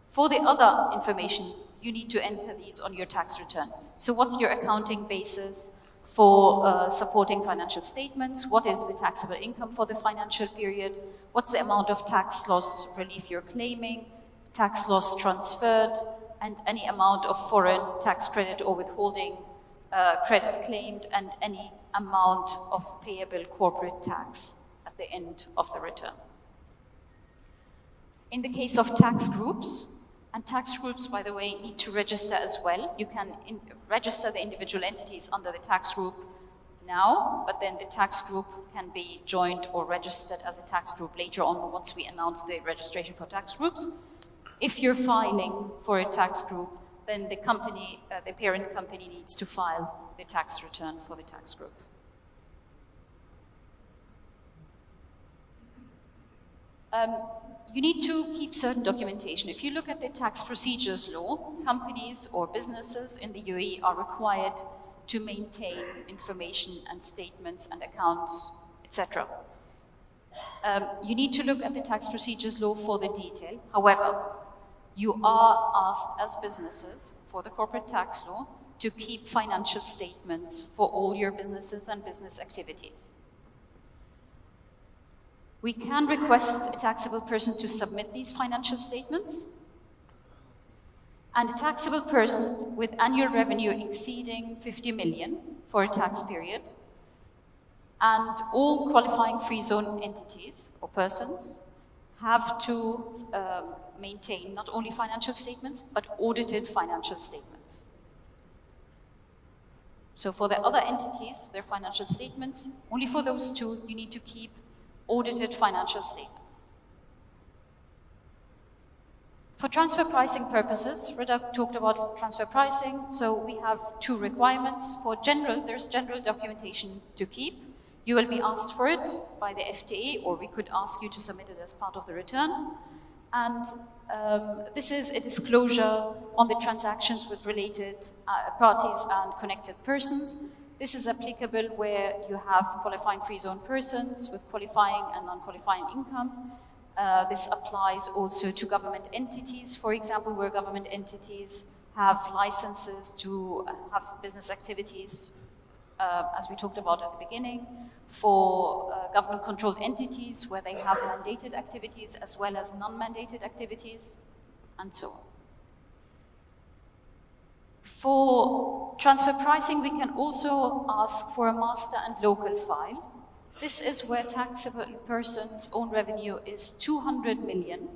For the other information, you need to enter these on your tax return. So what's your accounting basis for supporting financial statements? What is the taxable income for the financial period? What's the amount of tax loss relief you're claiming, tax loss transferred, and any amount of foreign tax credit or withholding credit claimed, and any amount of payable corporate tax at the end of the return. In the case of tax groups, and tax groups, by the way, need to register as well. You can register the individual entities under the tax group now, but then the tax group can be joined or registered as a tax group later on once we announce the registration for tax groups. If you're filing for a tax group, then the company, the parent company needs to file the tax return for the tax group. You need to keep certain documentation. If you look at the tax procedures law, companies or businesses in the UAE are required to maintain information and statements and accounts, etc. You need to look at the tax procedures law for the detail. However, you are asked as businesses for the corporate tax law to keep financial statements for all your businesses and business activities. We can request a taxable person to submit these financial statements, and a taxable person with annual revenue exceeding 50 million for a tax period, and all qualifying free zone entities or persons have to maintain not only financial statements, but audited financial statements. So for the other entities, their financial statements, only for those two, you need to keep audited financial statements. For transfer pricing purposes, Rida talked about transfer pricing, so we have two requirements. For general, there's general documentation to keep. You will be asked for it by the FTA, or we could ask you to submit it as part of the return. And this is a disclosure on the transactions with related parties and connected persons. This is applicable where you have qualifying free zone persons with qualifying and non-qualifying income. This applies also to government entities, for example, where government entities have licenses to have business activities, as we talked about at the beginning, for government-controlled entities where they have mandated activities as well as non-mandated activities, and so on. For transfer pricing, we can also ask for a master and local file. This is where taxable person's own revenue is 200 million,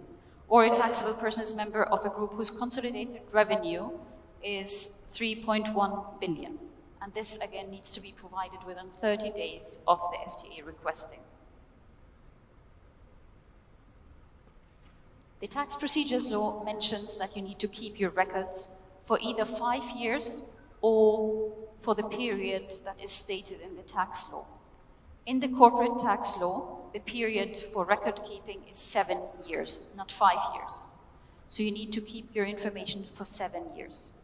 or a taxable person is member of a group whose consolidated revenue is 3.1 billion. And this, again, needs to be provided within 30 days of the FTA requesting. The tax procedures law mentions that you need to keep your records for either 5 years or for the period that is stated in the tax law. In the corporate tax law, the period for record keeping is 7 years, not 5 years. So you need to keep your information for 7 years.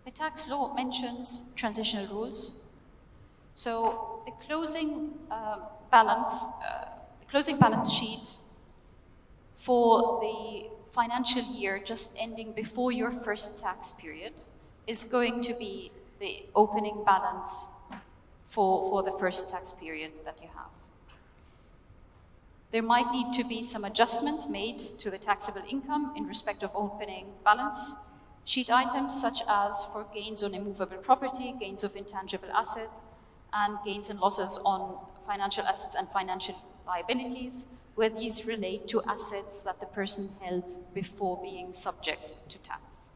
The tax law mentions transitional rules. So the closing balance sheet for the financial year just ending before your first tax period is going to be the opening balance for the first tax period that you have. There might need to be some adjustments made to the taxable income in respect of opening balance sheet items, such as for gains on immovable property, gains of intangible asset, and gains and losses on financial assets and financial liabilities, where these relate to assets that the person held before being subject to tax.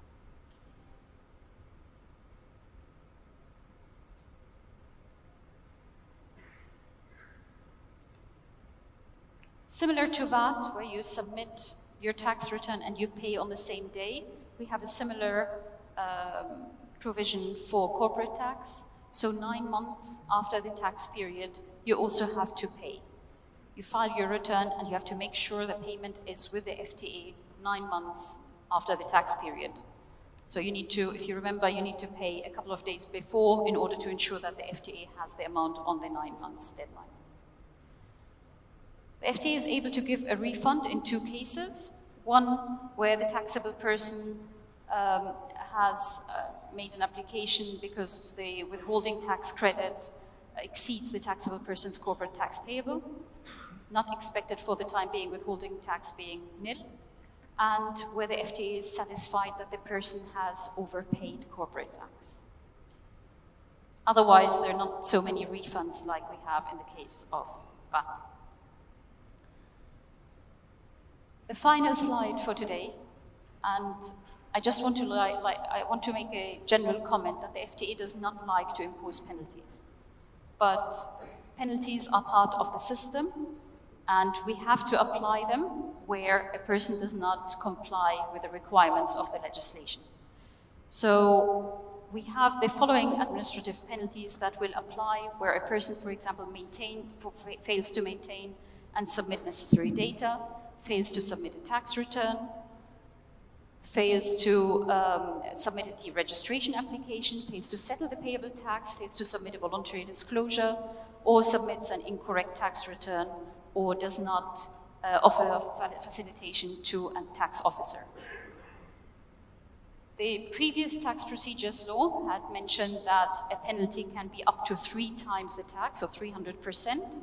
Similar to VAT, where you submit your tax return and you pay on the same day, we have a similar provision for corporate tax. So 9 months after the tax period, you also have to pay. You file your return and you have to make sure the payment is with the FTA 9 months after the tax period. So you need to, if you remember, you need to pay a couple of days before in order to ensure that the FTA has the amount on the 9 months deadline. The FTA is able to give a refund in 2 cases. One, where the taxable person has made an application because the withholding tax credit exceeds the taxable person's corporate tax payable, not expected for the time being, withholding tax being nil, and where the FTA is satisfied that the person has overpaid corporate tax. Otherwise, there are not so many refunds like we have in the case of VAT. The final slide for today, and I just want to make a general comment that the FTA does not like to impose penalties. But penalties are part of the system, and we have to apply them where a person does not comply with the requirements of the legislation. So we have the following administrative penalties that will apply where a person, for example, fails to maintain and submit necessary data, fails to submit a tax return, fails to submit a deregistration application, fails to settle the payable tax, fails to submit a voluntary disclosure, or submits an incorrect tax return, or does not offer facilitation to a tax officer. The previous tax procedures law had mentioned that a penalty can be up to 3 times the tax, or 300%.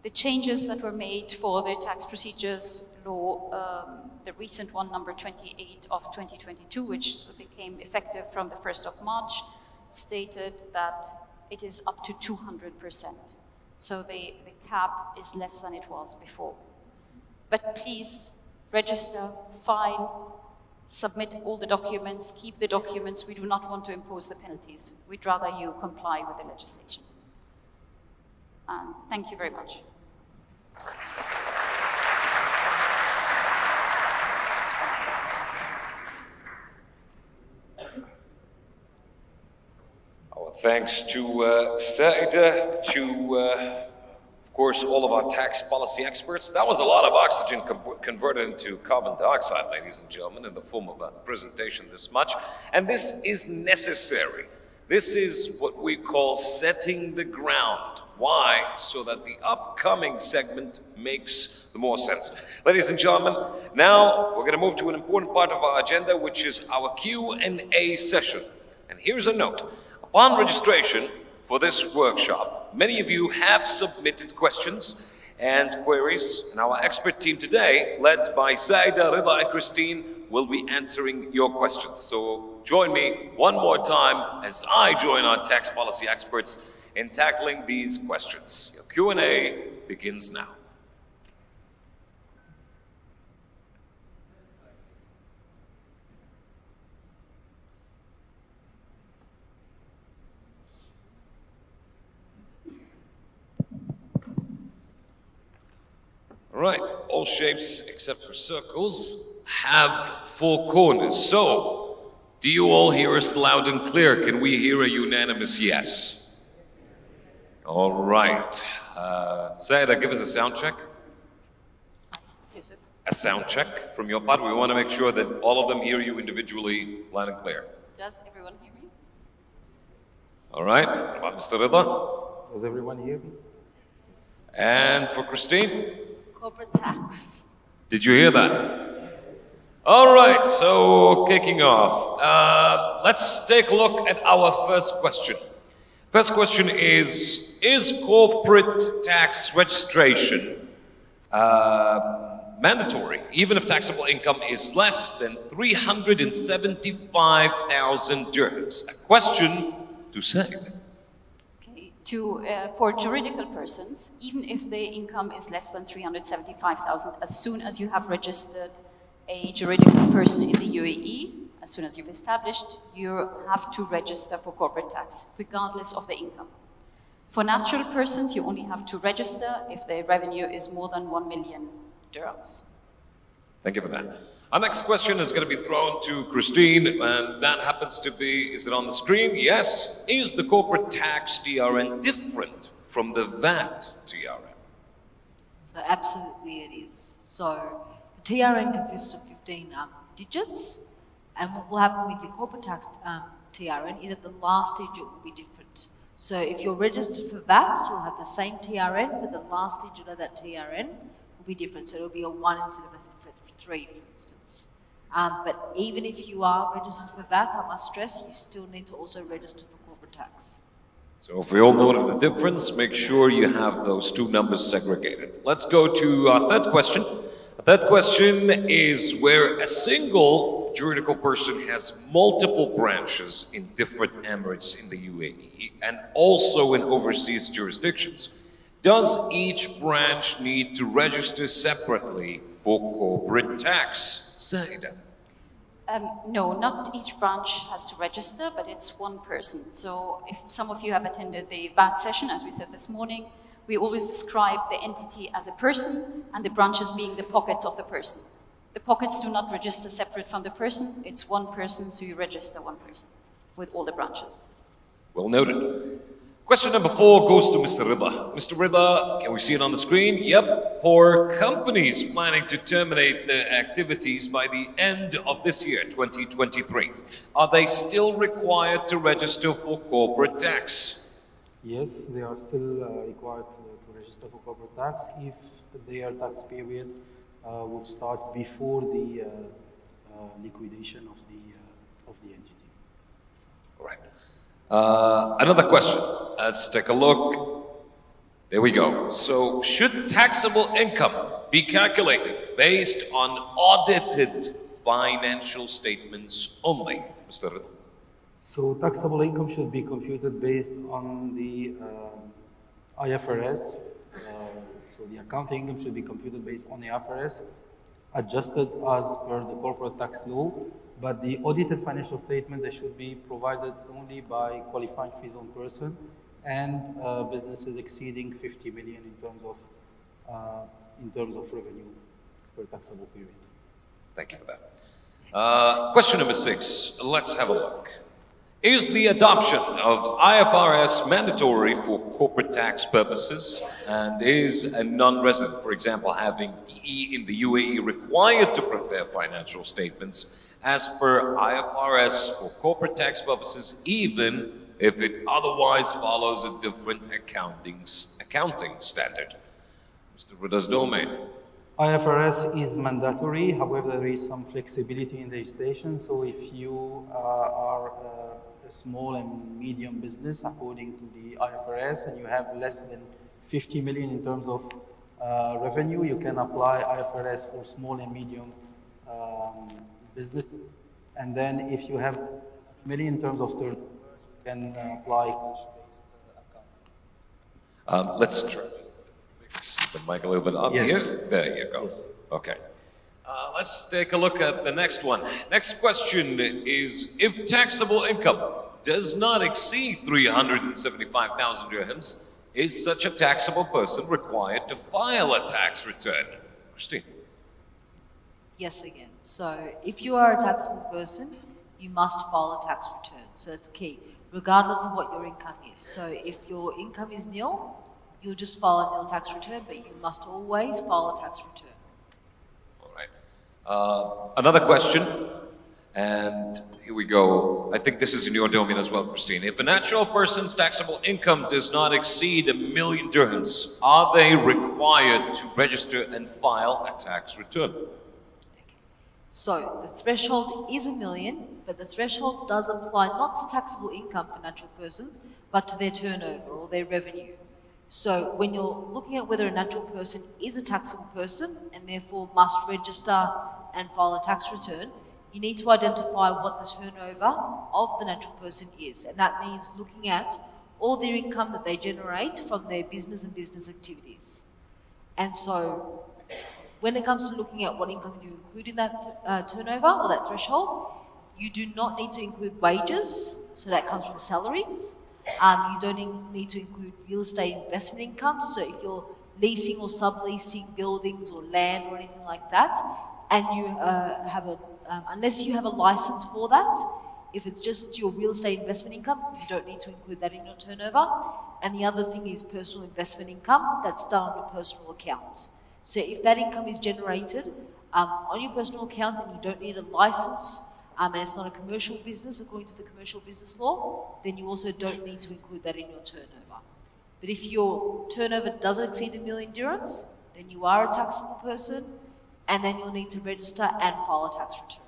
The changes that were made for the tax procedures law, the recent one, number 28 of 2022, which became effective from the 1st of March, stated that it is up to 200%. So the cap is less than it was before. But please register, file, submit all the documents, keep the documents. We do not want to impose the penalties. We'd rather you comply with the legislation. Thank you very much. Our thanks to Saida, to of course, all of our tax policy experts. That was a lot of oxygen converted into carbon dioxide, ladies and gentlemen, in the form of a presentation this much. And this is necessary. This is what we call setting the ground. Why? So that the upcoming segment makes the more sense. Ladies and gentlemen, now we're going to move to an important part of our agenda, which is our Q&A session. And here's a note. Upon registration for this workshop, many of you have submitted questions and queries, and our expert team today, led by Saida, Rida, and Christine, will be answering your questions. So join me one more time as I join our tax policy experts in tackling these questions. Your Q&A begins now. All right, all shapes except for circles have 4 corners. So, do you all hear us loud and clear? Can we hear a unanimous yes? All right. Saida, give us a sound check. Yusuf. A sound check from your part. We want to make sure that all of them hear you individually, loud and clear. Does everyone hear me? All right. What about Mr. Rida? Does everyone hear me? And for Christine? Corporate tax. Did you hear that? All right, so kicking off. Let's take a look at our first question. First question is corporate tax registration mandatory, even if taxable income is less than 375,000 dirhams? A question to Said. For juridical persons, even if their income is less than 375,000, as soon as you have registered a juridical person in the UAE, as soon as you've established, you have to register for corporate tax, regardless of the income. For natural persons, you only have to register if their revenue is more than 1 million dirhams. Thank you for that. Our next question is going to be thrown to Christine, and that happens to be, is it on the screen? Yes. Is the corporate tax TRN different from the VAT TRN? So absolutely it is. So the TRN consists of 15 digits, and what will happen with your corporate tax TRN is that the last digit will be different. So if you're registered for VAT, you'll have the same TRN, but the last digit of that TRN will be different. So it'll be a 1 instead of a 3, for instance. But even if you are registered for VAT, I must stress, you still need to also register for corporate tax. So if we all noted the difference, make sure you have those 2 numbers segregated. Let's go to our third question. The third question is where a single juridical person has multiple branches in different emirates in the UAE and also in overseas jurisdictions. Does each branch need to register separately for corporate tax? Saida. No, not each branch has to register, but it's one person. So if some of you have attended the VAT session, as we said this morning, we always describe the entity as a person and the branches being the pockets of the person. The pockets do not register separate from the person. It's one person, so you register one person with all the branches. Well noted. Question number 4 goes to Mr. Rida. Mr. Rida, can we see it on the screen? Yep. For companies planning to terminate their activities by the end of this year, 2023, are they still required to register for corporate tax? Yes, they are still required to register for corporate tax if their tax period would start before the liquidation of the entity. All right. Another question. Let's take a look. There we go. So, should taxable income be calculated based on audited financial statements only, Mr. Rida? So taxable income should be computed based on the IFRS. So the accounting income should be computed based on the IFRS, adjusted as per the corporate tax law. But the audited financial statement, they should be provided only by qualifying free zone person and businesses exceeding 50 million in terms of revenue per taxable period. Thank you for that. Question number 6. Let's have a look. Is the adoption of IFRS mandatory for corporate tax purposes? And is a non-resident, for example, having PE in the UAE, required to prepare financial statements as per IFRS for corporate tax purposes, even if it otherwise follows a different accounting standard? Mr. Rida's domain. IFRS is mandatory, however, there is some flexibility in the legislation. So if you are a small and medium business according to the IFRS and you have less than 50 million in terms of revenue, you can apply IFRS for small and medium businesses. And then if you have million in terms of turnover, you can apply cash-based accounting. Let's try the mic a little bit up Yes. here. There you go. Yes. Okay. Let's take a look at the next one. Next question is, if taxable income does not exceed 375,000 dirhams, is such a taxable person required to file a tax return? Christine. Yes, again. So if you are a taxable person, you must file a tax return. So that's key, regardless of what your income is. So if your income is nil, you'll just file a nil tax return, but you must always file a tax return. All right. Another question, and here we go. I think this is in your domain as well, Christine. If a natural person's taxable income does not exceed 1 million dirhams, are they required to register and file a tax return? So the threshold is 1 million, but the threshold does apply not to taxable income for natural persons, but to their turnover or their revenue. So when you're looking at whether a natural person is a taxable person and therefore must register and file a tax return, you need to identify what the turnover of the natural person is. And that means looking at all their income that they generate from their business and business activities. And so when it comes to looking at what income you include in that turnover or that threshold, you do not need to include wages, so that comes from salaries. You don't need to include real estate investment income. So if you're leasing or subleasing buildings or land or anything like that, and you have unless you have a license for that, if it's just your real estate investment income, you don't need to include that in your turnover. And the other thing is personal investment income, that's done on your personal account. So if that income is generated on your personal account and you don't need a license, and it's not a commercial business according to the commercial business law, then you also don't need to include that in your turnover. But if your turnover does exceed 1 million dirhams, then you are a taxable person, and then you'll need to register and file a tax return.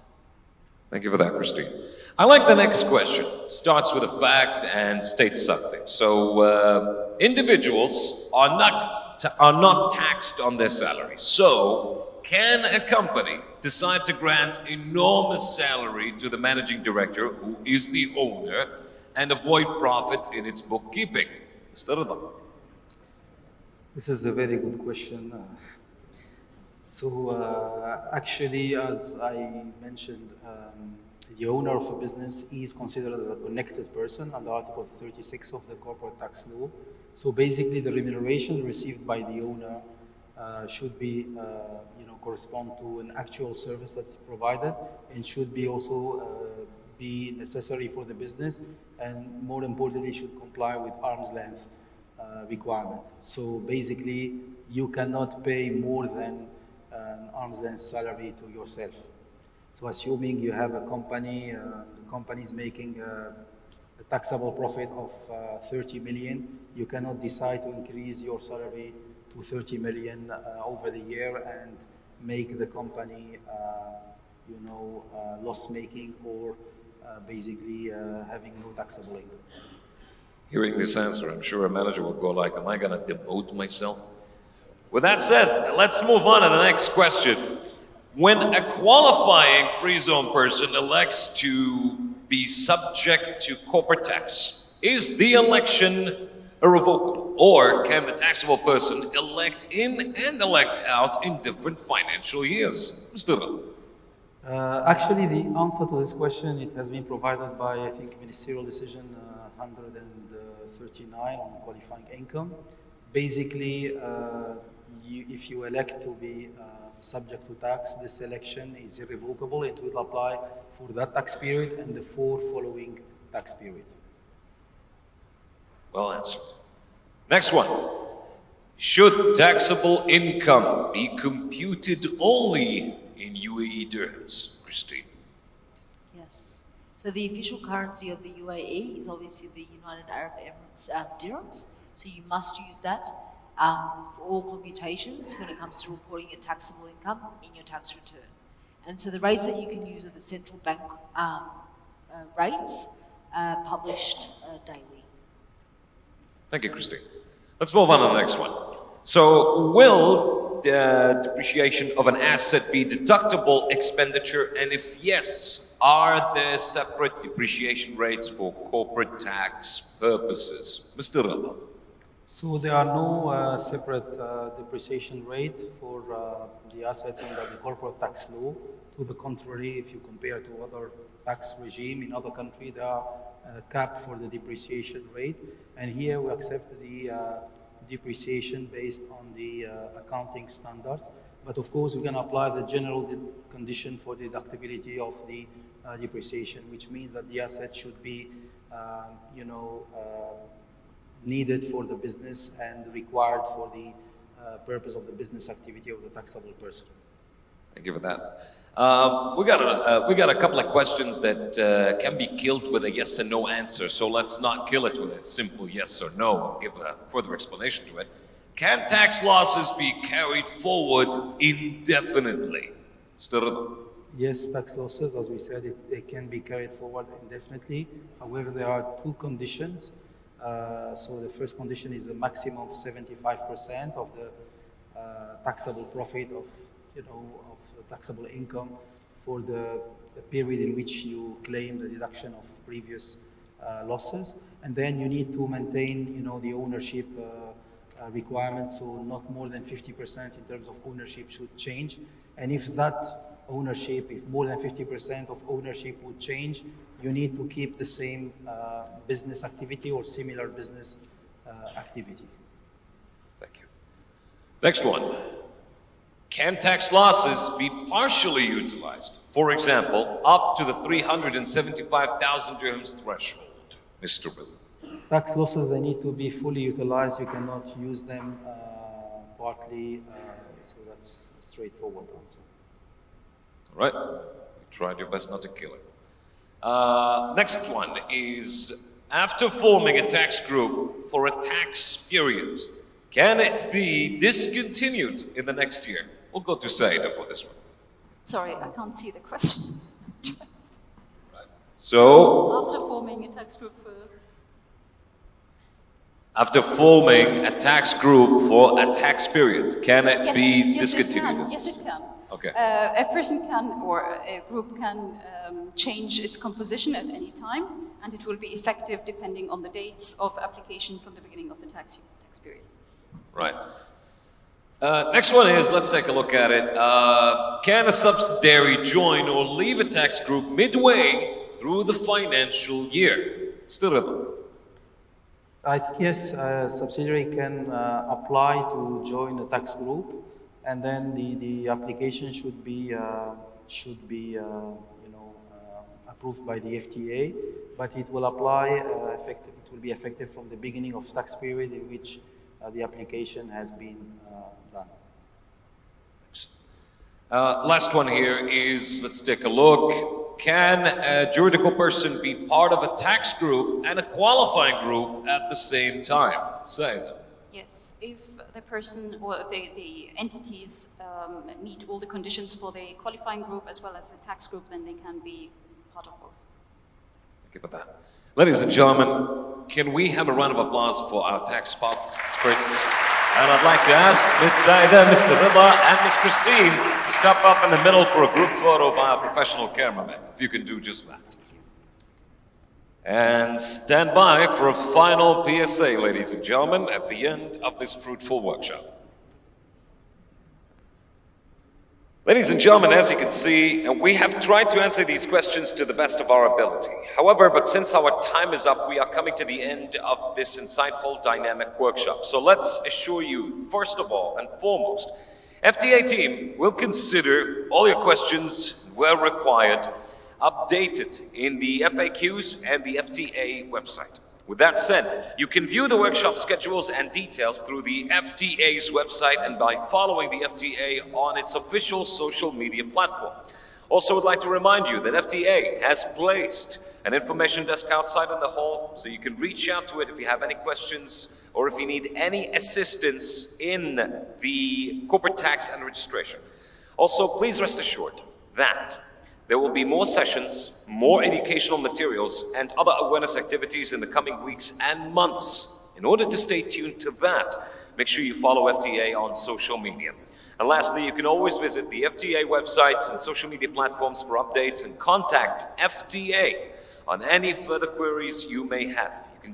Thank you for that, Christine. I like the next question. Starts with a fact and states something. So individuals are not taxed on their salary. So can a company decide to grant enormous salary to the managing director, who is the owner, and avoid profit in its bookkeeping? Mr. Rida. This is a very good question. Actually, as I mentioned, the owner of a business is considered as a connected person under Article 36 of the Corporate Tax Law. So basically, the remuneration received by the owner should be, correspond to an actual service that's provided, and should be also be necessary for the business, and more importantly, should comply with arm's length requirement. So basically, you cannot pay more than an arm's length salary to yourself. So assuming you have a company, the company is making a taxable profit of 30 million, you cannot decide to increase your salary to 30 million over the year and make the company, loss-making or basically having no taxable income. Hearing this answer, I'm sure a manager will go like, am I going to demote myself? With that said, let's move on to the next question. When a qualifying free zone person elects to be subject to corporate tax, is the election irrevocable? Or can the taxable person elect in and elect out in different financial years? Mr. Rana. Actually, the answer to this question, it has been provided by, I think, Ministerial Decision 139 on qualifying income. Basically, if you elect to be subject to tax, this election is irrevocable. It will apply for that tax period and the 4 following tax period. Well answered. Next one. Should taxable income be computed only in UAE dirhams? Christine. Yes. So the official currency of the UAE is obviously the United Arab Emirates dirhams. So you must use that for all computations when it comes to reporting your taxable income in your tax return. And so the rates that you can use are the central bank rates published daily. Thank you, Christine. Let's move on to the next one. So, will the depreciation of an asset be deductible expenditure? And if yes, are there separate depreciation rates for corporate tax purposes? Mr. Rana. So there are no separate depreciation rate for the assets under the corporate tax law. To the contrary, if you compare to other tax regime in other countries, there are cap for the depreciation rate. And here we accept the depreciation based on the accounting standards. But of course, we can apply the general condition for deductibility of the depreciation, which means that the asset should be, needed for the business and required for the purpose of the business activity of the taxable person. Thank you for that. We got a couple of questions that can be killed with a yes and no answer. So let's not kill it with a simple yes or no. Give a further explanation to it. Can tax losses be carried forward indefinitely? Yes, tax losses, as we said, they can be carried forward indefinitely. However, there are 2 conditions. So the first condition is a maximum of 75% of the taxable profit of taxable income for the period in which you claim the deduction of previous losses. And then you need to maintain, the ownership requirements. So not more than 50% in terms of ownership should change. And if that ownership, if more than 50% of ownership would change, you need to keep the same business activity or similar business activity. Thank you. Next one. Can tax losses be partially utilized? For example, up to the 375,000 dirhams threshold. Mr. Bill. Tax losses, they need to be fully utilized. You cannot use them partly. So that's a straightforward answer. All right. You tried your best not to kill it. Next one is, after forming a tax group for a tax period, can it be discontinued in the next year? We'll go to Saida for this one. Sorry, I can't see the question. So, after forming a tax group for... After forming a tax group for a tax period, can it be discontinued? Yes, it can. Okay. A person can, or a group can change its composition at any time, and it will be effective depending on the dates of application from the beginning of the tax period. Right. Next one is, let's take a look at it. Can a subsidiary join or leave a tax group midway through the financial year? Still, I think yes, a subsidiary can apply to join a tax group, and then the application should be approved by the FTA, but it will apply effective. It will be effective from the beginning of tax period in which the application has been done. Last one here is, let's take a look. Can a juridical person be part of a tax group and a qualifying group at the same time? Say that. Yes, if the person or the entities meet all the conditions for the qualifying group as well as the tax group, then they can be part of both. Thank you for that. Ladies and gentlemen, can we have a round of applause for our tax experts? And I'd like to ask Ms. Saida, Mr. Rida, and Ms. Christine to step up in the middle for a group photo by a professional cameraman, if you can do just that. And stand by for a final PSA, ladies and gentlemen, at the end of this fruitful workshop. Ladies and gentlemen, as you can see, we have tried to answer these questions to the best of our ability. However, but since our time is up, we are coming to the end of this insightful, dynamic workshop. So let's assure you, first of all and foremost, FTA team will consider all your questions where required, updated in the FAQs and the FTA website. With that said, you can view the workshop schedules and details through the FTA's website and by following the FTA on its official social media platform. Also, would like to remind you that FTA has placed an information desk outside in the hall, so you can reach out to it if you have any questions or if you need any assistance in the corporate tax and registration. Also, please rest assured that there will be more sessions, more educational materials, and other awareness activities in the coming weeks and months. In order to stay tuned to that, make sure you follow FTA on social media. And lastly, you can always visit the FTA websites and social media platforms for updates and contact FTA on any further queries you may have. You can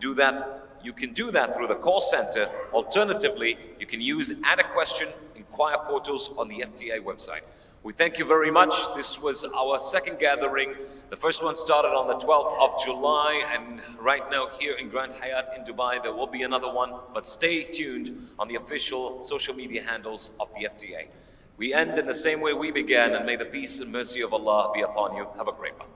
do that through the call center. Alternatively, you can use Add a Question inquire portals on the FTA website. We thank you very much. This was our second gathering. The first one started on the 12th of July, and right now here in Grand Hyatt in Dubai, there will be another one, but stay tuned on the official social media handles of the FTA. We end in the same way we began, and may the peace and mercy of Allah be upon you. Have a great one.